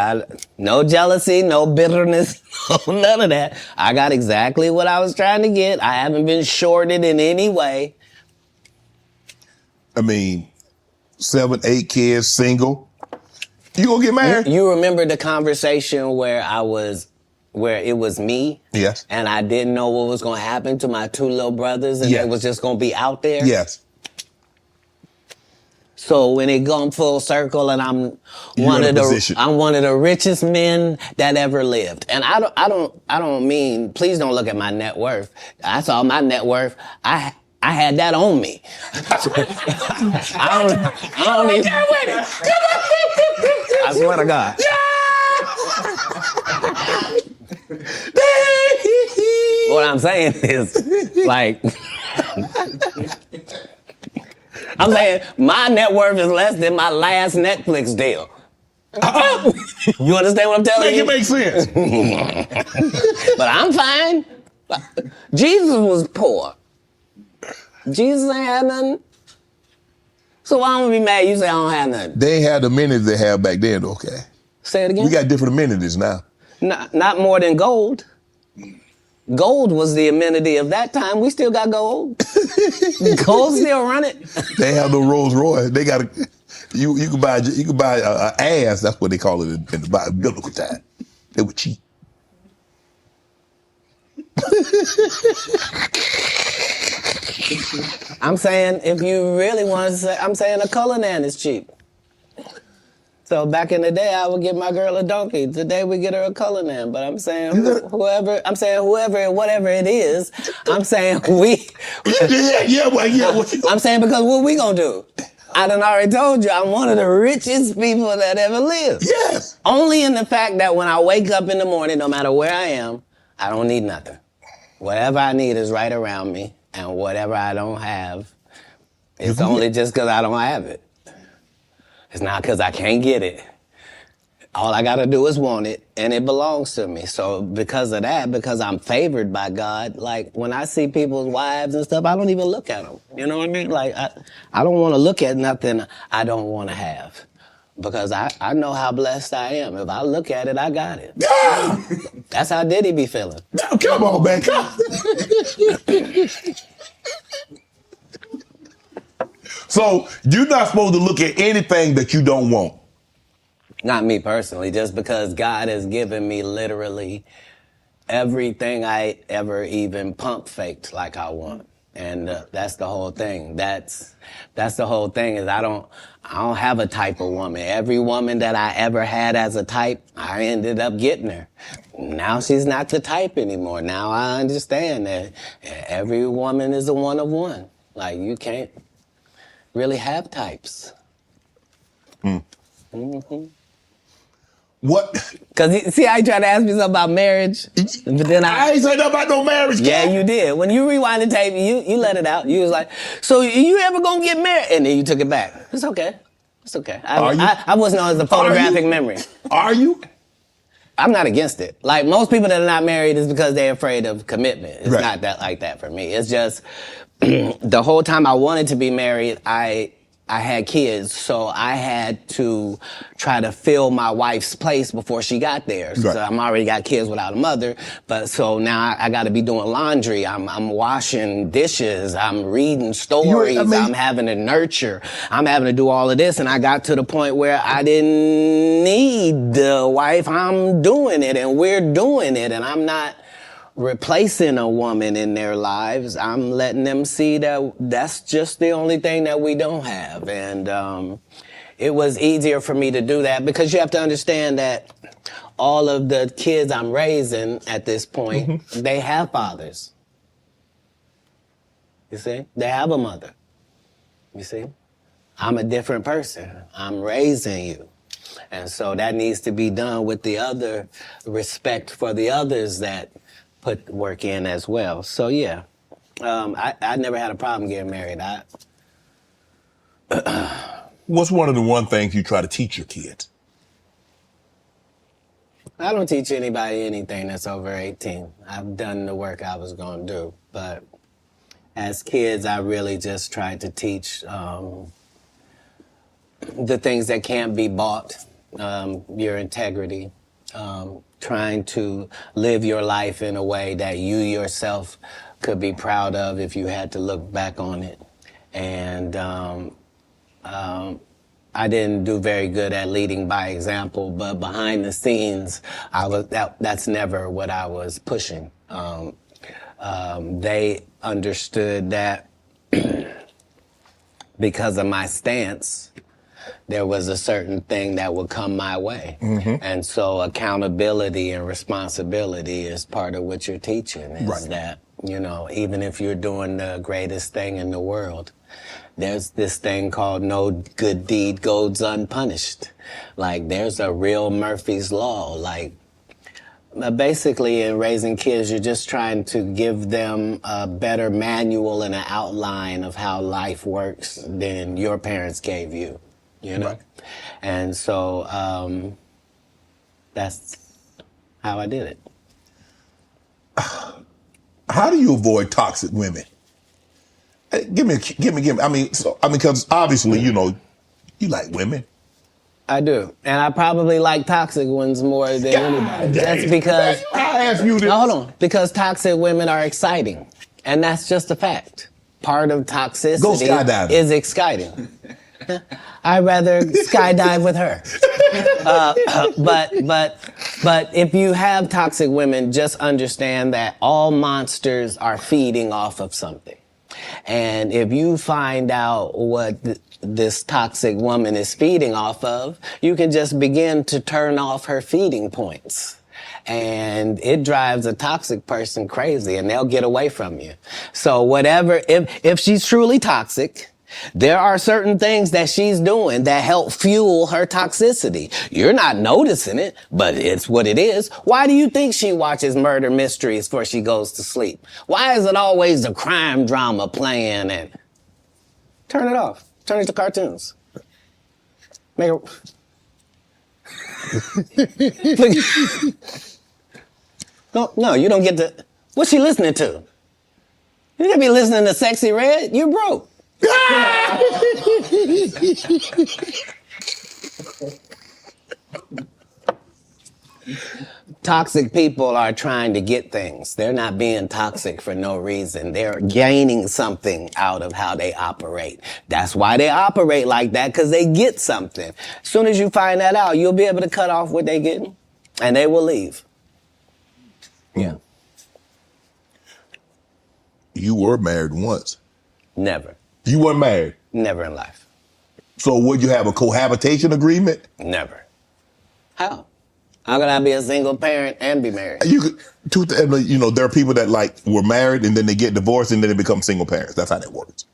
no jealousy, no bitterness, none of that. I got exactly what I was trying to get. I haven't been shorted in any way. I mean, 7, 8 kids, single. You gonna get married? You remember the conversation where it was me? Yes. And I didn't know what was going to happen to my 2 little brothers and yes. They was just going to be out there? Yes. So when it come full circle and I'm one of the richest men that ever lived. And I don't mean, please don't look at my net worth. I saw my net worth. I had that on me. I don't even. I swear to God. What I'm saying is, like, I'm saying my net worth is less than my last Netflix deal. You understand what I'm telling you? Make it make sense. But I'm fine. Jesus was poor. Jesus ain't had nothing. So why don't we be mad you say I don't have nothing? They ain't had the amenities they had back then, okay? Say it again? We got different amenities now. Not more than gold. Gold was the amenity of that time. We still got gold. Gold still run it. They have no Rolls Royce. They got you could buy an ass. That's what they call it in the biblical time. They were cheap. I'm saying if you really want to say, I'm saying a Cullinan is cheap. So back in the day, I would get my girl a donkey. Today we get her a Cullinan. But I'm saying whatever it is, I'm saying we. I'm saying because what we gonna do? I done already told you I'm one of the richest people that ever lived. Yes. Only in the fact that when I wake up in the morning, no matter where I am, I don't need nothing. Whatever I need is right around me. And whatever I don't have, it's only just because I don't have it. It's not because I can't get it. All I got to do is want it, and it belongs to me. So because of that, because I'm favored by God, like when I see people's wives and stuff, I don't even look at them. You know what I mean? Like I don't want to look at nothing I don't want to have. Because I know how blessed I am. If I look at it, I got it. Yeah. That's how Diddy be feeling. No, come on, man. Come. So you're not supposed to look at anything that you don't want. Not me personally, just because God has given me literally everything I ever even pump faked like I want. And that's the whole thing. That's the whole thing is I don't have a type of woman. Every woman that I ever had as a type, I ended up getting her. Now she's not the type anymore. Now I understand that every woman is a one of one. Like you can't really have types. Mm-hmm. What? Because see how you tried to ask me something about marriage? But then I ain't say nothing about no marriage. Yeah, you did. When you rewind the tape, you let it out. You was like, so you ever gonna get married? And then you took it back. It's okay. It's okay. I wasn't on as a photographic memory. Are you? I'm not against it. Like, most people that are not married is because they're afraid of commitment. It's Right. not that like that for me. It's just the whole time I wanted to be married, I had kids, so I had to try to fill my wife's place before she got there. So Right. I'm already got kids without a mother, but so now I got to be doing laundry. I'm washing dishes. I'm reading stories. I'm having to nurture. I'm having to do all of this, and I got to the point where I didn't need the wife. I'm doing it, and we're doing it, and I'm not replacing a woman in their lives. I'm letting them see that that's just the only thing that we don't have. And it was easier for me to do that because you have to understand that all of the kids I'm raising at this point, they have fathers. You see? They have a mother. You see? I'm a different person. I'm raising you. And so that needs to be done with the other respect for the others that put work in as well. So yeah, I never had a problem getting married. What's one of the one things you try to teach your kids? I don't teach anybody anything that's over 18. I've done the work I was going to do. But as kids, I really just tried to teach the things that can't be bought, your integrity, trying to live your life in a way that you yourself could be proud of if you had to look back on it. And I didn't do very good at leading by example, but behind the scenes, that's never what I was pushing. They understood that because of my stance, there was a certain thing that would come my way. And so accountability and responsibility is part of what you're teaching, is that, you know, even if you're doing the greatest thing in the world, there's this thing called no good deed goes unpunished. Like, there's a real Murphy's Law. Like, basically, in raising kids, you're just trying to give them a better manual and an outline of how life works than your parents gave you, you know? Right. And so that's how I did it. How do you avoid toxic women? Give me. I mean, because obviously, you know, you like women. I do. And I probably like toxic ones more than anybody. That's because... I ask you this. No, hold on. Because toxic women are exciting. And that's just a fact. Part of toxicity is exciting. I'd rather skydive with her. But if you have toxic women, just understand that all monsters are feeding off of something. And if you find out what this toxic woman is feeding off of, you can just begin to turn off her feeding points. And it drives a toxic person crazy, and they'll get away from you. So whatever, if she's truly toxic, there are certain things that she's doing that help fuel her toxicity. You're not noticing it, but it's what it is. Why do you think she watches murder mysteries before she goes to sleep? Why is it always a crime drama playing? And turn it off. Turn it to cartoons. Make it... No, you don't get to... What's she listening to? You gotta be listening to Sexy Red. You broke. Toxic people are trying to get things. They're not being toxic for no reason. They're gaining something out of how they operate. That's why they operate like that, because they get something. As soon as you find that out, you'll be able to cut off what they're getting, and they will leave. Yeah. You were married once. Never. You weren't married? Never in life. So would you have a cohabitation agreement? Never. How? How could I be a single parent and be married? You know, there are people that like were married and then they get divorced and then they become single parents. That's how that works.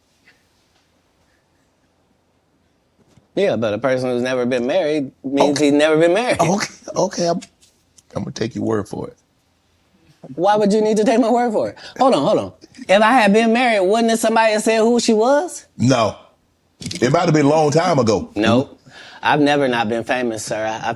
Yeah, but a person who's never been married means he's never been married. Okay, I'm gonna take your word for it. Why would you need to take my word for it? Hold on. If I had been married, wouldn't somebody have said who she was? No. It might have been a long time ago. Nope. I've never not been famous, sir. I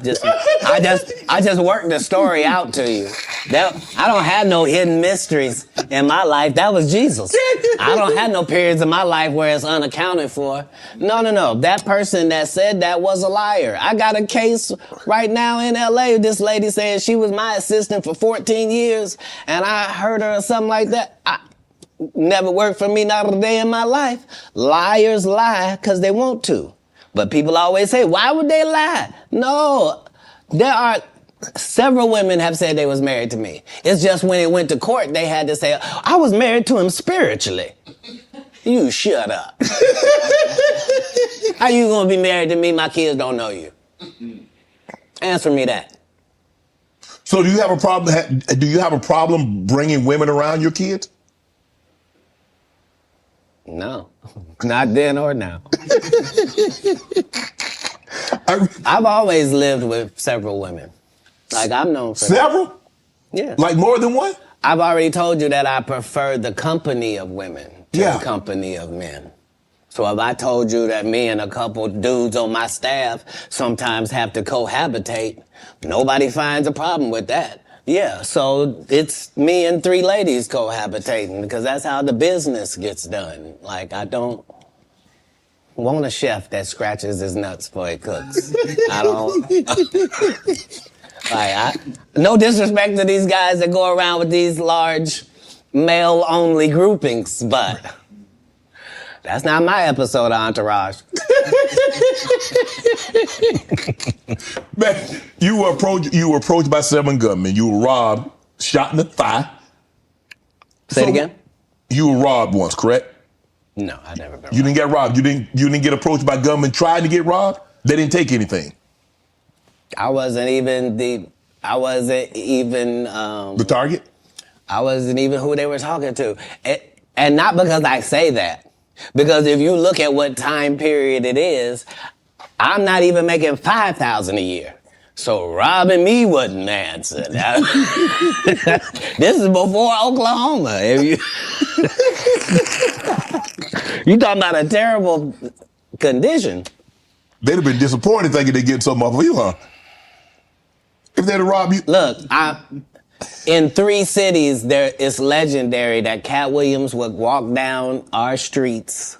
just worked the story out to you. I don't have no hidden mysteries in my life. That was Jesus. I don't have no periods in my life where it's unaccounted for. No. That person that said that was a liar. I got a case right now in LA. This lady saying she was my assistant for 14 years and I heard her or something like that. Never worked for me, not a day in my life. Liars lie because they want to. But people always say, why would they lie? No, there are several women have said they was married to me. It's just when it went to court, they had to say, I was married to him spiritually. You shut up. How you gonna be married to me? My kids don't know you. Answer me that. So do you have a problem? Do you have a problem bringing women around your kids? No, not then or now. I've always lived with several women. Like, I'm known for several? That. Yeah. Like more than one? I've already told you that I prefer the company of women to the company of men. So if I told you that me and a couple dudes on my staff sometimes have to cohabitate, nobody finds a problem with that. Yeah, so it's me and 3 ladies cohabitating because that's how the business gets done. Like, I don't want a chef that scratches his nuts before he cooks. I don't. No disrespect to these guys that go around with these large male-only groupings, but that's not my episode of Entourage. Man, you were approached by 7 gunmen. You were robbed, shot in the thigh. Say it again? You were robbed once, correct? No, I never been robbed. You didn't get robbed. You didn't get approached by gunmen trying to get robbed? They didn't take anything. I wasn't even the target? I wasn't even who they were talking to. And not because I say that. Because if you look at what time period it is, I'm not even making $5,000 a year. So robbing me wasn't the answer. This is before Oklahoma. You talking about a terrible condition. They'd have been disappointed thinking they'd get something off of you, huh? If they'd have robbed you. Look, in 3 cities, it's legendary that Katt Williams would walk down our streets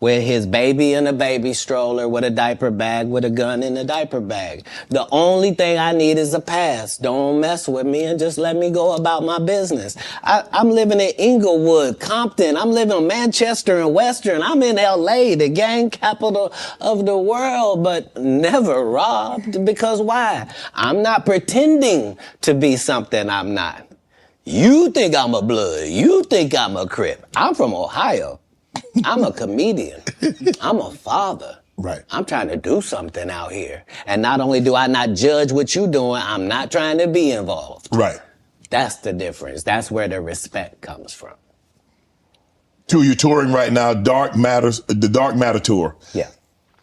with his baby in a baby stroller, with a diaper bag, with a gun in a diaper bag. The only thing I need is a pass. Don't mess with me and just let me go about my business. I'm living in Inglewood, Compton. I'm living in Manchester and Western. I'm in LA, the gang capital of the world, but never robbed. Because why? I'm not pretending to be something I'm not. You think I'm a blood. You think I'm a Crip. I'm from Ohio. I'm a comedian. I'm a father. Right. I'm trying to do something out here. And not only do I not judge what you're doing, I'm not trying to be involved. Right. That's the difference. That's where the respect comes from. You're touring right now, the Dark Matter tour. Yeah.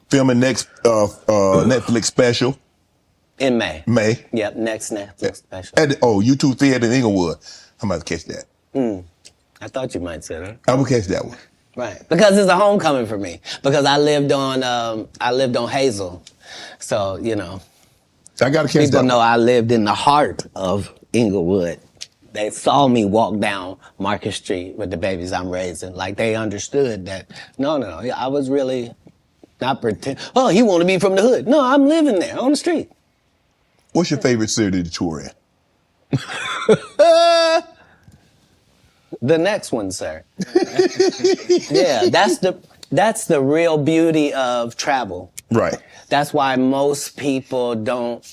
Filming next Netflix special. In May. May. Yep, next Netflix special. At YouTube Theater in Inglewood. I'm about to catch that. I thought you might say that. I will catch that one. Right, because it's a homecoming for me. Because I lived on Hazel, so I gotta catch that. People know I lived in the heart of Inglewood. They saw me walk down Market Street with the babies I'm raising. Like they understood that. No, I was really not pretend. Oh, he want to be from the hood. No, I'm living there on the street. What's your favorite city to tour in? The next one, sir. Yeah, that's the real beauty of travel. Right. That's why most people don't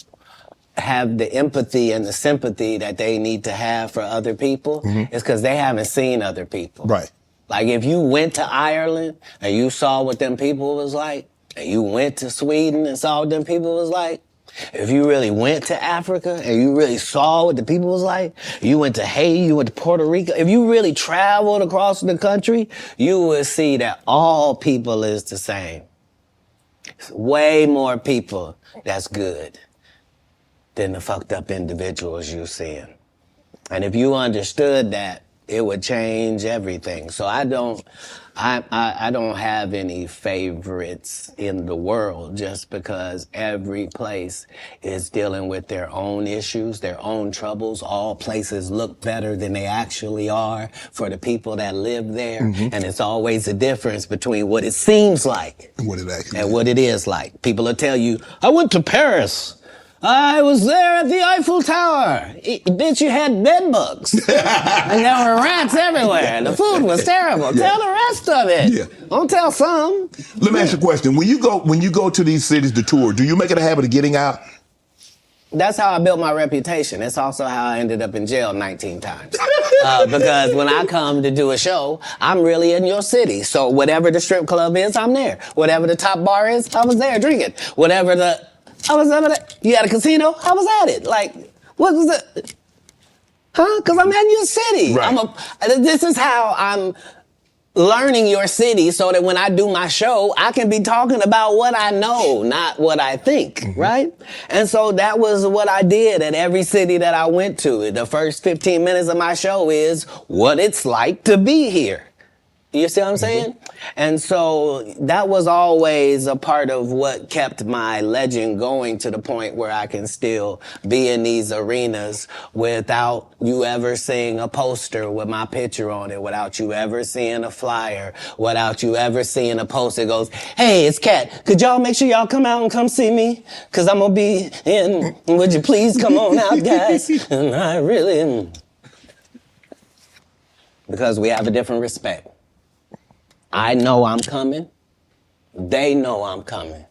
have the empathy and the sympathy that they need to have for other people. Mm-hmm. It's because they haven't seen other people. Right. Like if you went to Ireland and you saw what them people was like, and you went to Sweden and saw what them people was like, if you really went to Africa and you really saw what the people was like, you went to Haiti, you went to Puerto Rico, if you really traveled across the country, you would see that all people is the same. It's way more people that's good than the fucked up individuals you're seeing. And if you understood that, It would change everything. So I don't have any favorites in the world just because every place is dealing with their own issues, their own troubles. All places look better than they actually are for the people that live there. And it's always a difference between what it seems like And what it actually and what it is like. People will tell you, I went to Paris. I was there at the Eiffel Tower. Bitch, you had bed bugs. And there were rats everywhere. The food was terrible. Yeah. Tell the rest of it. Yeah. Don't tell some. Let me ask you a question. When you go to these cities to tour, do you make it a habit of getting out? That's how I built my reputation. It's also how I ended up in jail 19 times. Because when I come to do a show, I'm really in your city. So whatever the strip club is, I'm there. Whatever the top bar is, I was there drinking. You had a casino? I was at it. Like, what was it? Huh? Because I'm in your city. Right. This is how I'm learning your city so that when I do my show, I can be talking about what I know, not what I think, right? And so that was what I did at every city that I went to. The first 15 minutes of my show is what it's like to be here. You see what I'm saying? And so that was always a part of what kept my legend going to the point where I can still be in these arenas without you ever seeing a poster with my picture on it, without you ever seeing a flyer, without you ever seeing a post that goes, hey, it's Katt. Could y'all make sure y'all come out and come see me? Because I'm going to be in. Would you please come on out, guys? And I really am. Because we have a different respect. I know I'm coming. They know I'm coming.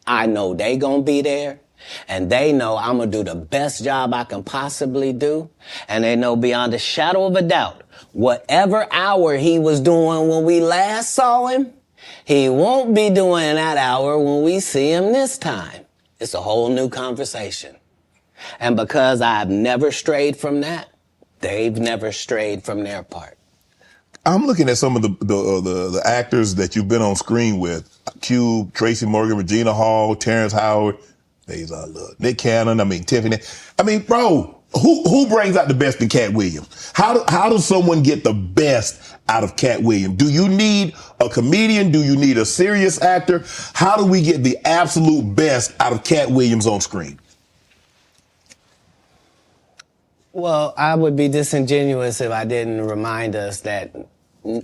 I know they gonna be there. And they know I'm gonna do the best job I can possibly do. And they know beyond a shadow of a doubt, whatever hour he was doing when we last saw him, he won't be doing that hour when we see him this time. It's a whole new conversation. And because I've never strayed from that, they've never strayed from their part. I'm looking at some of the actors that you've been on screen with. Cube, Tracy Morgan, Regina Hall, Terrence Howard, Nick Cannon, Tiffany. Bro, who brings out the best in Katt Williams? How does someone get the best out of Katt Williams? Do you need a comedian? Do you need a serious actor? How do we get the absolute best out of Katt Williams on screen? Well, I would be disingenuous if I didn't remind us that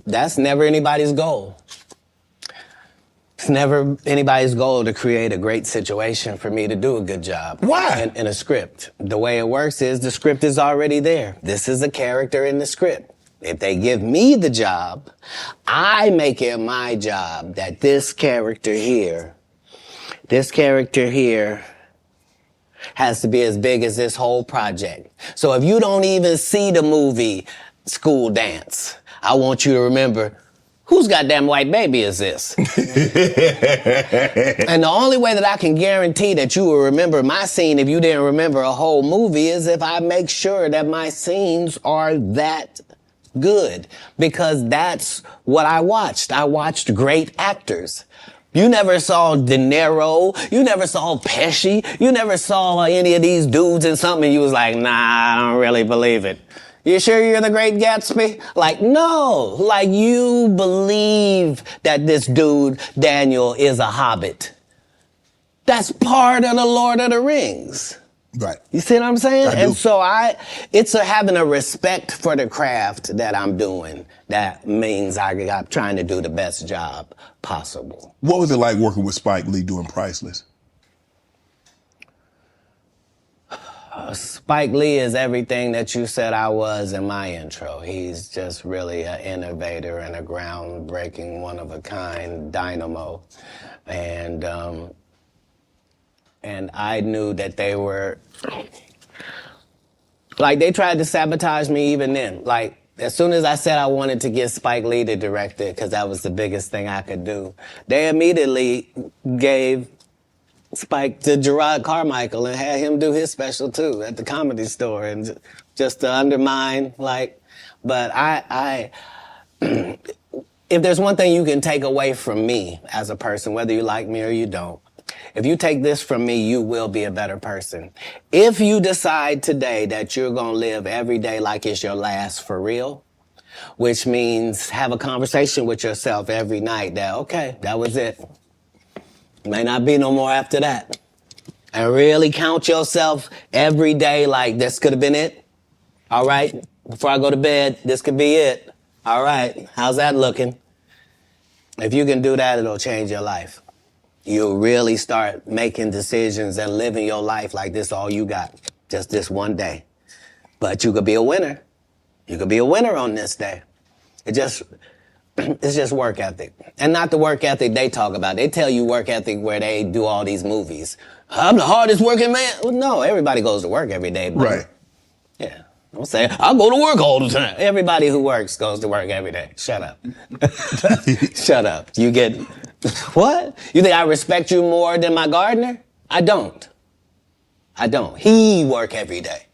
that's never anybody's goal. It's never anybody's goal to create a great situation for me to do a good job. Why? In a script. The way it works is the script is already there. This is a character in the script. If they give me the job, I make it my job that this character here has to be as big as this whole project. So if you don't even see the movie School Dance, I want you to remember, whose goddamn white baby is this? And the only way that I can guarantee that you will remember my scene if you didn't remember a whole movie is if I make sure that my scenes are that good. Because that's what I watched. I watched great actors. You never saw De Niro. You never saw Pesci. You never saw any of these dudes in something and you was like, nah, I don't really believe it. You sure you're the Great Gatsby? Like, no. Like, you believe that this dude, Daniel, is a hobbit. That's part of the Lord of the Rings. Right. You see what I'm saying? I do. And so it's having a respect for the craft that I'm doing. That means I'm trying to do the best job possible. What was it like working with Spike Lee doing Priceless? Spike Lee is everything that you said I was in my intro. He's just really an innovator and a groundbreaking, one-of-a-kind dynamo. And I knew that they were, like, they tried to sabotage me even then. Like, as soon as I said I wanted to get Spike Lee to direct it, because that was the biggest thing I could do, they immediately gave Spike to Gerard Carmichael and had him do his special too at the Comedy Store, and just to undermine, like, but if there's one thing you can take away from me as a person, whether you like me or you don't, if you take this from me, you will be a better person. If you decide today that you're gonna live every day like it's your last for real, which means have a conversation with yourself every night that, okay, that was it. May not be no more after that. And really count yourself every day like this could have been it. All right, before I go to bed, this could be it. All right, how's that looking? If you can do that, it'll change your life. You'll really start making decisions and living your life like this all you got, just this one day. But you could be a winner. You could be a winner on this day. It's just work ethic. And not the work ethic they talk about. They tell you work ethic where they do all these movies. I'm the hardest working man. Well, no, everybody goes to work every day. But Right. yeah. Don't say, I go to work all the time. Everybody who works goes to work every day. Shut up. Shut up. You get, what? You think I respect you more than my gardener? I don't. He work every day.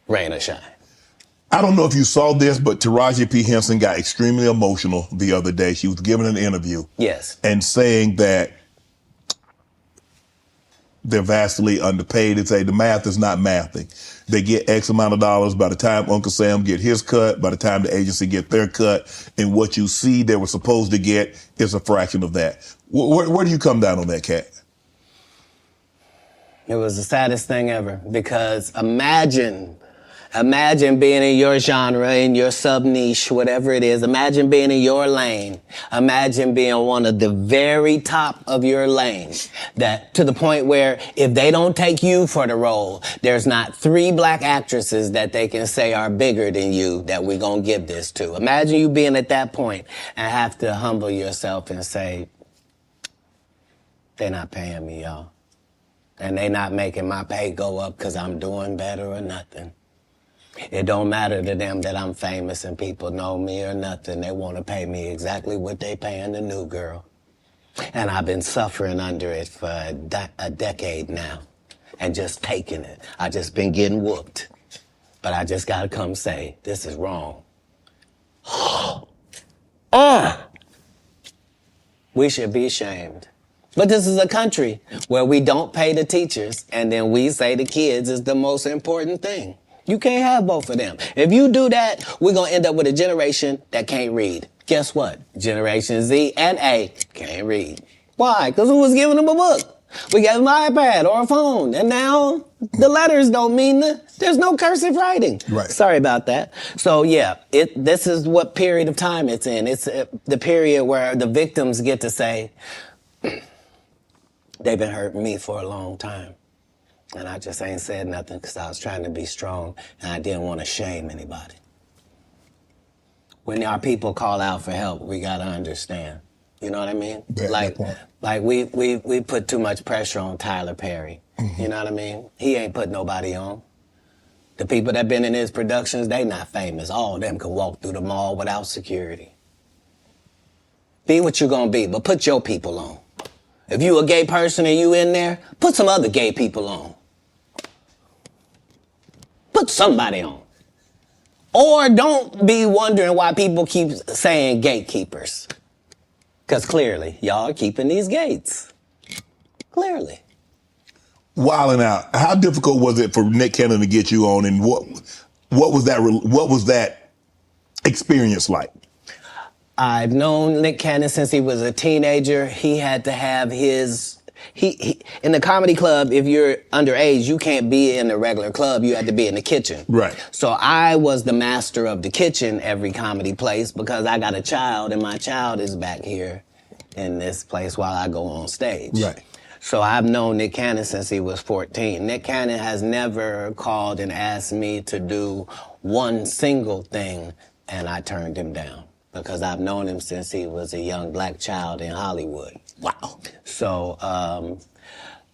Rain or shine. I don't know if you saw this, but Taraji P. Henson got extremely emotional the other day. She was giving an interview. Yes. And saying that they're vastly underpaid. They say the math is not mathing. They get X amount of dollars by the time Uncle Sam get his cut, by the time the agency get their cut, and what you see they were supposed to get is a fraction of that. Where do you come down on that, Katt? It was the saddest thing ever because imagine being in your genre, in your sub-niche, whatever it is. Imagine being in your lane. Imagine being one of the very top of your lane. That to the point where if they don't take you for the role, there's not 3 black actresses that they can say are bigger than you that we're going to give this to. Imagine you being at that point and have to humble yourself and say, they're not paying me, y'all. And they not making my pay go up because I'm doing better or nothing. It don't matter to them that I'm famous and people know me or nothing. They want to pay me exactly what they paying the new girl. And I've been suffering under it for a decade now and just taking it. I just been getting whooped. But I just got to come say, this is wrong. We should be ashamed. But this is a country where we don't pay the teachers and then we say the kids is the most important thing. You can't have both of them. If you do that, we're going to end up with a generation that can't read. Guess what? Generation Z and A can't read. Why? Because who was giving them a book? We gave them an iPad or a phone. And now the letters don't mean there's no cursive writing. Right. Sorry about that. So yeah, this is what period of time it's in. It's the period where the victims get to say, they've been hurting me for a long time. And I just ain't said nothing because I was trying to be strong and I didn't want to shame anybody. When our people call out for help, we got to understand. You know what I mean? Like we put too much pressure on Tyler Perry. Mm-hmm. You know what I mean? He ain't put nobody on. The people that been in his productions, they not famous. All of them can walk through the mall without security. Be what you gonna be, but put your people on. If you a gay person and you in there, put some other gay people on. Put somebody on. Or don't be wondering why people keep saying gatekeepers. Because clearly, y'all are keeping these gates. Clearly. Wilding out. How difficult was it for Nick Cannon to get you on, and what was that experience like? I've known Nick Cannon since he was a teenager. He had to have his... He in the comedy club, if you're underage, you can't be in the regular club. You had to be in the kitchen. Right. So I was the master of the kitchen every comedy place because I got a child, and my child is back here in this place while I go on stage. Right. So I've known Nick Cannon since he was 14. Nick Cannon has never called and asked me to do one single thing, and I turned him down because I've known him since he was a young black child in Hollywood. Wow. So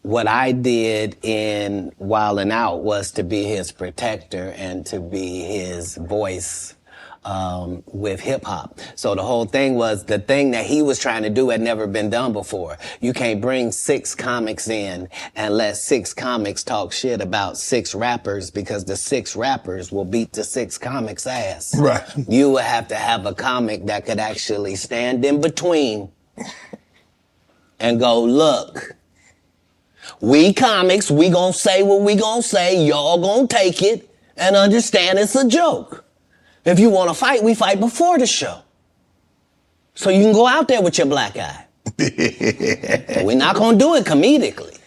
what I did in Wildin' Out was to be his protector and to be his voice with hip-hop. So the whole thing was the thing that he was trying to do had never been done before. You can't bring 6 comics in and let 6 comics talk shit about 6 rappers because the 6 rappers will beat the 6 comics' ass. Right. You would have to have a comic that could actually stand in between and go, look, we comics, we gonna say what we gonna say, y'all gonna take it and understand it's a joke. If you want to fight, we fight before the show. So you can go out there with your black eye. We're not going to do it comedically.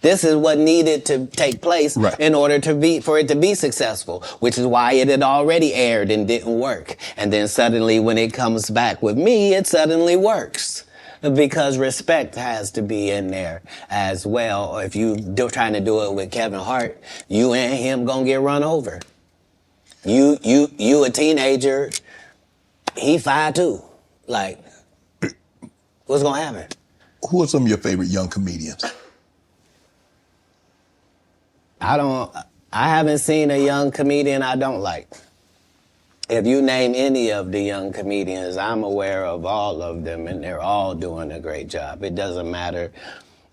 This is what needed to take place in order for it to be successful, which is why it had already aired and didn't work. And then suddenly when it comes back with me, it suddenly works. Because respect has to be in there as well. If you trying to do it with Kevin Hart, you and him gonna get run over. You a teenager, he 5'2". Like, what's gonna happen? Who are some of your favorite young comedians? I haven't seen a young comedian I don't like. If you name any of the young comedians, I'm aware of all of them, and they're all doing a great job. It doesn't matter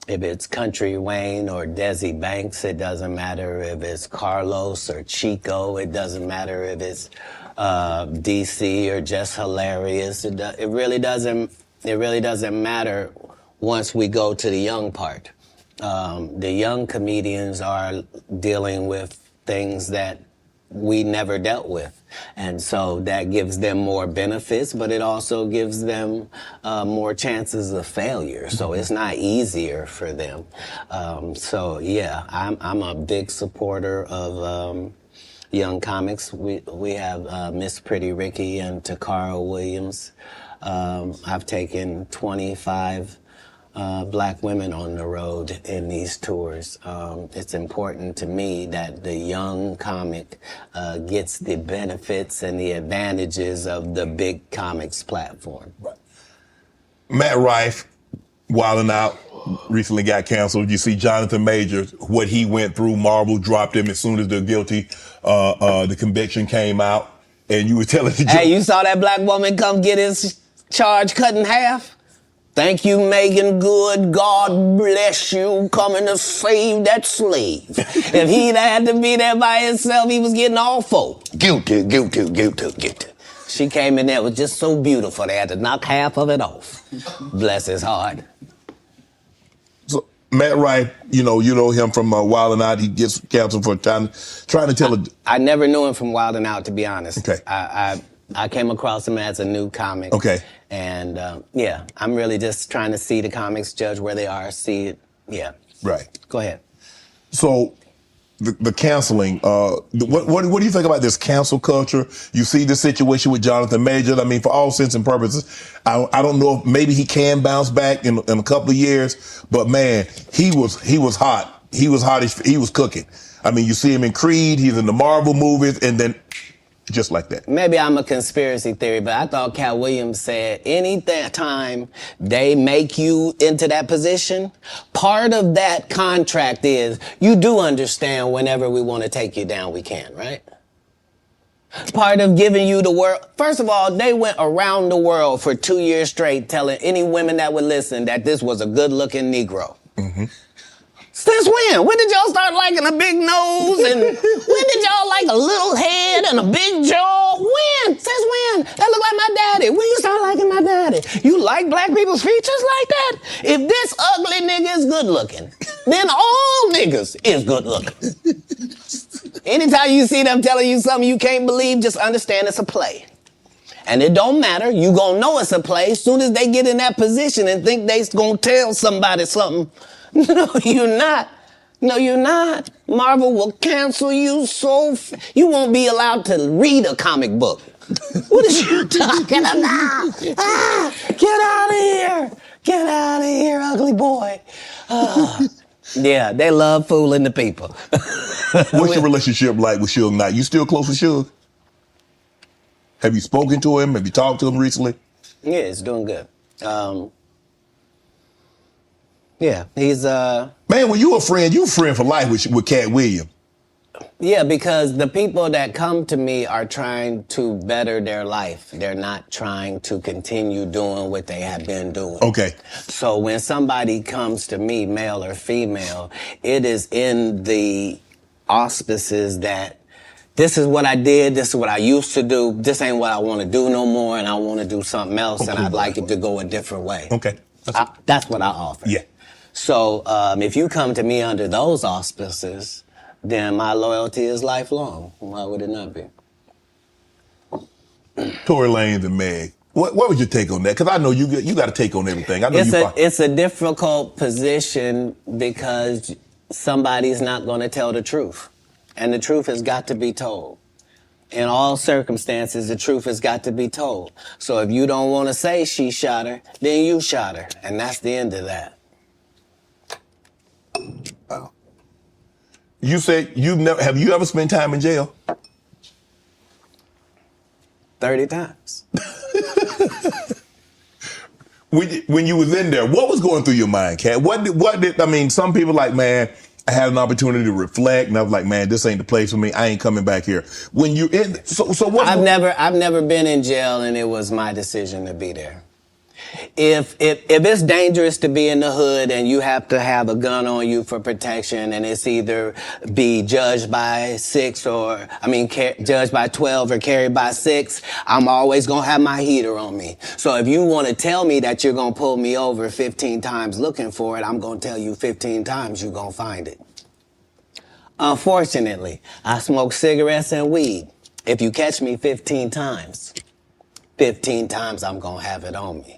if it's Country Wayne or Desi Banks. It doesn't matter if it's Carlos or Chico. It doesn't matter if it's DC or Just Hilarious. It really doesn't matter once we go to the young part. The young comedians are dealing with things that we never dealt with. And so that gives them more benefits, but it also gives them more chances of failure. So it's not easier for them. So yeah, I'm a big supporter of young comics. We have Miss Pretty Rickey and Takara Williams. I've taken 25 black women on the road in these tours. It's important to me that the young comic gets the benefits and the advantages of the big comics platform. Matt Rife, Wildin' Out, recently got canceled. You see Jonathan Majors, what he went through. Marvel dropped him as soon as the conviction came out. And you were telling the Hey, you saw that black woman come get his charge cut in half? Thank you, Megan Good. God bless you, coming to save that slave. If he'd had to be there by himself, he was getting all four. Guilty, guilty, guilty, guilty. She came in there, was just so beautiful, they had to knock half of it off. Bless his heart. So Matt Rife, you know him from Wildin' Out. He gets canceled for trying to tell I never knew him from Wildin' Out, to be honest. Okay. I came across him as a new comic. Okay. And yeah, I'm really just trying to see the comics, judge where they are, see it. Yeah. Right. Go ahead. So the canceling, what do you think about this cancel culture? You see the situation with Jonathan Majors. I mean, for all intents and purposes, I don't know if maybe he can bounce back in a couple of years, but man, he was hot. He was hot. He was cooking. I mean, you see him in Creed, he's in the Marvel movies, and then just like that. Maybe I'm a conspiracy theory, but I thought Cat Williams said any time they make you into that position, part of that contract is you do understand whenever we want to take you down, we can, right? Part of giving you the world. First of all, they went around the world for 2 years straight telling any women that would listen that this was a good-looking Negro. Mm-hmm. Since when? When did y'all start liking a big nose? And when did y'all like a little head and a big jaw? When? Since when? That look like my daddy. When you start liking my daddy? You like black people's features like that? If this ugly nigga is good looking, then all niggas is good looking. Anytime you see them telling you something you can't believe, just understand it's a play. And it don't matter. You gonna know it's a play as soon as they get in that position and think they's gonna tell somebody something. No, you're not. No, you're not. Marvel will cancel you you won't be allowed to read a comic book. What is you talking about? Get out of here. Get out of here, ugly boy. Yeah, they love fooling the people. What's your relationship like with Suge Knight? You still close with Suge? Have you spoken to him? Have you talked to him recently? Yeah, it's doing good. Yeah, he's Man, when you a friend for life with Katt Williams. Yeah, because the people that come to me are trying to better their life. They're not trying to continue doing what they have been doing. Okay. So when somebody comes to me, male or female, it is in the auspices that this is what I did, this is what I used to do, this ain't what I want to do no more, and I want to do something else, and I'd like it to go a different way. Okay. That's what I offer. Yeah. So if you come to me under those auspices, then my loyalty is lifelong. Why would it not be? Tory Lanez and Meg. What was your take on that? Because I know you got a take on everything. I know it's a difficult position because somebody's not going to tell the truth. And the truth has got to be told. In all circumstances, the truth has got to be told. So if you don't want to say she shot her, then you shot her. And that's the end of that. Wow. You said have you ever spent time in jail? 30 times. When you was in there, what was going through your mind, Katt? I mean, some people like, man, I had an opportunity to reflect, and I was like, man, this ain't the place for me. I ain't coming back here. When you in, so what? I've never been in jail, and it was my decision to be there. If it's dangerous to be in the hood and you have to have a gun on you for protection, and it's either be judged by judged by 12 or carried by 6, I'm always gonna have my heater on me. So if you want to tell me that you're gonna pull me over 15 times looking for it, I'm gonna tell you 15 times you're gonna find it. Unfortunately, I smoke cigarettes and weed. If you catch me 15 times I'm gonna have it on me.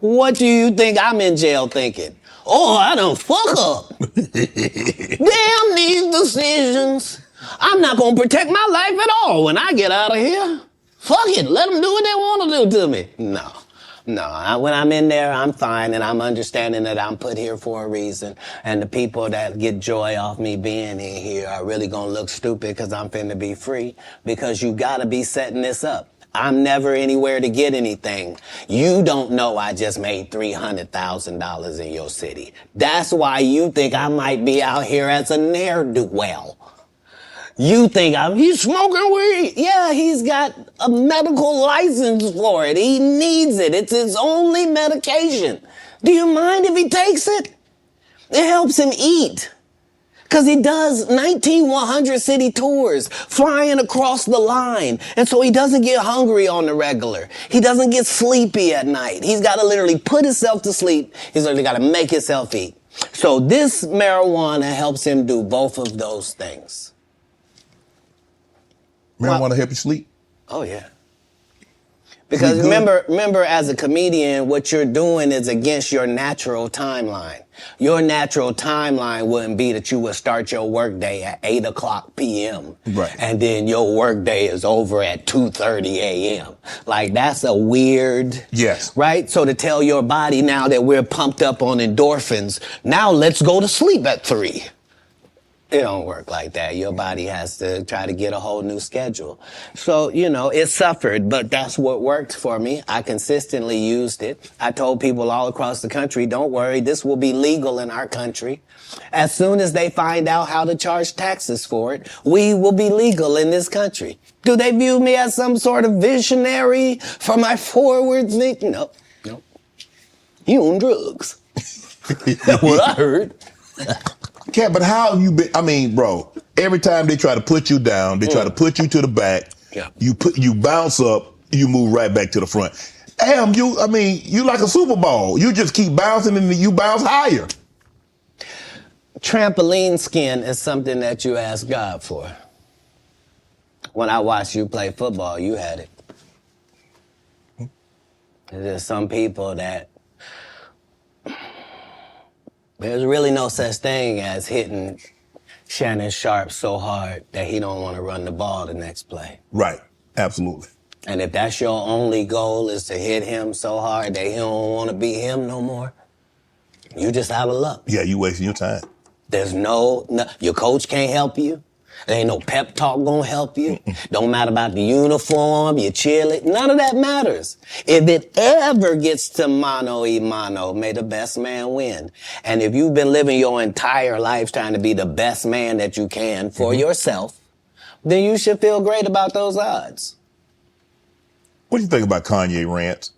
What do you think I'm in jail thinking? Oh, I done fuck up. Damn these decisions. I'm not gonna protect my life at all when I get out of here. Fuck it, let them do what they want to do to me. No, when I'm in there, I'm fine, and I'm understanding that I'm put here for a reason, and the people that get joy off me being in here are really gonna look stupid because I'm finna be free, because you gotta be setting this up. I'm never anywhere to get anything. You don't know I just made $300,000 in your city. That's why you think I might be out here as a ne'er-do-well. You think he's smoking weed. Yeah, he's got a medical license for it. He needs it. It's his only medication. Do you mind if he takes it? It helps him eat. Because he does 100 city tours, flying across the line. And so he doesn't get hungry on the regular. He doesn't get sleepy at night. He's got to literally put himself to sleep. He's literally got to make himself eat. So this marijuana helps him do both of those things. Marijuana help you sleep? Oh, yeah. Because remember, as a comedian, what you're doing is against your natural timeline. Your natural timeline wouldn't be that you would start your workday at 8:00 p.m. Right. And then your workday is over at 2:30 a.m. Like, that's a weird... Yes. Right? So to tell your body now that we're pumped up on endorphins, now let's go to sleep at 3. It don't work like that. Your body has to try to get a whole new schedule. So, it suffered, but that's what worked for me. I consistently used it. I told people all across the country, don't worry, this will be legal in our country. As soon as they find out how to charge taxes for it, we will be legal in this country. Do they view me as some sort of visionary for my forward thinking? No. You on drugs. That's what I heard. Katt, but how have you been? I mean, bro, every time they try to put you down, they try to put you to the back. Yeah. You bounce up, you move right back to the front. Damn, you like a Super Bowl. You just keep bouncing and you bounce higher. Trampoline skin is something that you ask God for. When I watched you play football, you had it. There's some people that there's really no such thing as hitting Shannon Sharp so hard that he don't want to run the ball the next play. Right. Absolutely. And if that's your only goal is to hit him so hard that he don't want to be him no more, you just out of luck. Yeah, you wasting your time. There's no your coach can't help you. There ain't no pep talk gonna help you. Don't matter about the uniform, you chill it. None of that matters. If it ever gets to mano y mano, may the best man win. And if you've been living your entire life trying to be the best man that you can for yourself, then you should feel great about those odds. What do you think about Kanye rants?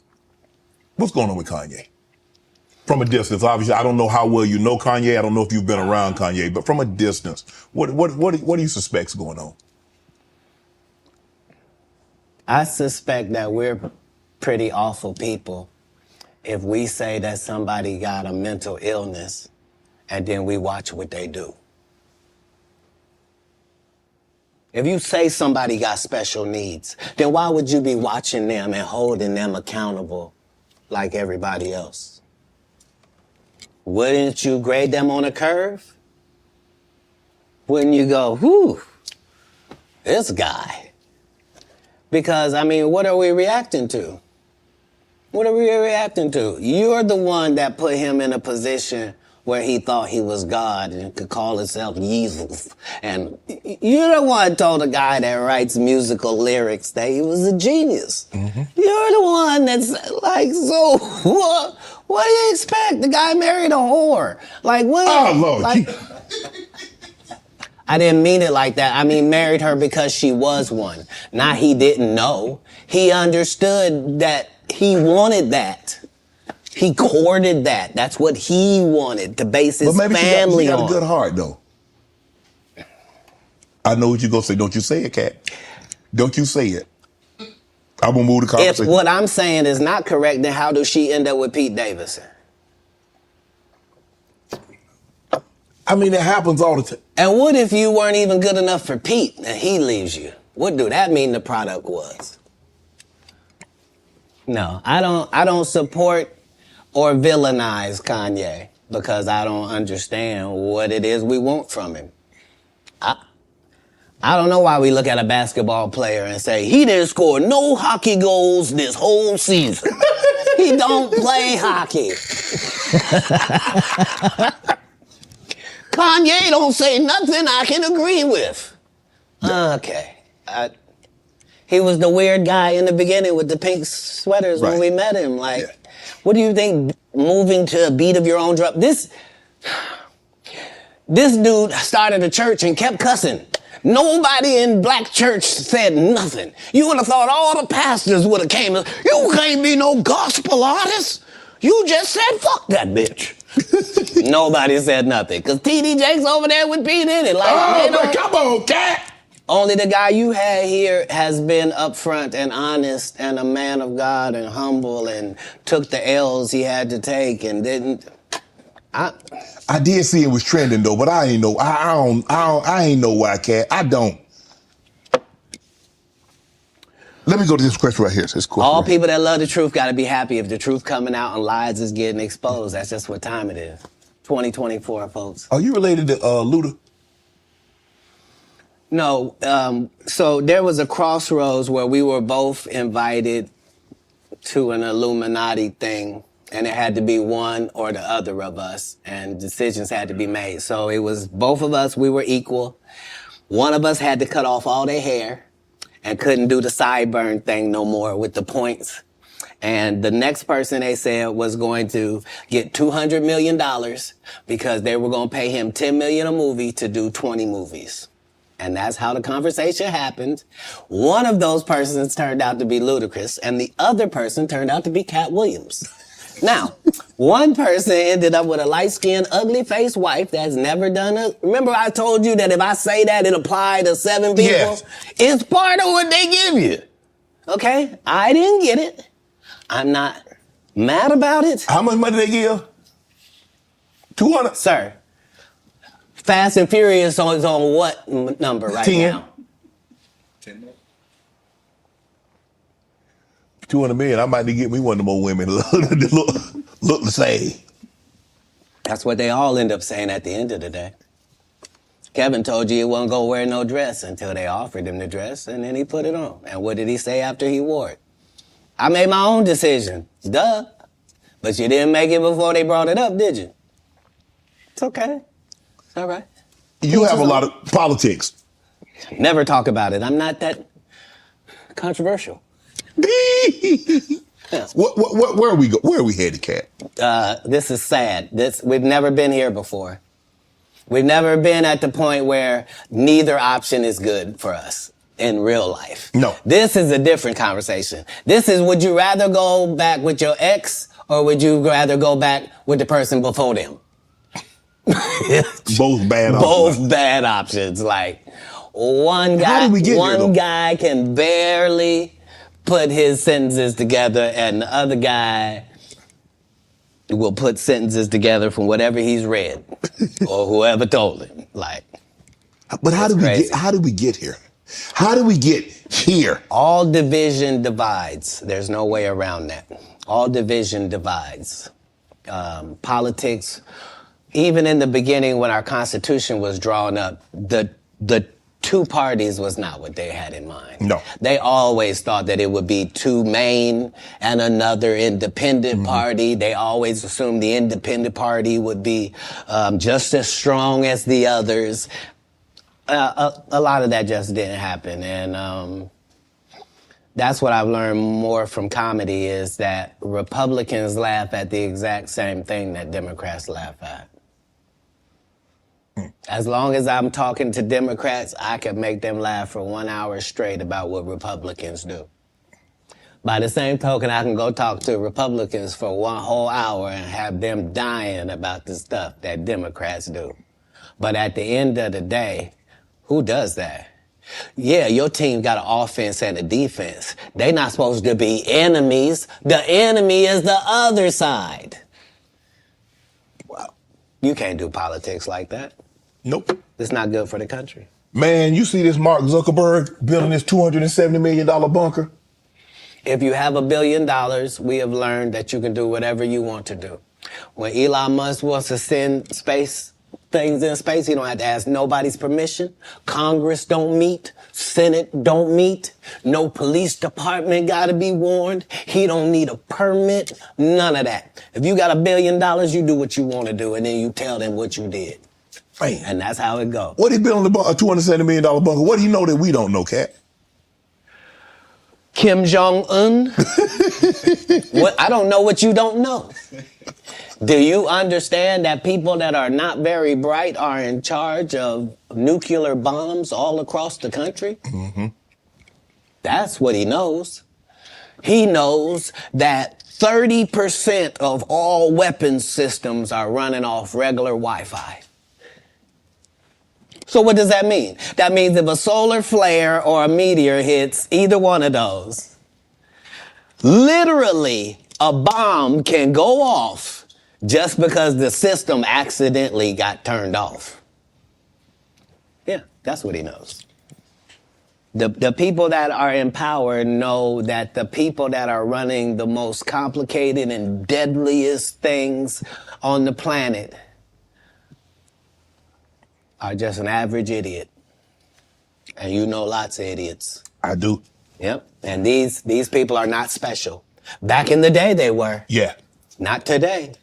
What's going on with Kanye? From a distance, obviously, I don't know how well you know Kanye. I don't know if you've been around Kanye, but from a distance, what do you suspect's going on? I suspect that we're pretty awful people if we say that somebody got a mental illness and then we watch what they do. If you say somebody got special needs, then why would you be watching them and holding them accountable like everybody else? Wouldn't you grade them on a curve? Wouldn't you go, whew, this guy? Because, I mean, what are we reacting to? What are we reacting to? You're the one that put him in a position where he thought he was God and could call himself Jesus. And you're the one told a guy that writes musical lyrics that he was a genius. Mm-hmm. You're the one that's like, so what do you expect? The guy married a whore. Like, what? Oh, Lord. Like, I didn't mean it like that. I mean, married her because she was one. Not he didn't know. He understood that he wanted that. He courted that. That's what he wanted, to base his family on. She got a good heart, though. I know what you're going to say. Don't you say it, Katt. Don't you say it. I'm going to move the conversation. If what I'm saying is not correct, then how does she end up with Pete Davidson? I mean, it happens all the time. And what if you weren't even good enough for Pete and he leaves you? What do that mean the product was? No, I don't support or villainize Kanye because I don't understand what it is we want from him. I don't know why we look at a basketball player and say, he didn't score no hockey goals this whole season. He don't play hockey. Kanye don't say nothing I can agree with. Okay. He was the weird guy in the beginning with the pink sweaters when we met him. Like, what do you think moving to a beat of your own drum? This dude started a church and kept cussing. Nobody in black church said nothing. You would have thought all the pastors would have came. You can't be no gospel artist. You just said fuck that bitch. Nobody said nothing. Because T.D. Jakes over there with P. Diddy. Like, come on, Katt. Only the guy you had here has been upfront and honest and a man of God and humble and took the L's he had to take and didn't. I did see it was trending though, but I ain't know. I ain't know why, Katt. I don't. Let me go to this question right here. All people that love the truth got to be happy if the truth coming out and lies is getting exposed. That's just what time it is. 2024, folks. Are you related to Luda? No. So there was a crossroads where we were both invited to an Illuminati thing, and it had to be one or the other of us, and decisions had to be made. So it was both of us. We were equal. One of us had to cut off all their hair and couldn't do the sideburn thing no more with the points. And the next person they said was going to get $200 million because they were going to pay him $10 million a movie to do 20 movies. And that's how the conversation happened. One of those persons turned out to be Ludacris, and the other person turned out to be Katt Williams. Now, one person ended up with a light-skinned, ugly-faced wife that's never done it. Remember I told you that if I say that, it applied to 7 people? Yes. It's part of what they give you. Okay? I didn't get it. I'm not mad about it. How much money they give? 200? Sir, Fast and Furious is on what number right 10. now? 10. 200 million. I might need to get me one of them old women look the same. That's what they all end up saying at the end of the day. Kevin told you he wasn't going to wear no dress until they offered him the dress, and then he put it on. And what did he say after he wore it? I made my own decision. Duh. But you didn't make it before they brought it up, did you? It's okay. It's all right. You have a lot of politics. Never talk about it. I'm not that controversial. Where are we go? Where are we headed, Katt? This is sad. We've never been here before. We've never been at the point where neither option is good for us in real life. No. This is a different conversation. This is, would you rather go back with your ex or would you rather go back with the person before them? Both bad options. Both bad options. Like, one guy can barely put his sentences together, and the other guy will put sentences together from whatever he's read or whoever told him. Like, but how did we get here? How do we get here? All division divides. There's no way around that. All division divides. Politics, even in the beginning when our Constitution was drawn up, the two parties was not what they had in mind. No. They always thought that it would be two main and another independent party. They always assumed the independent party would be just as strong as the others. A lot of that just didn't happen. And that's what I've learned more from comedy is that Republicans laugh at the exact same thing that Democrats laugh at. As long as I'm talking to Democrats, I can make them laugh for 1 hour straight about what Republicans do. By the same token, I can go talk to Republicans for 1 whole hour and have them dying about the stuff that Democrats do. But at the end of the day, who does that? Yeah, your team got an offense and a defense. They not supposed to be enemies. The enemy is the other side. Well, you can't do politics like that. Nope. It's not good for the country. Man, you see this Mark Zuckerberg building this $270 million bunker? If you have $1 billion, we have learned that you can do whatever you want to do. When Elon Musk wants to send things in space, he don't have to ask nobody's permission. Congress don't meet. Senate don't meet. No police department got to be warned. He don't need a permit. None of that. If you got $1 billion, you do what you want to do, and then you tell them what you did. Man. And that's how it goes. What he building a $270 million bunker? What do he know that we don't know, Katt? Kim Jong-un? I don't know what you don't know. Do you understand that people that are not very bright are in charge of nuclear bombs all across the country? Mm-hmm. That's what he knows. He knows that 30% of all weapons systems are running off regular Wi-Fi. So what does that mean? That means if a solar flare or a meteor hits either one of those, literally a bomb can go off just because the system accidentally got turned off. Yeah, that's what he knows. The people that are in power know that the people that are running the most complicated and deadliest things on the planet are just an average idiot. And you know lots of idiots. I do. Yep. And these people are not special. Back in the day they were. Yeah. Not today.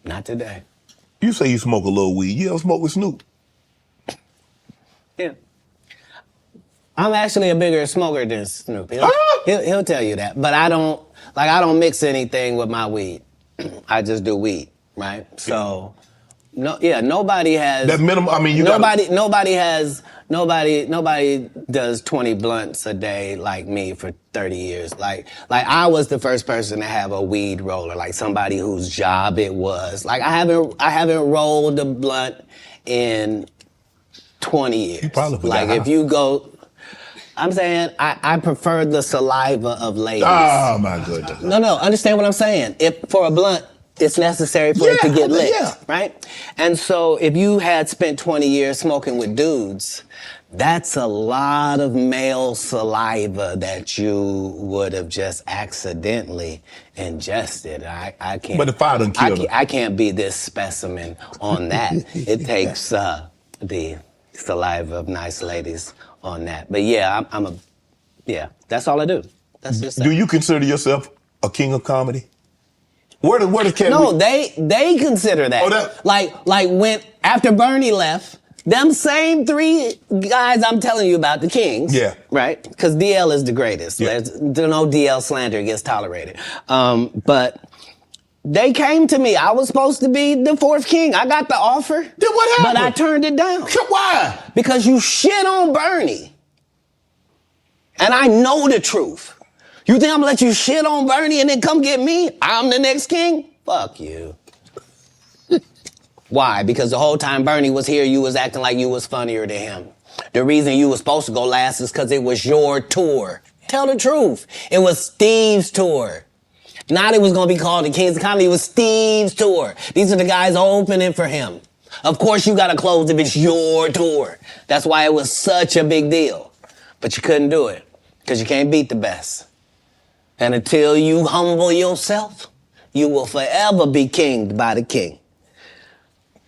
Not today. You say you smoke a little weed. You ever smoke with Snoop? Yeah. I'm actually a bigger smoker than Snoop. He'll tell you that. But I don't mix anything with my weed. I just do weed, right? So nobody has that minimum. I mean, nobody does 20 blunts a day like me for 30 years. Like I was the first person to have a weed roller, like somebody whose job it was. Like I haven't rolled a blunt in 20 years. You probably like if you go, I'm saying I prefer the saliva of ladies. Oh my goodness. No, understand what I'm saying. If for a blunt, it's necessary for it to get lit, right? And so if you had spent 20 years smoking with dudes, that's a lot of male saliva that you would have just accidentally ingested. I can't. But if I done killed her. I can't be this specimen on that. It takes the saliva of nice ladies on that. But yeah, that's all I do. That's just that. Do you consider yourself a king of comedy? Where does Katt? No, they consider that. Oh, like when after Bernie left, them same 3 guys I'm telling you about, the kings. Yeah. Right? Because DL is the greatest. Yeah. There's no DL slander gets tolerated. But they came to me. I was supposed to be the 4th king. I got the offer. Then what happened? But I turned it down. Why? Because you shit on Bernie. And I know the truth. You think I'm gonna let you shit on Bernie and then come get me? I'm the next king? Fuck you. Why? Because the whole time Bernie was here, you was acting like you was funnier than him. The reason you was supposed to go last is because it was your tour. Tell the truth. It was Steve's tour. Not it was gonna be called the Kings of Comedy, it was Steve's tour. These are the guys opening for him. Of course you gotta close if it's your tour. That's why it was such a big deal. But you couldn't do it because you can't beat the best. And until you humble yourself, you will forever be kinged by the king.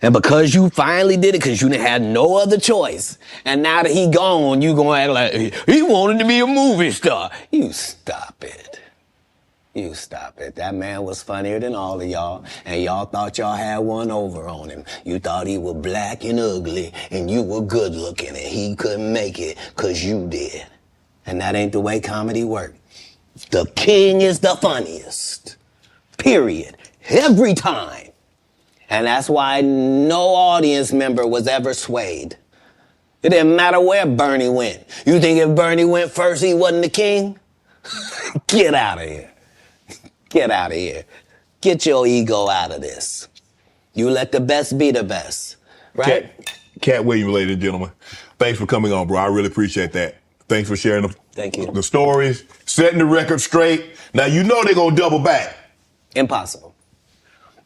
And because you finally did it, because you didn't have no other choice, and now that he gone, you gonna act like he wanted to be a movie star. You stop it. You stop it. That man was funnier than all of y'all, and y'all thought y'all had one over on him. You thought he was black and ugly, and you were good looking, and he couldn't make it because you did. And that ain't the way comedy works. The king is the funniest. Period. Every time. And that's why no audience member was ever swayed. It didn't matter where Bernie went. You think if Bernie went first, he wasn't the king? Get out of here. Get out of here. Get your ego out of this. You let the best be the best, right? Katt Williams, ladies and gentlemen. Thanks for coming on, bro. I really appreciate that. Thanks for sharing the stories, setting the record straight. Now, you know they're going to double back. Impossible.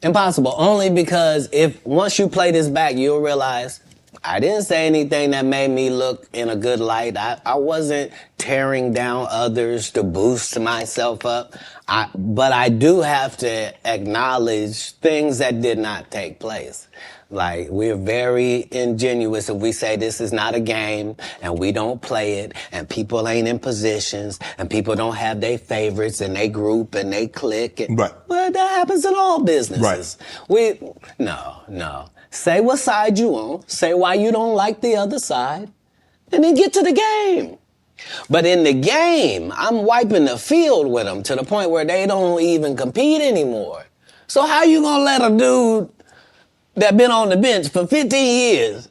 Impossible. Only because if once you play this back, you'll realize I didn't say anything that made me look in a good light. I wasn't tearing down others to boost myself up. But I do have to acknowledge things that did not take place. Like, we're very ingenuous if we say this is not a game and we don't play it and people ain't in positions and people don't have their favorites and they group and they click. Right. Well, that happens in all businesses. Right. No. Say what side you on, say why you don't like the other side, and then get to the game. But in the game, I'm wiping the field with them to the point where they don't even compete anymore. So how you gonna let a dude that been on the bench for 15 years,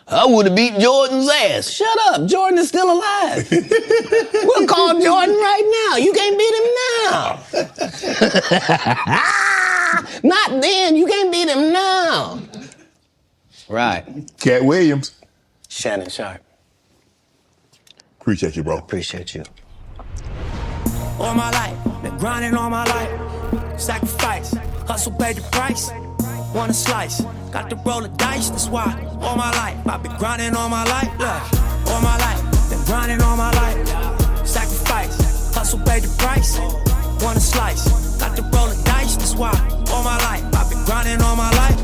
I would have beat Jordan's ass. Shut up, Jordan is still alive. We'll call Jordan right now. You can't beat him now. Not then, you can't beat him now. Right. Katt Williams. Shannon Sharp. Appreciate you, bro. Appreciate you. All my life, been grinding all my life. Sacrifice, hustle paid the price. Want a slice, got to roll the dice, that's why. All my life, I've been grinding all my life. Look, all my life, been grinding all my life. Sacrifice, hustle paid the price. Want a slice, got to roll the dice, that's why. All my life, I've been grinding all my life.